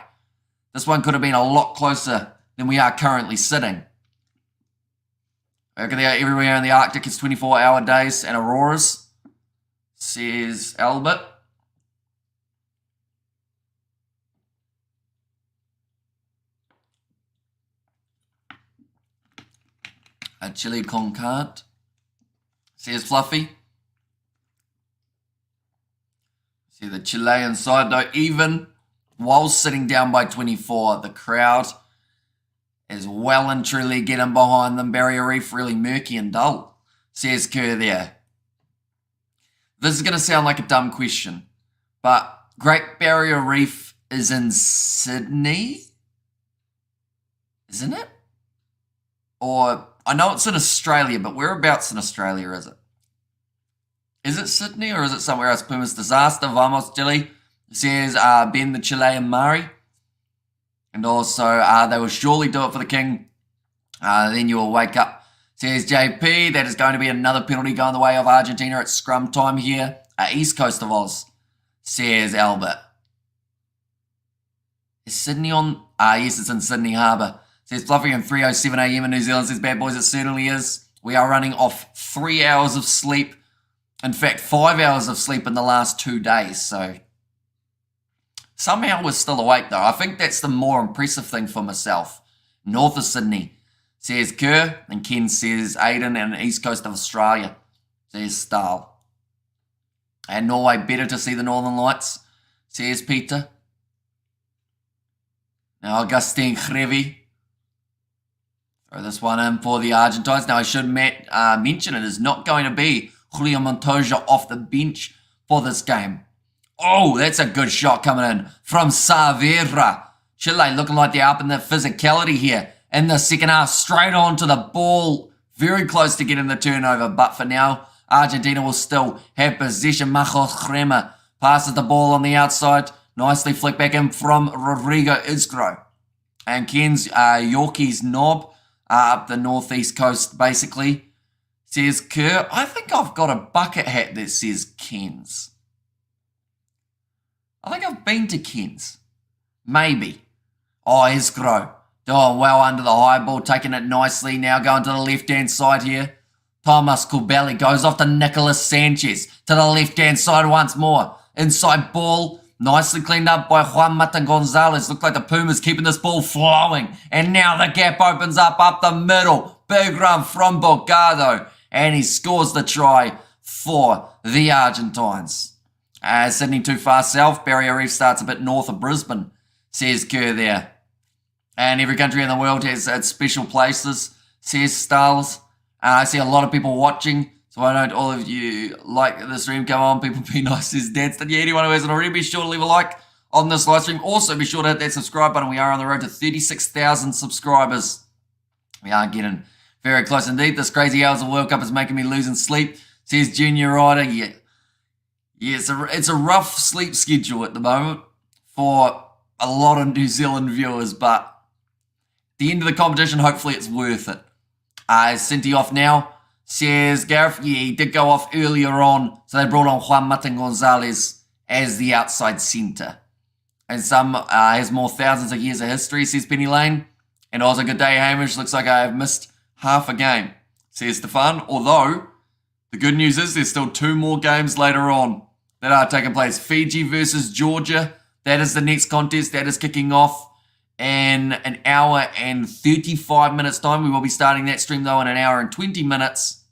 this one could have been a lot closer than we are currently sitting. I reckon everywhere in the Arctic is 24-hour days and auroras, says Albert. A chili con carne, says Fluffy. See the Chilean side though, even while sitting down by 24, the crowd is well and truly getting behind them. Barrier Reef really murky and dull, says Kerr there. This is going to sound like a dumb question, but Great Barrier Reef is in Sydney, isn't it? Or, I know it's in Australia, but whereabouts in Australia is it? Is it Sydney or is it somewhere else? Pumas disaster, vamos Chile, says Ben the Chilean Mari. And also, they will surely do it for the king. Then you will wake up, says JP. That is going to be another penalty going the way of Argentina at scrum time here. East coast of Oz, says Albert. Is Sydney on? Yes, it's in Sydney Harbour. Says Fluffy and 3:07 a.m. in New Zealand. Says Bad Boys, it certainly is. We are running off 3 hours of sleep. In fact, 5 hours of sleep in the last 2 days. So somehow we're still awake though. I think that's the more impressive thing for myself. North of Sydney, says Kerr. And Ken says Aiden and the east coast of Australia, says Stahl. And Norway, better to see the Northern Lights, says Peter. Now Augustine Crevi. Throw this one in for the Argentines. Now I should mention it is not going to be Julio Montoya off the bench for this game. Oh, that's a good shot coming in from Saavedra. Chile looking like they're up in the physicality here in the second half. Straight on to the ball. Very close to getting the turnover. But for now, Argentina will still have possession. Majos Crema passes the ball on the outside. Nicely flicked back in from Rodrigo Isgro. And Ken's Yorkie's knob up the northeast coast, basically, says Kerr. I think I've got a bucket hat that says Ken's. I think I've been to Ken's. Maybe. Oh, Isgro doing well under the high ball, taking it nicely. Now going to the left-hand side here. Thomas Kubeli goes off to Nicolas Sanchez to the left-hand side once more. Inside ball. Nicely cleaned up by Juan Mata Gonzalez. Looked like the Pumas keeping this ball flowing. And now the gap opens up the middle. Big run from Bogado. And he scores the try for the Argentines. Sydney too far south. Barrier Reef starts a bit north of Brisbane, says Kerr there. And every country in the world has its special places, says Starles. I see a lot of people watching. So why don't all of you like the stream? Come on, people, be nice, says Danston. Yeah, anyone who hasn't already, be sure to leave a like on this live stream. Also, be sure to hit that subscribe button. We are on the road to 36,000 subscribers. We are getting very close indeed. This crazy hours of World Cup is making me losing sleep, says Junior Ryder. Yeah, it's a rough sleep schedule at the moment for a lot of New Zealand viewers, but at the end of the competition, hopefully it's worth it. Cinti off now, says Gareth. Yeah, he did go off earlier on, so they brought on Juan Martin Gonzalez as the outside centre. And some has more thousands of years of history, says Penny Lane. And also, good day, Hamish. Looks like I have missed half a game, says Stefan. Although, the good news is there's still 2 more games later on that are taking place. Fiji versus Georgia. That is the next contest. That is kicking off in an hour and 35 minutes time. We will be starting that stream, though, in an hour and 20 minutes.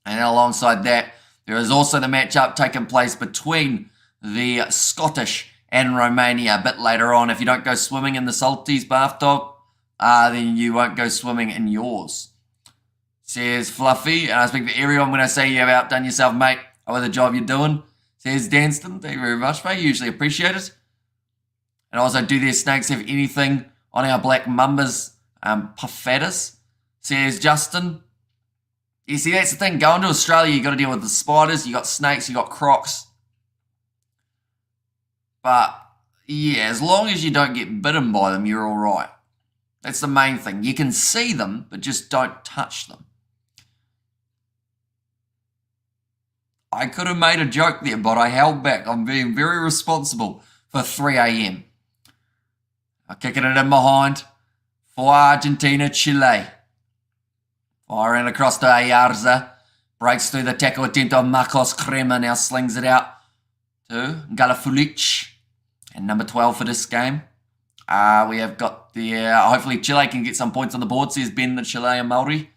And alongside that, there is also the matchup taking place between the Scottish and Romania a bit later on. If you don't go swimming in the Salties bathtub, then you won't go swimming in yours. Says Fluffy, and I speak for everyone when I say you have outdone yourself, mate, with the job you're doing. Says Danston, thank you very much, mate. Usually appreciate it. And also, do their snakes have anything on our black mambas, puffadas? Says Justin. You see, that's the thing. Going to Australia, you got to deal with the spiders, you got snakes, you got crocs. But yeah, as long as you don't get bitten by them, you're all right. That's the main thing. You can see them, but just don't touch them. I could have made a joke there, but I held back. I'm being very responsible for 3 a.m. I'm kicking it in behind for Argentina, Chile. Firing across to Ayarza. Breaks through the tackle attempt on Marcos Crema. Now slings it out to Galafulic. And number 12 for this game. We have got the... hopefully Chile can get some points on the board, says Ben the Chilean Maori.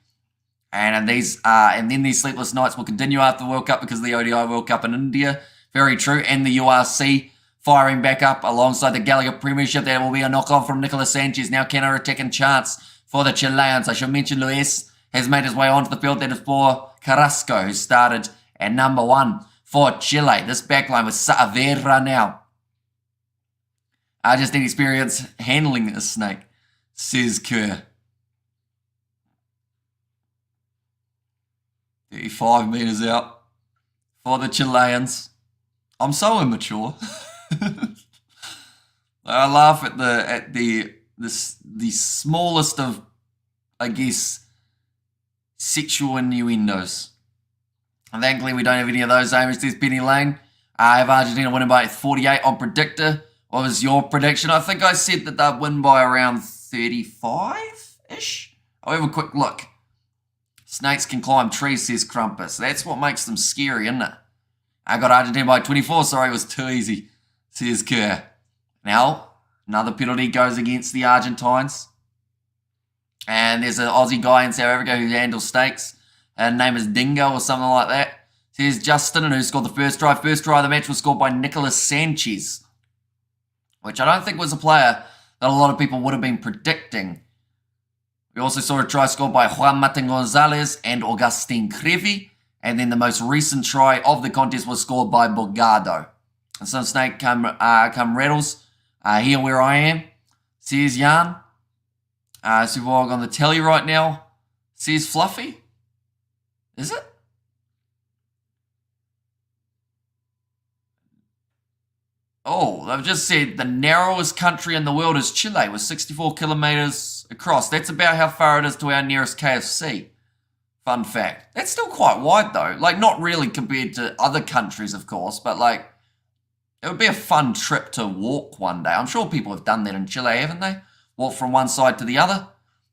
And then these sleepless nights will continue after the World Cup because of the ODI World Cup in India. Very true. And the URC firing back up alongside the Gallagher Premiership. There will be a knock-on from Nicolas Sanchez. Now counter-attacking chance for the Chileans. I should mention Luis has made his way onto the field. That is for Carrasco, who started at number 1 for Chile. This backline with Saavedra now. I just need experience handling a snake, says Kerr. 35 metres out for the Chileans. I'm so immature. I laugh at the smallest of, I guess, sexual innuendos. And thankfully we don't have any of those. Amish, there's Penny Lane. I have Argentina winning by 48 on predictor. What was your prediction? I think I said that they'd win by around 35-ish. I'll have a quick look. Snakes can climb trees, says Crumpus. That's what makes them scary, isn't it? I got Argentina by 24. Sorry, it was too easy, says Kerr. Now, another penalty goes against the Argentines. And there's an Aussie guy in South Africa who handles snakes. His name is Dingo or something like that. Says Justin, and who scored the first try. First try of the match was scored by Nicolas Sanchez, which I don't think was a player that a lot of people would have been predicting. We also saw a try scored by Juan Martin Gonzalez and Augustin Crevi. And then the most recent try of the contest was scored by Borgado. And some snake come rattles. Here where I am, says Jan. Subog on the telly right now, says Fluffy. Is it? Oh, they've just said the narrowest country in the world is Chile with 64 kilometers across. That's about how far it is to our nearest KFC. Fun fact. That's still quite wide though. Like, not really compared to other countries, of course, but like, it would be a fun trip to walk one day. I'm sure people have done that in Chile, haven't they? Walk from one side to the other.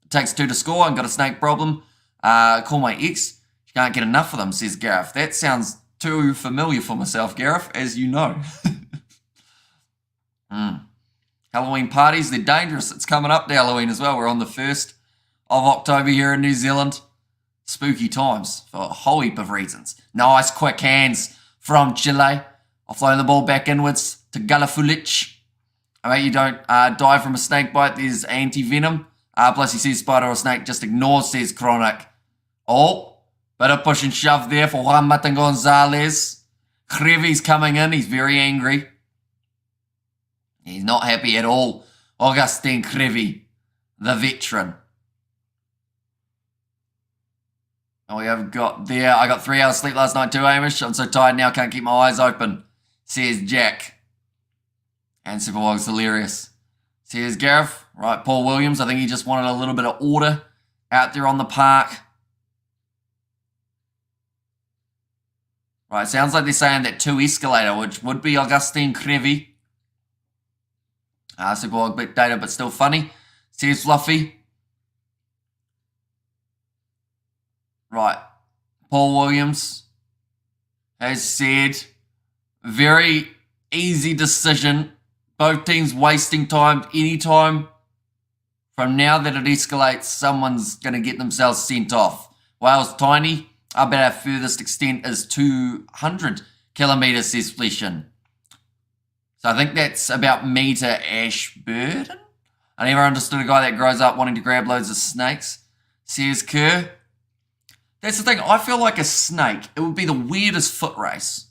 It takes 2 to score. I've got a snake problem. Call my ex. She can't get enough of them, says Gareth. That sounds too familiar for myself, Gareth, as you know. Halloween parties, they're dangerous. It's coming up to Halloween as well. We're on the 1st of October here in New Zealand. Spooky times for a whole heap of reasons. Nice quick hands from Chile. Offloading the ball back inwards to Galafulic. I bet you don't die from a snake bite. There's anti-venom. Plus he says spider or snake. Just ignore, says Chronic. Oh, bit of push and shove there for Juan Martin Gonzalez. Crevi's coming in. He's very angry. He's not happy at all. Augustin Crevi, the veteran. And we have got there. I got 3 hours sleep last night too, Amish. I'm so tired now, can't keep my eyes open, says Jack. And Superwog's hilarious, says Gareth. Right, Paul Williams. I think he just wanted a little bit of order out there on the park. Right, sounds like they're saying that 2 escalator, which would be Augustin Crevi. Superwog bit data, but still funny, says Fluffy. Right, Paul Williams has said, very easy decision. Both teams wasting time. Anytime from now that it escalates, someone's going to get themselves sent off. Wales tiny. I bet our furthest extent is 200 kilometres, says Fleshin. So I think that's about me to Ashburton. I never understood a guy that grows up wanting to grab loads of snakes. Says Kerr. That's the thing. I feel like a snake, it would be the weirdest foot race.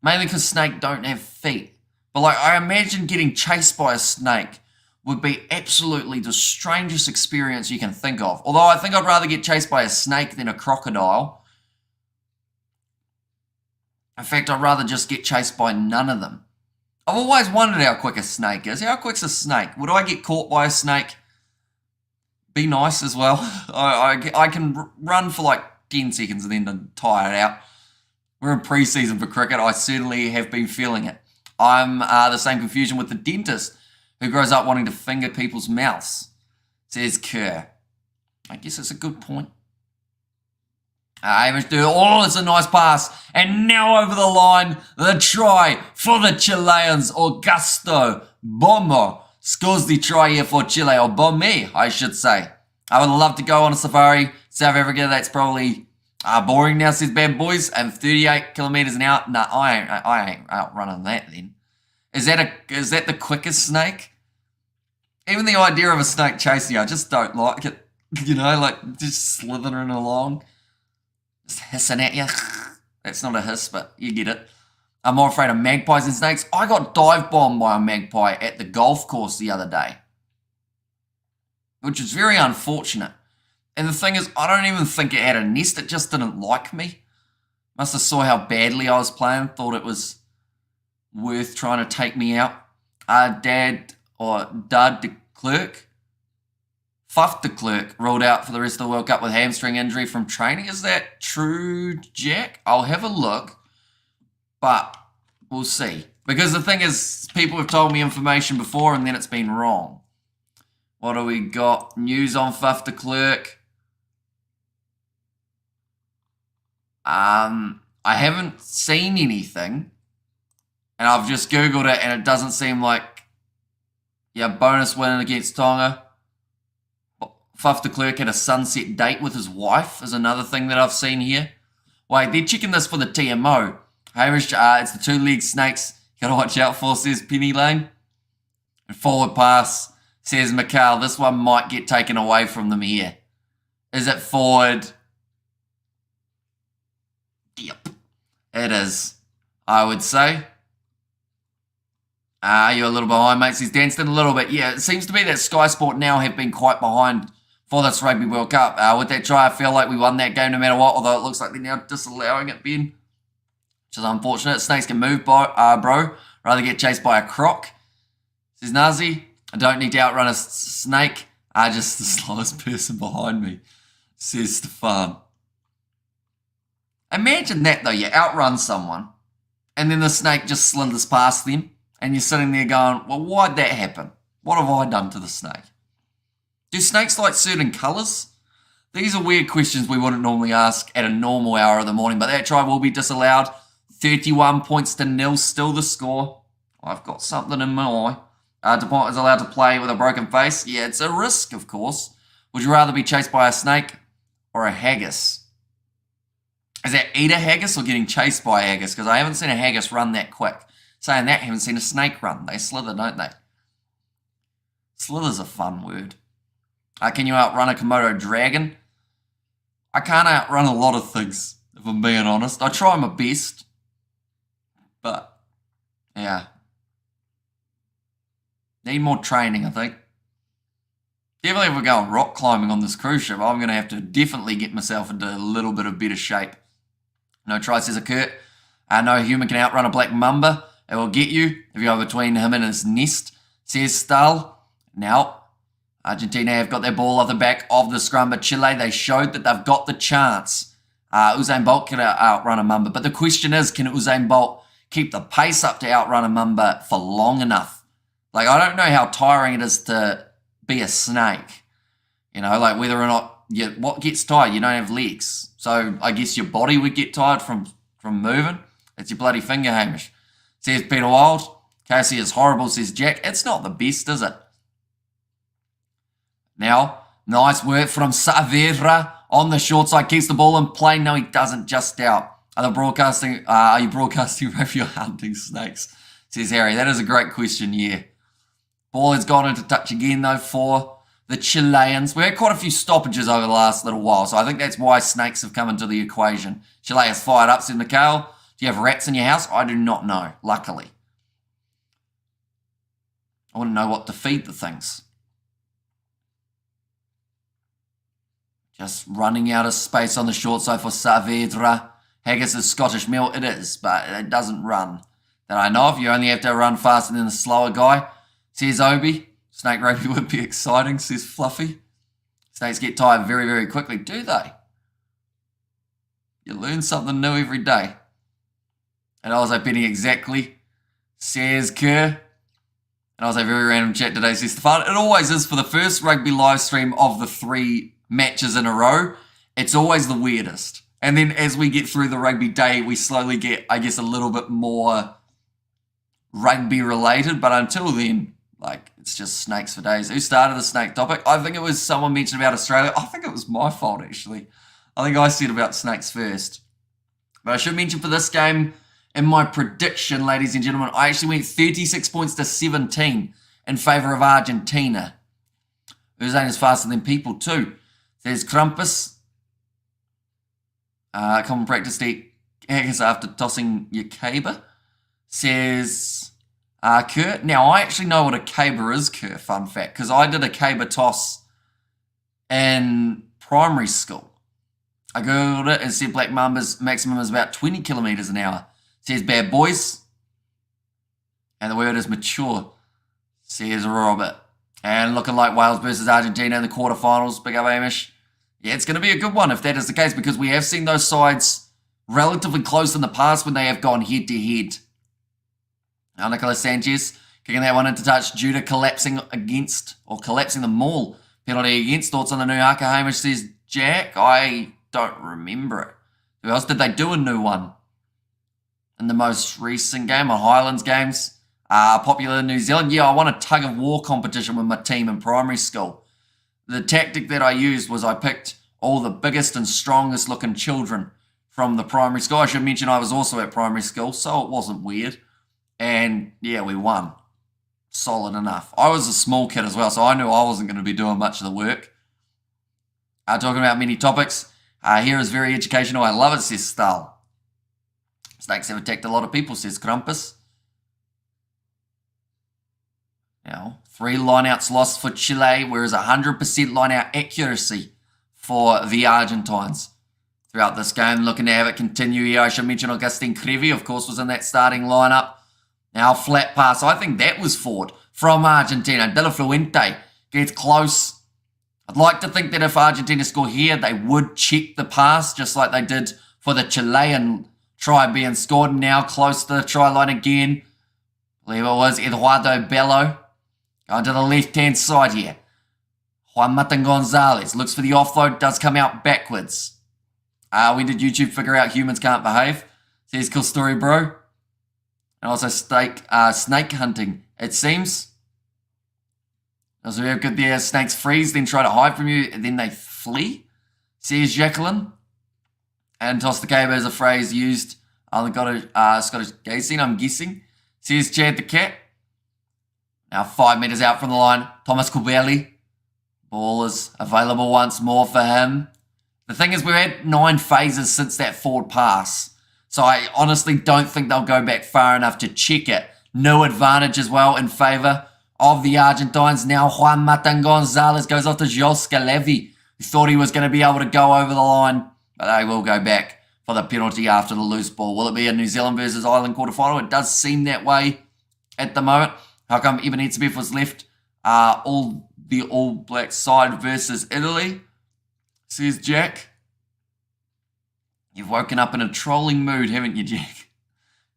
Mainly because snakes don't have feet. But like, I imagine getting chased by a snake would be absolutely the strangest experience you can think of. Although I think I'd rather get chased by a snake than a crocodile. In fact, I'd rather just get chased by none of them. I've always wondered how quick a snake is. How quick's a snake? Would I get caught by a snake? Be nice as well. I can run for like 10 seconds and then tire it out. We're in pre-season for cricket. I certainly have been feeling it. I'm the same confusion with the dentist who grows up wanting to finger people's mouths, says Kerr. I guess it's a good point. Oh, it's a nice pass. And now over the line, the try for the Chileans. Augusto Bombo scores the try here for Chile, or Bomé, I should say. I would love to go on a safari. South Africa, that's probably boring now, says Bad Boys. And 38 kilometres an hour. Nah, I ain't outrunning that then. Is that the quickest snake? Even the idea of a snake chasing you, I just don't like it. You know, like just slithering along. Just hissing at you. That's not a hiss, but you get it. I'm more afraid of magpies than snakes. I got dive bombed by a magpie at the golf course the other day, which is very unfortunate. And the thing is, I don't even think it had a nest. It just didn't like me. Must have saw how badly I was playing. Thought it was worth trying to take me out. Dud de Klerk. Fuff de Klerk ruled out for the rest of the World Cup with hamstring injury from training. Is that true, Jack? I'll have a look, but we'll see. Because the thing is, people have told me information before and then it's been wrong. What do we got? News on Fuff de Klerk. I haven't seen anything, and I've just Googled it, and it doesn't seem like, yeah, bonus win against Tonga. Fuff de Klerk had a sunset date with his wife is another thing that I've seen here. Wait, they're checking this for the TMO. Hamish, it's the two-legged snakes you gotta watch out for, says Penny Lane. And forward pass, says Mikhail. This one might get taken away from them here. Is it forward? Yep, it is, I would say. You're a little behind, mate, says Danston. A little bit, yeah. It seems to be that Sky Sport now have been quite behind for this Rugby World Cup. With that try, I feel like we won that game no matter what, although it looks like they're now disallowing it, Ben. Which is unfortunate. Snakes can move, bro. Rather get chased by a croc. Says Nazi, I don't need to outrun a snake. Just the slowest person behind me, says Stefan. Imagine that, though. You outrun someone, and then the snake just slithers past them, and you're sitting there going, well, why'd that happen? What have I done to the snake? Do snakes like certain colours? These are weird questions we wouldn't normally ask at a normal hour of the morning, but that try will be disallowed. 31 points to 0, still the score. I've got something in my eye. DuPont is allowed to play with a broken face. Yeah, it's a risk, of course. Would you rather be chased by a snake or a haggis? Is that eat a haggis or getting chased by a haggis? Because I haven't seen a haggis run that quick. Saying that, I haven't seen a snake run. They slither, don't they? Slither's a fun word. Can you outrun a Komodo dragon? I can't outrun a lot of things, if I'm being honest. I try my best. But, yeah. Need more training, I think. Definitely if we're going rock climbing on this cruise ship, I'm going to have to definitely get myself into a little bit of better shape. No try, says a Kurt. No human can outrun a black mamba. It will get you if you're between him and his nest, says Stahl. Now, Argentina have got their ball off the back of the scrum, but Chile, they showed that they've got the chance. Usain Bolt can outrun a mamba, but the question is, can Usain Bolt keep the pace up to outrun a mamba for long enough? Like, I don't know how tiring it is to be a snake. You know, like whether or not, what gets tired? You don't have legs. So I guess your body would get tired from moving. It's your bloody finger, Hamish. Says Peter Wild. Casey is horrible, says Jack. It's not the best, is it? Now, nice work from Saavedra on the short side. Keeps the ball in play. No, he doesn't. Just out. Are you broadcasting rugby or hunting snakes? says Harry. That is a great question, yeah. Ball has gone into touch again, though, for the Chileans. We had quite a few stoppages over the last little while, so I think that's why snakes have come into the equation. Chile has fired up, said Mikhail. Do you have rats in your house? I do not know, luckily. I wouldn't know what to feed the things. Just running out of space on the short side for Saavedra. Haggis is Scottish meal. It is, but it doesn't run. That I know of. You only have to run faster than the slower guy, says Obi. Snake rugby would be exciting, says Fluffy. Snakes get tired very, very quickly. Do they? You learn something new every day. And I was betting exactly, says Kerr. And I was a very random chat today, says Stefan. It always is for the first rugby live stream of the 3 matches in a row. It's always the weirdest. And then as we get through the rugby day, we slowly get, I guess, a little bit more rugby related. But until then, it's just snakes for days. Who started the snake topic? I think it was someone mentioned about Australia. I think it was my fault, actually. I think I said about snakes first. But I should mention for this game, in my prediction, ladies and gentlemen, I actually went 36 points to 17 in favour of Argentina. Usain is faster than people too. There's Krampus. Common practice to eat haggis after tossing your caber. Says Kurt. Now, I actually know what a caber is, Kurt, fun fact, because I did a caber toss in primary school. I googled it and said Black Mamba's maximum is about 20 kilometres an hour. Says Bad Boys. And the word is mature, says Robert. And looking like Wales versus Argentina in the quarterfinals. Big up, Amish. Yeah, it's going to be a good one if that is the case, because we have seen those sides relatively close in the past when they have gone head-to-head. Now, Nicolas Sanchez kicking that one into touch due to collapsing the maul. Penalty against. Thoughts on the new haka, Hamish, says Jack. I don't remember it. Who else did they do a new one? In the most recent game, on Highlands games, popular in New Zealand. Yeah, I won a tug-of-war competition with my team in primary school. The tactic that I used was I picked all the biggest and strongest looking children from the primary school. I should mention I was also at primary school, so it wasn't weird. And yeah, we won. Solid enough. I was a small kid as well, so I knew I wasn't going to be doing much of the work. Talking about many topics. Here is very educational. I love it, says Stahl. Snakes have attacked a lot of people, says Krampus. Now, 3 lineouts lost for Chile, whereas 100% lineout accuracy for the Argentines throughout this game. Looking to have it continue here. I should mention Augustin Crevi, of course, was in that starting lineup. Now, flat pass. I think that was forward from Argentina. De La Fuente gets close. I'd like to think that if Argentina score here, they would check the pass, just like they did for the Chilean try being scored. Now close to the try line again. I believe it was Eduardo Bello. Going to the left-hand side here. Juan Martin Gonzalez looks for the offload. Does come out backwards. When did YouTube figure out humans can't behave? Says cool story, bro. And also snake hunting, it seems. Also very good there. Snakes freeze, then try to hide from you, and then they flee. Says Jacqueline. And toss the cable is a phrase used on the Scottish gay scene, I'm guessing. Says Chad the Cat. Now 5 metres out from the line. Thomas Kubeli. Ball is available once more for him. The thing is, we've had 9 phases since that forward pass. So I honestly don't think they'll go back far enough to check it. No advantage as well in favour of the Argentines. Now Juan Martin Gonzalez goes off to Joska Levy, who thought he was going to be able to go over the line. But they will go back for the penalty after the loose ball. Will it be a New Zealand versus Ireland quarterfinal? It does seem that way at the moment. How come Eben Etzebeth was left all Black side versus Italy? Says Jack. You've woken up in a trolling mood, haven't you, Jack?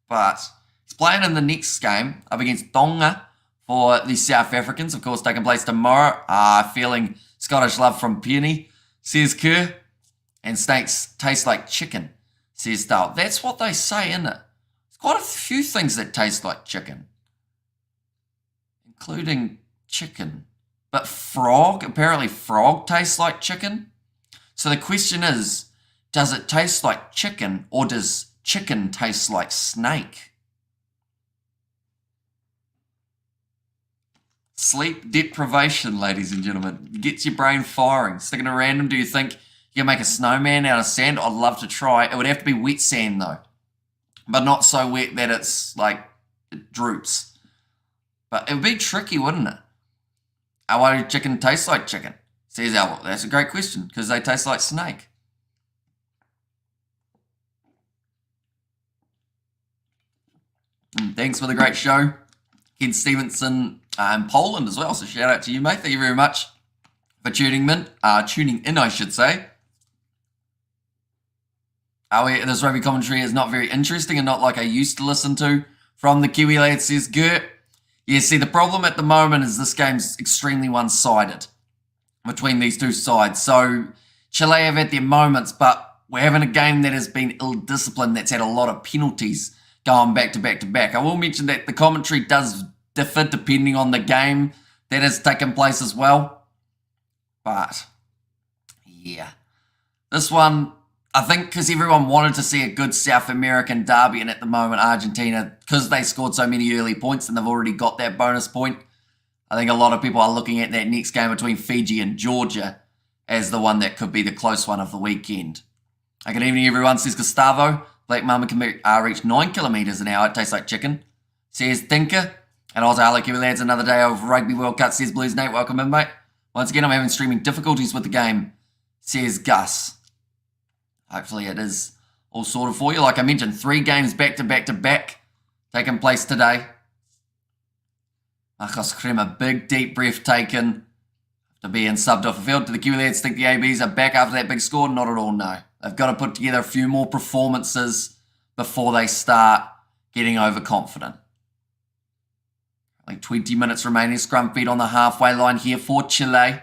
But he's playing in the next game up against Tonga for the South Africans, of course, taking place tomorrow. Feeling Scottish love from Penny, says Kerr. And snakes taste like chicken, says Dale. That's what they say, isn't it? There's quite a few things that taste like chicken, including chicken. But frog, apparently frog tastes like chicken. So the question is, does it taste like chicken, or does chicken taste like snake? Sleep deprivation, ladies and gentlemen. Gets your brain firing. Sticking a random, do you think you can make a snowman out of sand? I'd love to try. It would have to be wet sand, though. But not so wet that it's, like, it droops. But it would be tricky, wouldn't it? Why do chicken taste like chicken? Says Albert. That's a great question, because they taste like snake. Thanks for the great show. Ken Stevenson in Poland as well, so shout out to you, mate. Thank you very much for tuning in, I should say. This rugby commentary is not very interesting and not like I used to listen to. From the Kiwi lad, says Gert. Yeah, see, the problem at the moment is this game's extremely one-sided between these two sides. So Chile have had their moments, but we're having a game that has been ill-disciplined, that's had a lot of penalties going back to back to back. I will mention that the commentary does differ depending on the game that has taken place as well. But, yeah. This one, I think because everyone wanted to see a good South American derby, and at the moment Argentina, because they scored so many early points and they've already got that bonus point, I think a lot of people are looking at that next game between Fiji and Georgia as the one that could be the close one of the weekend. Good evening, everyone, says Gustavo. Black Mama can reach 9 kilometres an hour. It tastes like chicken, says Tinker. And also, hello, Kiwi lads. Another day of Rugby World Cup, says Blues Nate. Welcome in, mate. Once again, I'm having streaming difficulties with the game, says Gus. Hopefully it is all sorted for you. Like I mentioned, 3 games back to back to back taking place today. Marcos Crema, big deep breath taken after being subbed off the field. Do the Kiwi lads think the ABs are back after that big score? Not at all, no. They've got to put together a few more performances before they start getting overconfident. Like 20 minutes remaining. Scrum feed on the halfway line here for Chile.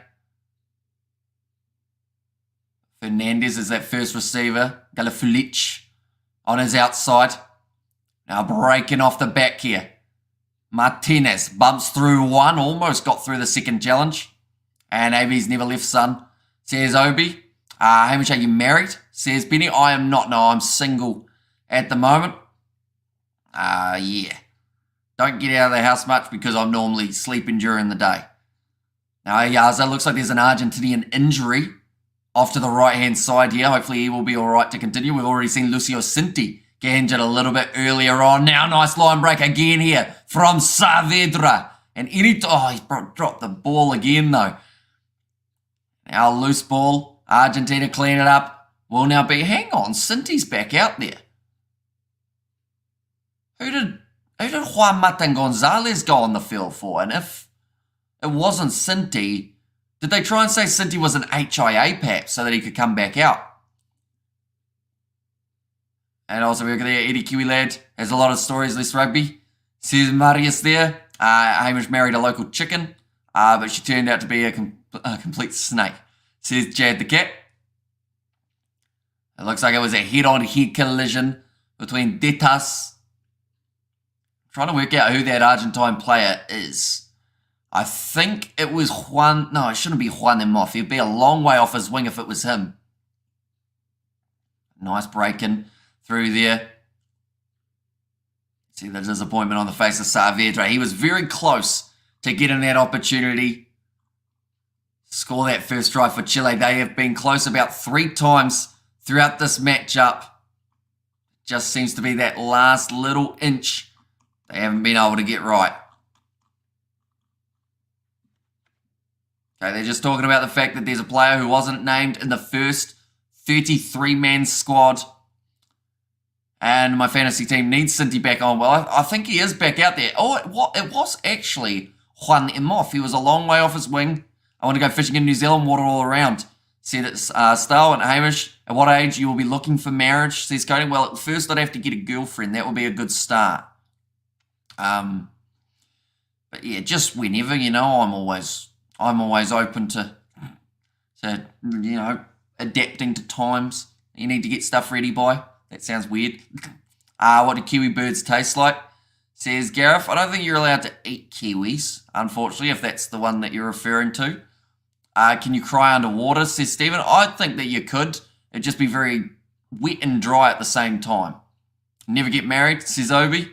Fernandez is that first receiver. Galafulich on his outside. Now breaking off the back here. Martinez bumps through one. Almost got through the second challenge. And AB's never left, son. Says Obi. Hamish, are you married? Says Benny. I am not. No, I'm single at the moment. Yeah. Don't get out of the house much because I'm normally sleeping during the day. Now, Yaza, looks like there's an Argentinian injury off to the right-hand side here. Hopefully he will be all right to continue. We've already seen Lucio Cinti get injured a little bit earlier on. Now, nice line break again here from Saavedra. And he's dropped the ball again, though. Now, loose ball. Argentina clean it up. Will now be, hang on, Cinti's back out there. Who did Juan Martin Gonzalez go on the field for? And if it wasn't Cinti, did they try and say Cinti was an HIA perhaps so that he could come back out? And also, we look there, Eddie Kiwi lad has a lot of stories, less rugby. Says Marius there. Hamish married a local chicken, but she turned out to be a complete snake. Says Jad the cat. It looks like it was a head-on-head collision between Detas. Trying to work out who that Argentine player is. I think it was Juan. No, it shouldn't be Juan Emoff. He'd be a long way off his wing if it was him. Nice breaking through there. See the disappointment on the face of Saavedra. He was very close to getting that opportunity. Score that first try for Chile. They have been close about 3 times throughout this matchup. Just seems to be that last little inch they haven't been able to get right. Okay, they're just talking about the fact that there's a player who wasn't named in the first 33-man squad. And my fantasy team needs Cinti back on. Well, I think he is back out there. Oh, it was actually Juan Emoff. He was a long way off his wing. I want to go fishing in New Zealand, water all around. Said it's Style and Hamish. At what age you will be looking for marriage? Says Cody. Well, at first I'd have to get a girlfriend. That would be a good start. But yeah, just whenever, you know, I'm always open to adapting to times. You need to get stuff ready by. That sounds weird. What do kiwi birds taste like? Says Gareth. I don't think you're allowed to eat kiwis, unfortunately, if that's the one that you're referring to. Can you cry underwater? Says Stephen. I think that you could. It'd just be very wet and dry at the same time. Never get married, says Obi.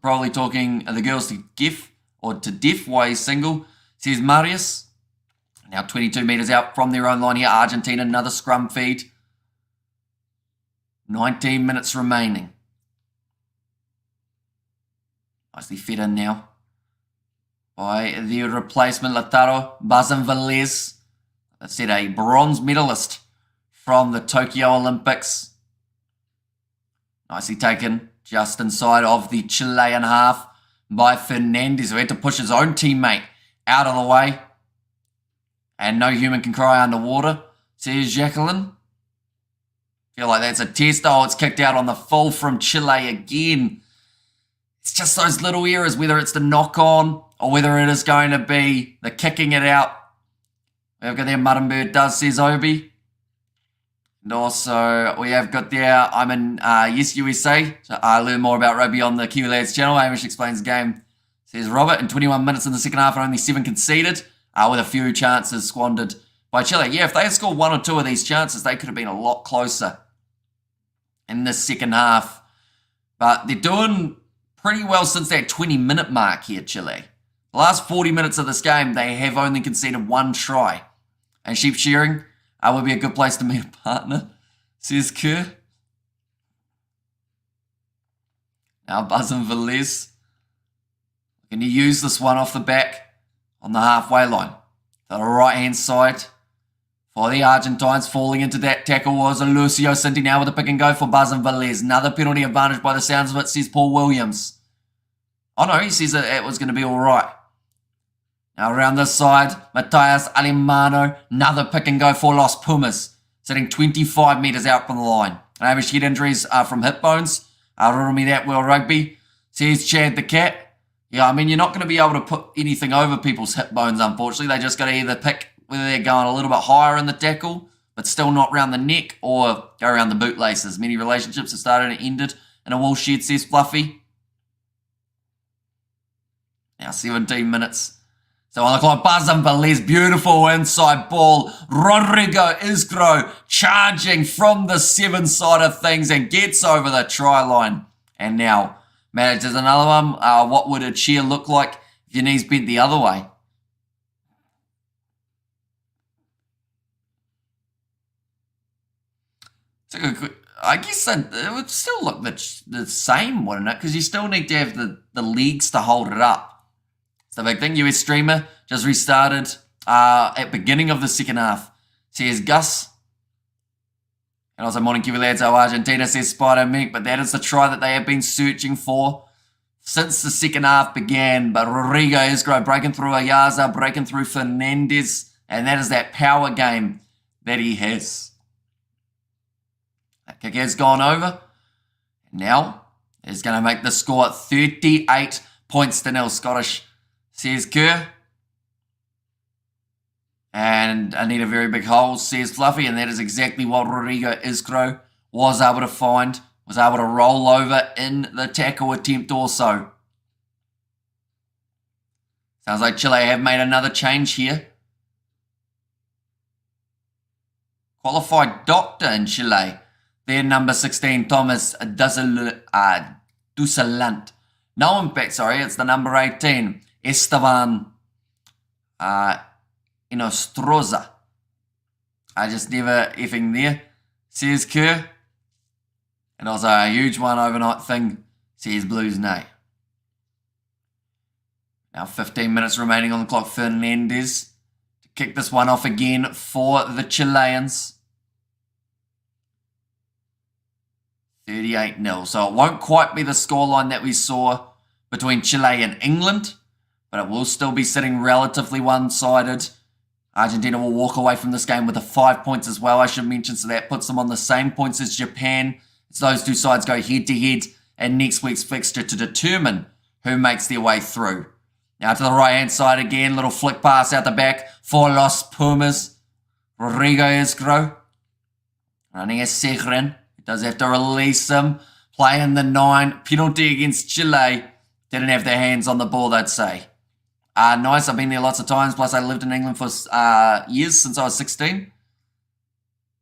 Probably talking the girls to Giff. or to death while he's single, says Marius. Now 22 metres out from their own line here, Argentina, another scrum feed. 19 minutes remaining. Nicely fed in now by the replacement Lautaro Bazan-Velez. I said a bronze medalist from the Tokyo Olympics. Nicely taken just inside of the Chilean half by Fernandez, who had to push his own teammate out of the way. And no human can cry underwater, says Jacqueline. Feel like that's a test. Oh, it's kicked out on the full from Chile again. It's just those little errors, whether it's the knock-on or whether it is going to be the kicking it out. We've got there, Muddenbird does, says Obi. And also, we have got there, I'm in Yes USA. So I learn more about rugby on the Kiwi Lads channel. Hamish explains the game, says Robert. In 21 minutes in the second half and only 7 conceded, with a few chances squandered by Chile. Yeah, if they had scored 1 or 2 of these chances, they could have been a lot closer in the second half. But they're doing pretty well since that 20-minute mark here, Chile. The last 40 minutes of this game, they have only conceded 1 try. And sheep shearing would be a good place to meet a partner, says Kerr. Now Bazan-Velez. Can you use this one off the back on the halfway line? To the right-hand side for the Argentines. Falling into that tackle was Lucio Cinti now with a pick and go for Bazan-Velez. Another penalty advantage by the sounds of it, says Paul Williams. Oh no, he says that it was going to be all right. Now around this side, Matias Alemano, another pick and go for Los Pumas, sitting 25 metres out from the line. And average head injuries from hip bones. Riddle me that, World Rugby, says Chad the Cat. Yeah, I mean, you're not going to be able to put anything over people's hip bones, unfortunately. They just got to either pick whether they're going a little bit higher in the tackle, but still not round the neck, or go around the bootlaces. Many relationships have started and ended in a wool shed, says Fluffy. Now 17 minutes. So on the clock, Bazan-Velez, beautiful inside ball. Rodrigo Isgro charging from the 7 side of things and gets over the try line. And now manages another one. What would a cheer look like if your knees bent the other way? I guess it would still look the same, wouldn't it? Because you still need to have the legs to hold it up. It's the big thing. US streamer just restarted at beginning of the second half. Says Gus. And also, morning Kiwi Lads, Argentina, says Spider Mick. But that is the try that they have been searching for since the second half began. But Rodrigo Isgro breaking through Ayaza, breaking through Fernandez. And that is that power game that he has. That kick has gone over. Now, is going to make the score 38 points to nil. Scottish, says Kerr. And I need a very big hole, says Fluffy. And that is exactly what Rodrigo Isgro was able to find. Was able to roll over in the tackle attempt also. Sounds like Chile have made another change here. Qualified doctor in Chile. Their number 16, Thomas Dusalant. No impact, sorry. It's the number 18, Esteban Inostroza. I just never effing there, says Kerr. And also a huge one overnight thing, says Blues Nay. Now 15 minutes remaining on the clock. Fernandez to kick this one off again for the Chileans. 38-0. So it won't quite be the scoreline that we saw between Chile and England, but it will still be sitting relatively one-sided. Argentina will walk away from this game with the 5 points as well, I should mention, so that puts them on the same points as Japan. It's those two sides go head-to-head in next week's fixture to determine who makes their way through. Now to the right-hand side again, little flick pass out the back for Los Pumas. Rodrigo Isgro running a Segrin. Does have to release him. Playing the 9. Penalty against Chile. Didn't have their hands on the ball, they'd say. Nice. I've been there lots of times. Plus, I lived in England for years, since I was 16.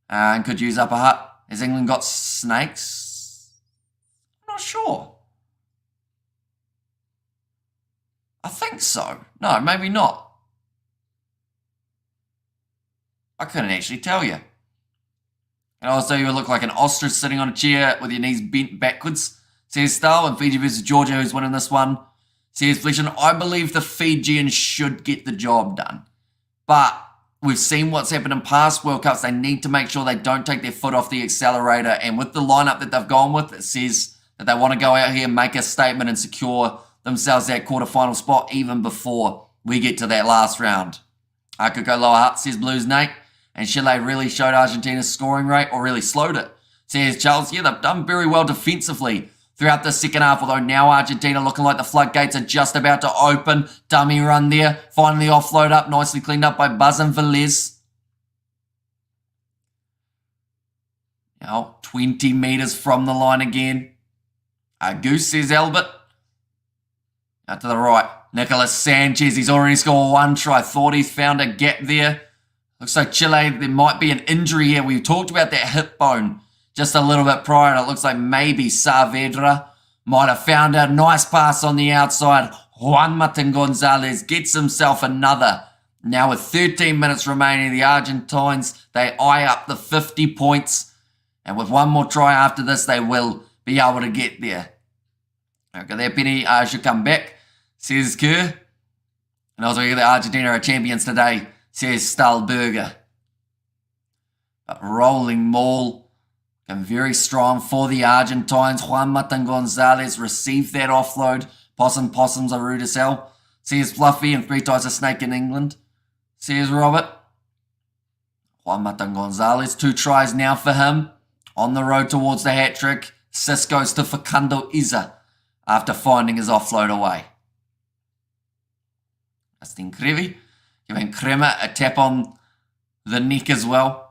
And could use Upper Hut. Has England got snakes? I'm not sure. I think so. No, maybe not. I couldn't actually tell you. And also you would look like an ostrich sitting on a chair with your knees bent backwards. Says Style and Fiji versus Georgia, who's winning this one. Says Flexion, I believe the Fijians should get the job done. But we've seen what's happened in past World Cups. They need to make sure they don't take their foot off the accelerator. And with the lineup that they've gone with, it says that they want to go out here, make a statement and secure themselves that quarterfinal spot even before we get to that last round. I could go lower heart, says Blues Nate. And Chile really showed Argentina's scoring rate, or really slowed it. Says Charles, yeah, they've done very well defensively throughout the second half, although now Argentina looking like the floodgates are just about to open. Dummy run there, finally offload up, nicely cleaned up by Buzz and Velez. Now, 20 metres from the line again. Goose, says Albert. Out to the right, Nicolas Sanchez, he's already scored one try. Thought he's found a gap there. Looks like Chile, there might be an injury here. We talked about that hip bone just a little bit prior, and it looks like maybe Saavedra might have found a nice pass on the outside. Juan Martin Gonzalez gets himself another. Now with 13 minutes remaining, the Argentines, they eye up the 50 points. And with one more try after this, they will be able to get there. Okay, that penny should come back, says Kerr. And also, the Argentina are champions today, says Stahlberger. But rolling maul, and very strong for the Argentines. Juan Martin Gonzalez received that offload. Possums are rude as hell. Says Fluffy, and 3 ties a snake in England, says Robert. Juan Martin Gonzalez, 2 tries now for him. On the road towards the hat-trick. Sis goes to Facundo Iza after finding his offload away. Justin Crevi giving Kremer a tap on the neck as well.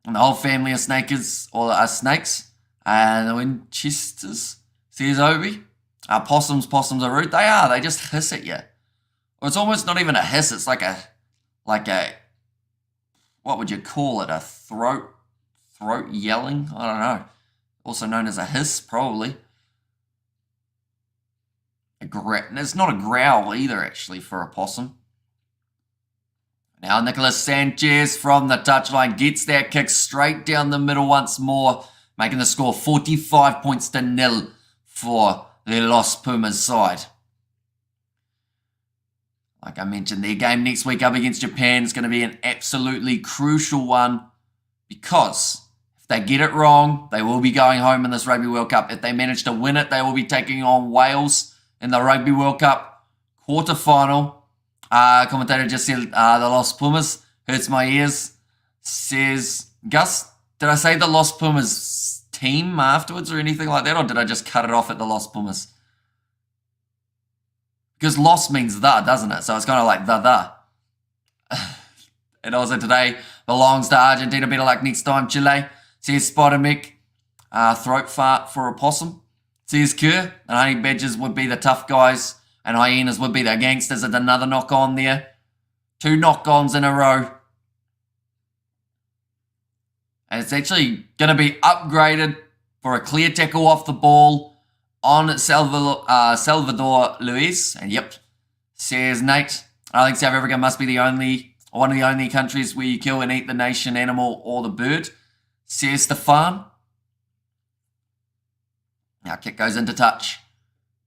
And the whole family of snakers, or are snakes. And the Winchesters, says Obi. Possums are rude. They are. They just hiss at you. Or it's almost not even a hiss. It's like a, what would you call it? A throat yelling? I don't know. Also known as a hiss, probably. It's not a growl either, actually, for a possum. Now Nicolas Sanchez from the touchline gets that kick straight down the middle once more, making the score 45 points to 0 for the Los Pumas side. Like I mentioned, their game next week up against Japan is going to be an absolutely crucial one, because if they get it wrong, they will be going home in this Rugby World Cup. If they manage to win it, they will be taking on Wales in the Rugby World Cup quarterfinal. Commentator just said the Los Pumas. Hurts my ears. Says, Gus, did I say the Los Pumas team afterwards or anything like that? Or did I just cut it off at the Los Pumas? Because Los means the, doesn't it? So it's kind of like the. And also today belongs to Argentina. Better luck next time, Chile. Says Spider Mick. Throat fart for a possum. Says Kerr. And honey badgers would be the tough guys. And hyenas would be the gangsters. At another knock-on there. 2 knock-ons in a row. And it's actually going to be upgraded for a clear tackle off the ball on Salvador Luis. And yep, says Nate, I think South Africa must be one of the only countries where you kill and eat the nation animal or the bird. Says Stefan. Now kick goes into touch.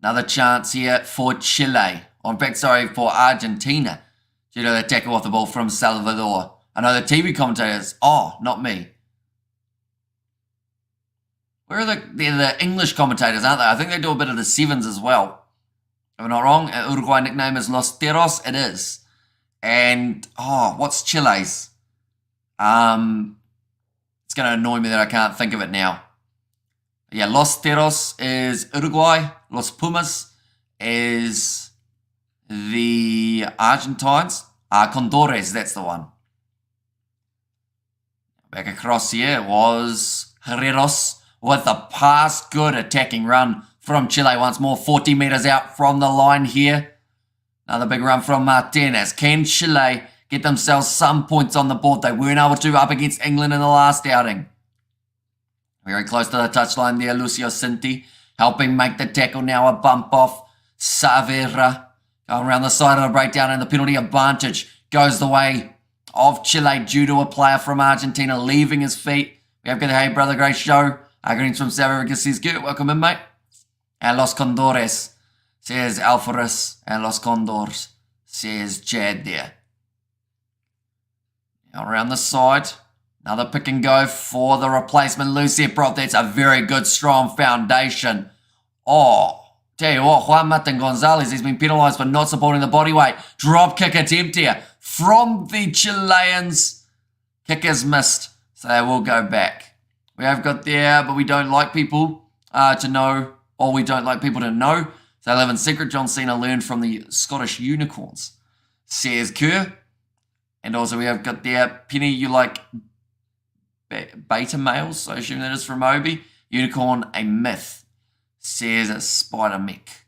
Another chance here for Chile. For Argentina. Due to the tackle off the ball from Salvador. I know the TV commentators. Oh, not me. Where are they're the English commentators, aren't they? I think they do a bit of the sevens as well. If I'm not wrong, Uruguay nickname is Los Teros. It is. And, what's Chile's? It's going to annoy me that I can't think of it now. Yeah, Los Teros is Uruguay. Los Pumas is the Argentines. Condores, that's the one. Back across here was Herreros with a pass. Good attacking run from Chile once more. 40 metres out from the line here. Another big run from Martinez. Can Chile get themselves some points on the board? They weren't able to up against England in the last outing. Very close to the touchline there, Lucio Cinti, helping make the tackle now. A bump off. Saavedra Going around the side of the breakdown, and the penalty advantage goes the way of Chile due to a player from Argentina leaving his feet. We have got, hey, brother, great show. Greetings from South Africa, says good. Welcome in, mate. And Los Condores, says Alvarez. And Los Condors, says Chad there. Now around the side, another pick and go for the replacement. Lucia Prop, that's a very good, strong foundation. Oh, tell you what, Juan Martin Gonzalez has been penalised for not supporting the body weight. Drop kick attempt here from the Chileans. Kick is missed, so they will go back. We have got there, but we don't like people to know, or we don't like people to know. So they live in secret. John Cena learned from the Scottish Unicorns, says Kerr. And also we have got there, Penny, you like beta males, so I assume that is from Obi. Unicorn, a myth, says Spider Mech.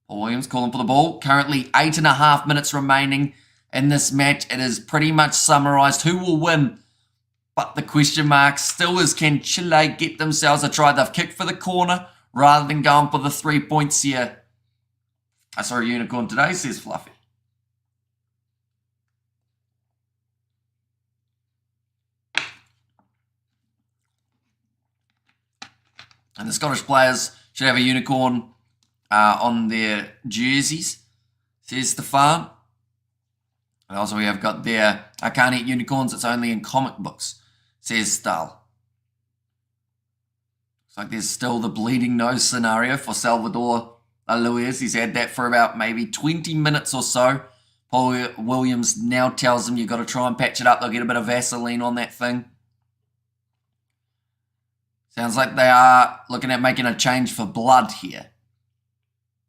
Paul Williams calling for the ball. Currently 8.5 minutes remaining in this match. It is pretty much summarised who will win. But the question mark still is, can Chile get themselves a try? They've kicked for the corner rather than going for the 3 points here. I saw a unicorn today, says Fluffy. And the Scottish players should have a unicorn on their jerseys, says Stefan. And also we have got there, I can't eat unicorns, it's only in comic books, says Stahl. Looks like there's still the bleeding nose scenario for Salvador Luis. He's had that for about maybe 20 minutes or so. Paul Williams now tells him you've got to try and patch it up. They'll get a bit of Vaseline on that thing. Sounds like they are looking at making a change for blood here,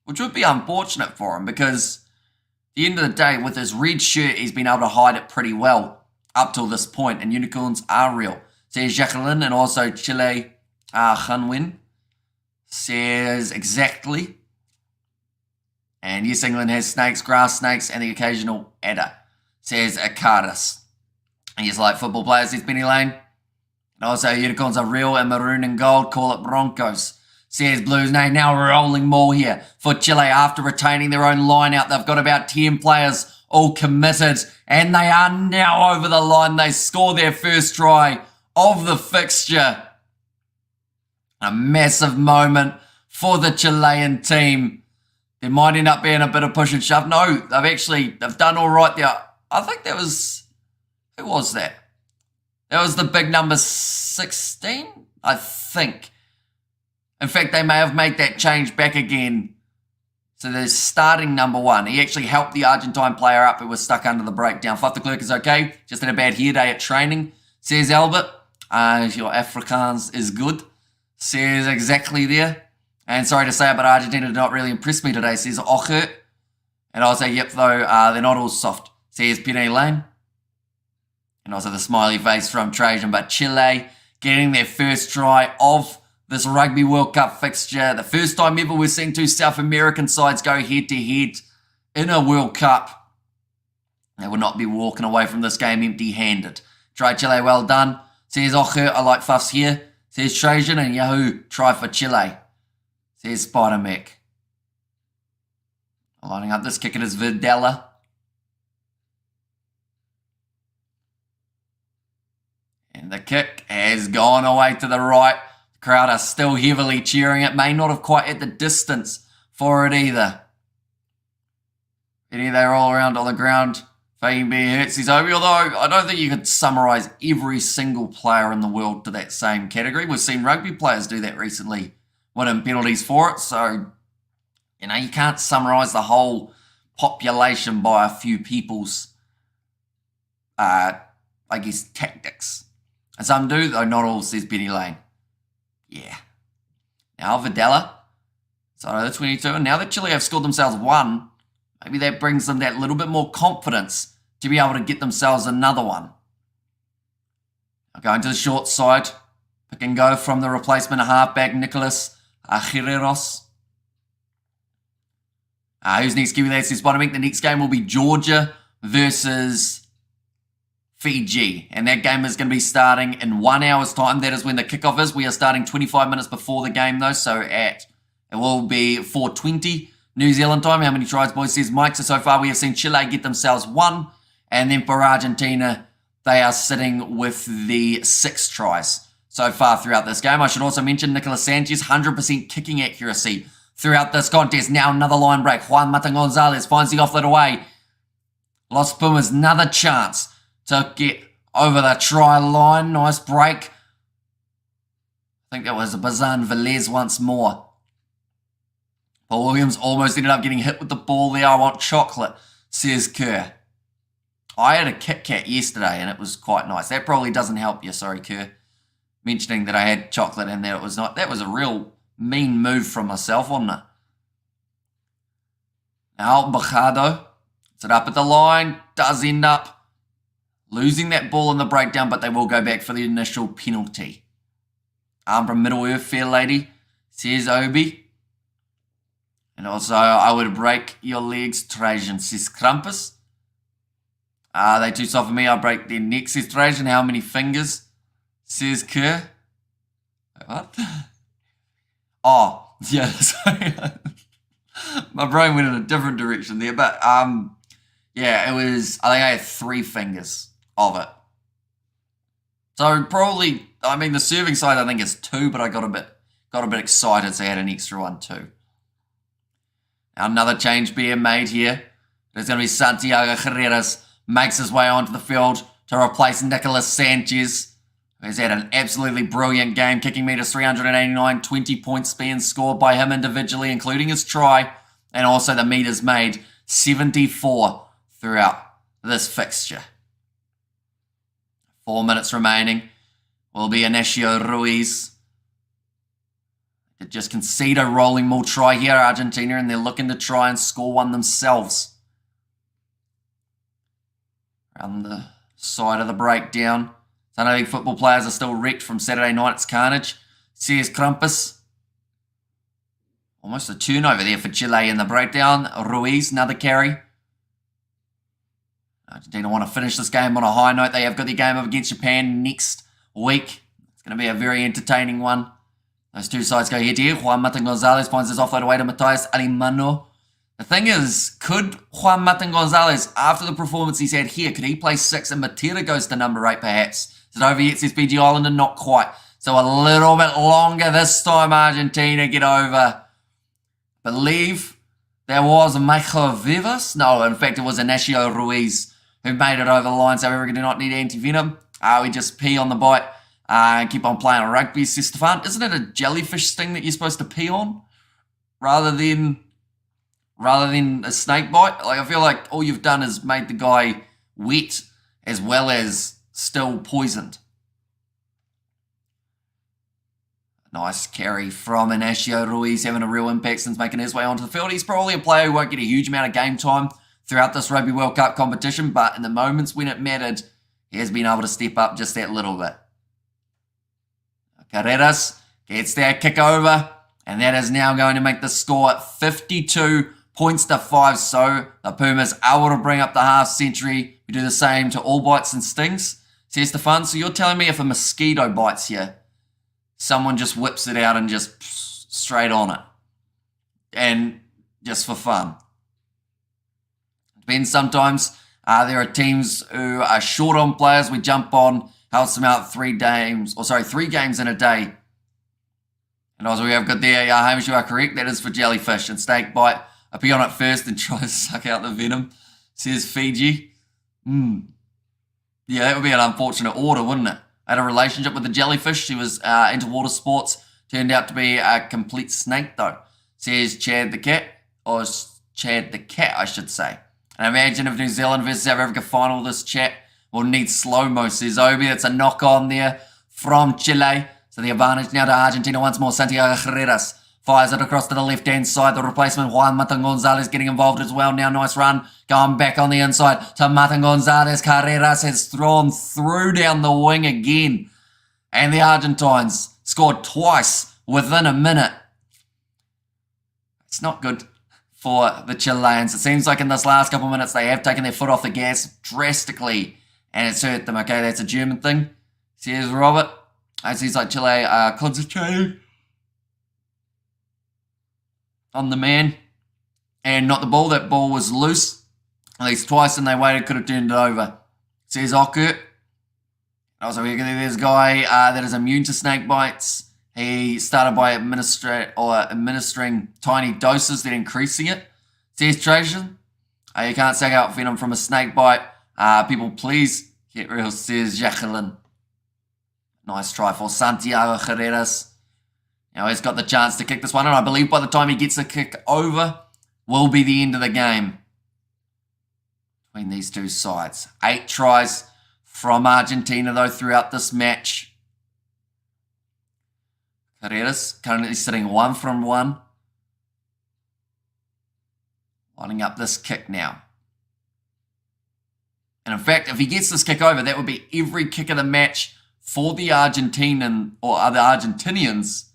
which would be unfortunate for him because at the end of the day, with his red shirt, he's been able to hide it pretty well up till this point, and unicorns are real. Says Jacqueline, and also Chile Hanwin says exactly. And yes, England has snakes, grass snakes, and the occasional adder, says Akaris. And he's like football players, says Benny Lane. And also, unicorns are real and maroon and gold. Call it Broncos, says Blues. Now rolling more here for Chile after retaining their own line out. They've got about 10 players all committed, and they are now over the line. They score their first try of the fixture. A massive moment for the Chilean team. There might end up being a bit of push and shove. No, they've done all right there. I think that was, who was that? That was the big number 16, I think. In fact, they may have made that change back again. So there's starting number 1. He actually helped the Argentine player up who was stuck under the breakdown. Fluff the Clerk is okay. Just had a bad hair day at training, says Albert. Your Afrikaans is good, says exactly there. And sorry to say it, but Argentina did not really impress me today, says Ochert. And I'll say, yep, though, they're not all soft, says Penny Lane. And also the smiley face from Trajan. But Chile getting their first try of this Rugby World Cup fixture. The first time ever we're seeing two South American sides go head-to-head in a World Cup. They will not be walking away from this game empty-handed. Try Chile, well done. Says Ocher, I like fuffs here. Says Trajan, and Yahoo, try for Chile. Says Spider Mech. Lining up this kick, it is Videla. And the kick has gone away to the right. The crowd are still heavily cheering. It may not have quite hit the distance for it either. Anyway, they're all around on the ground. Fabian hurts his Obi, although I don't think you could summarise every single player in the world to that same category. We've seen rugby players do that recently, winning penalties for it. So, you know, you can't summarise the whole population by a few people's, I guess, tactics. And some do, though not all, says Benny Lane. Yeah. Now Videla. So the 22. And now that Chile have scored themselves one, maybe that brings them that little bit more confidence to be able to get themselves another one. Going to the short side. Pick and go from the replacement halfback, Nicolas Guerreros. Who's next? Kiwi Lads says Spider-Man. The next game will be Georgia versus Fiji, and that game is going to be starting in 1 hour's time. That is when the kickoff is. We are starting 25 minutes before the game though, so it will be 4:20 New Zealand time, how many tries, boys, says Mike. So far we have seen Chile get themselves 1. And then for Argentina, they are sitting with the 6 tries so far throughout this game. I should also mention Nicolas Sanchez, 100% kicking accuracy throughout this contest. Now another line break. Juan Mata Gonzalez finds the offload away. Los Pumas, another chance to get over the try line. Nice break. I think that was Bazan Velez once more. Paul Williams almost ended up getting hit with the ball there. I want chocolate, says Kerr. I had a Kit Kat yesterday and it was quite nice. That probably doesn't help you, sorry Kerr. Mentioning that I had chocolate and that it was not. That was a real mean move from myself, wasn't it? Now Bajado puts it up at the line. Does end up losing that ball in the breakdown, but they will go back for the initial penalty. Arm from Middle Earth, fair lady, says Obi. And also, I would break your legs, Trajan, says Krampus. Are they too soft for me? I'll break their necks, says Trajan. How many fingers, says Kerr. What? Oh, yeah, sorry. My brain went in a different direction there. But, yeah, it was, I think I had 3 fingers of it. So probably, I mean, the serving side I think is 2, but I got a bit excited, so I had an extra one too. Now another change being made here. There's going to be Santiago Carreras makes his way onto the field to replace Nicolas Sanchez, who's had an absolutely brilliant game, kicking meters 389, 20 points being scored by him individually, including his try, and also the meters made 74 throughout this fixture. 4 minutes remaining. Will be Inacio Ruiz. They just concede a rolling maul try here, Argentina, and they're looking to try and score one themselves. Around the side of the breakdown. Sunday League football players are still wrecked from Saturday night's carnage. Says Krampus. Almost a turnover there for Chile in the breakdown. Ruiz, another carry. Argentina want to finish this game on a high note. They have got the game up against Japan next week. It's going to be a very entertaining one. Those two sides go head to head. Juan Martin Gonzalez finds his offload away to Matias Alimano. The thing is, could Juan Martin Gonzalez, after the performance he's had here, could he play 6 and Matera goes to number 8 perhaps? Is it over yet, says PG Islander? Not quite. So a little bit longer this time, Argentina get over. Believe there was Michael Vivas. No, in fact, it was Inacio Ruiz who made it over the line. So we do not need anti-venom. We just pee on the bite and keep on playing rugby, says Stefan. Isn't it a jellyfish sting that you're supposed to pee on rather than a snake bite? Like, I feel like all you've done is made the guy wet as well as still poisoned. Nice carry from Inacio Ruiz, having a real impact since making his way onto the field. He's probably a player who won't get a huge amount of game time throughout this Rugby World Cup competition, but in the moments when it mattered, he has been able to step up just that little bit. Carreras gets that kick over, and that is now going to make the score 52 points to 5. So the Pumas are able to bring up the half century. We do the same to all bites and stings, says Stefan. So you're telling me if a mosquito bites you, someone just whips it out and just straight on it, and just for fun. Depends sometimes. There are teams who are short on players. We jump on, helps them out 3 games in a day. And also we have got there, Hamish, you are correct. That is for jellyfish and snake bite. I pee on it first and try to suck out the venom, says Fiji. Yeah, that would be an unfortunate order, wouldn't it? I had a relationship with a jellyfish. She was into water sports. Turned out to be a complete snake, though, says Chad the Cat. Or Chad the Cat, I should say. And imagine if New Zealand versus South Africa final, this chat will need slow-mo, says Obi. It's a knock-on there from Chile. So the advantage now to Argentina once more. Santiago Carreras fires it across to the left-hand side. The replacement, Juan Martin Gonzalez, getting involved as well. Now, nice run. Going back on the inside to Martin Gonzalez. Carreras has thrown through down the wing again. And the Argentines scored twice within a minute. It's not good for the Chileans. It seems like in this last couple of minutes they have taken their foot off the gas drastically and it's hurt them. Okay, that's a German thing, says Robert. It seems like Chile are concentrating on the man. and not the ball. That ball was loose at least twice, and they waited, could have turned it over. Says Oku. Also, there's a guy that is immune to snake bites. He started by administering tiny doses, then increasing it. Says Trajan. You can't suck out venom from a snake bite. People, please get real, says Jacqueline. Nice try for Santiago Herreras. Now he's got the chance to kick this one, and I believe by the time he gets the kick over, will be the end of the game between these two sides. 8 tries from Argentina, though, throughout this match. Herreras currently sitting 1 from 1. Lining up this kick now. And in fact, if he gets this kick over, that would be every kick of the match for the Argentinian or other Argentinians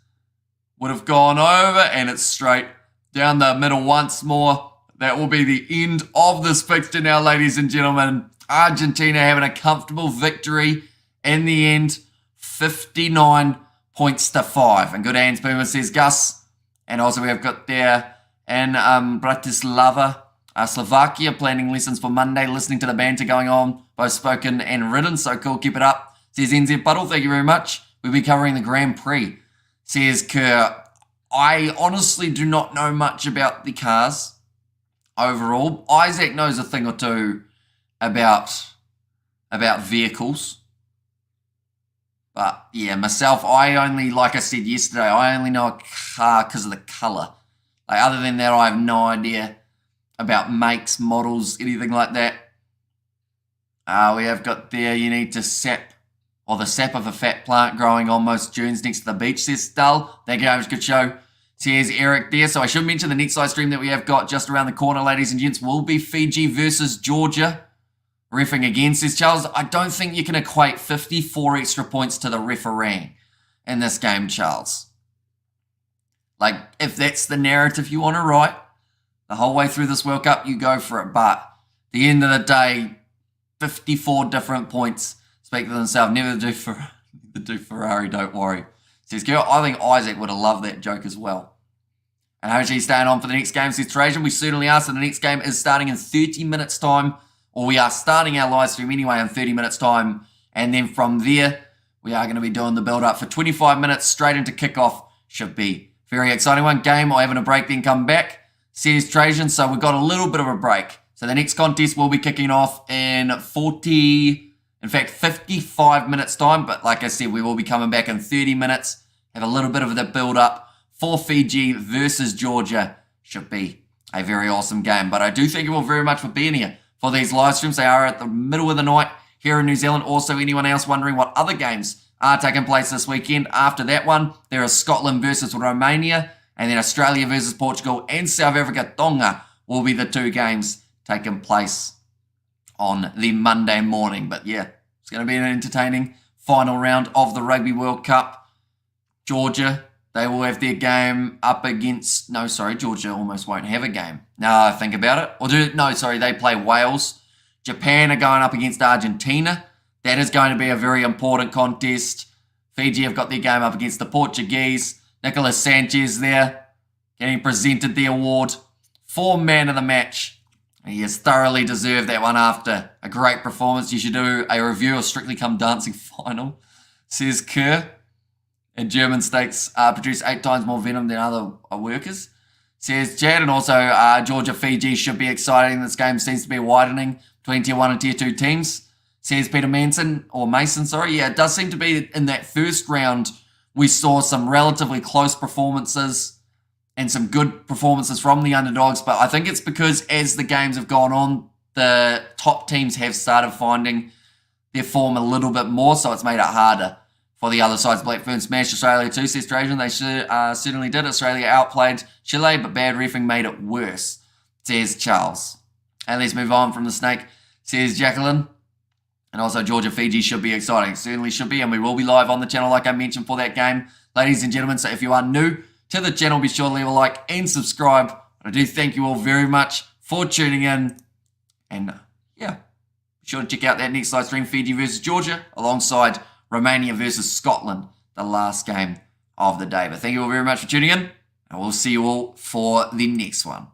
would have gone over, and it's straight down the middle once more. That will be the end of this fixture now, ladies and gentlemen. Argentina having a comfortable victory in the end, 59 points to 5. And good hands, Pumas, says Gus. And also we have got there in Bratislava, Slovakia, planning lessons for Monday, listening to the banter going on, both spoken and written. So cool, keep it up. Says NZ Puddle, thank you very much. We'll be covering the Grand Prix. Says Kerr, I honestly do not know much about the cars overall. Isaac knows a thing or two about vehicles. But yeah, myself, I only, like I said yesterday, I only know a car because of the colour. Like, other than that, I have no idea about makes, models, anything like that. We have got there, you need to sap, or the sap of a fat plant growing on most dunes next to the beach, says Stull. Thank you very much, good show. Says Eric there. So I should mention the next live stream that we have got just around the corner, ladies and gents, will be Fiji versus Georgia. Reffing again, says Charles. I don't think you can equate 54 extra points to the refereeing in this game, Charles. Like, if that's the narrative you want to write, the whole way through this World Cup, you go for it. But at the end of the day, 54 different points speak for themselves. Never do Ferrari, don't worry. Says Girl, I think Isaac would have loved that joke as well. And HG staying on for the next game, says Trajan. We certainly are. So the next game is starting in 30 minutes time. Or we are starting our live stream anyway in 30 minutes time. And then from there, we are going to be doing the build-up for 25 minutes straight into kickoff. Should be very exciting one. Game or having a break, then come back, says Trajan. So we've got a little bit of a break. So the next contest will be kicking off in 55 minutes time. But like I said, we will be coming back in 30 minutes. Have a little bit of the build-up for Fiji versus Georgia. Should be a very awesome game. But I do thank you all very much for being here for these live streams. They are at the middle of the night here in New Zealand. Also, anyone else wondering what other games are taking place this weekend? After that one, there is Scotland versus Romania, and then Australia versus Portugal and South Africa, Tonga, will be the 2 games taking place on the Monday morning. But yeah, it's going to be an entertaining final round of the Rugby World Cup. Georgia, they will have their game up against... No, sorry, Georgia almost won't have a game. Now I think about it. They play Wales. Japan are going up against Argentina. That is going to be a very important contest. Fiji have got their game up against the Portuguese. Nicolas Sanchez there, getting presented the award for man of the match. He has thoroughly deserved that one after a great performance. You should do a review of Strictly Come Dancing final, says Kerr. And German steaks produce 8 times more venom than other workers, says Chad. And also Georgia-Fiji should be exciting. This game seems to be widening between Tier 1 and Tier 2 teams, says Peter Mason. Yeah, it does seem to be in that first round we saw some relatively close performances and some good performances from the underdogs. But I think it's because as the games have gone on, the top teams have started finding their form a little bit more, so it's made it harder for the other sides. Blackburn smashed Australia too, says Trajan. They certainly did. Australia outplayed Chile, but bad reffing made it worse, says Charles. And let's move on from the snake, says Jacqueline. And also Georgia-Fiji should be exciting. Certainly should be, and we will be live on the channel like I mentioned for that game, ladies and gentlemen. So if you are new to the channel, be sure to leave a like and subscribe. I do thank you all very much for tuning in. And yeah, be sure to check out that next live stream, Fiji versus Georgia, alongside Romania versus Scotland, the last game of the day. But thank you all very much for tuning in, and we'll see you all for the next one.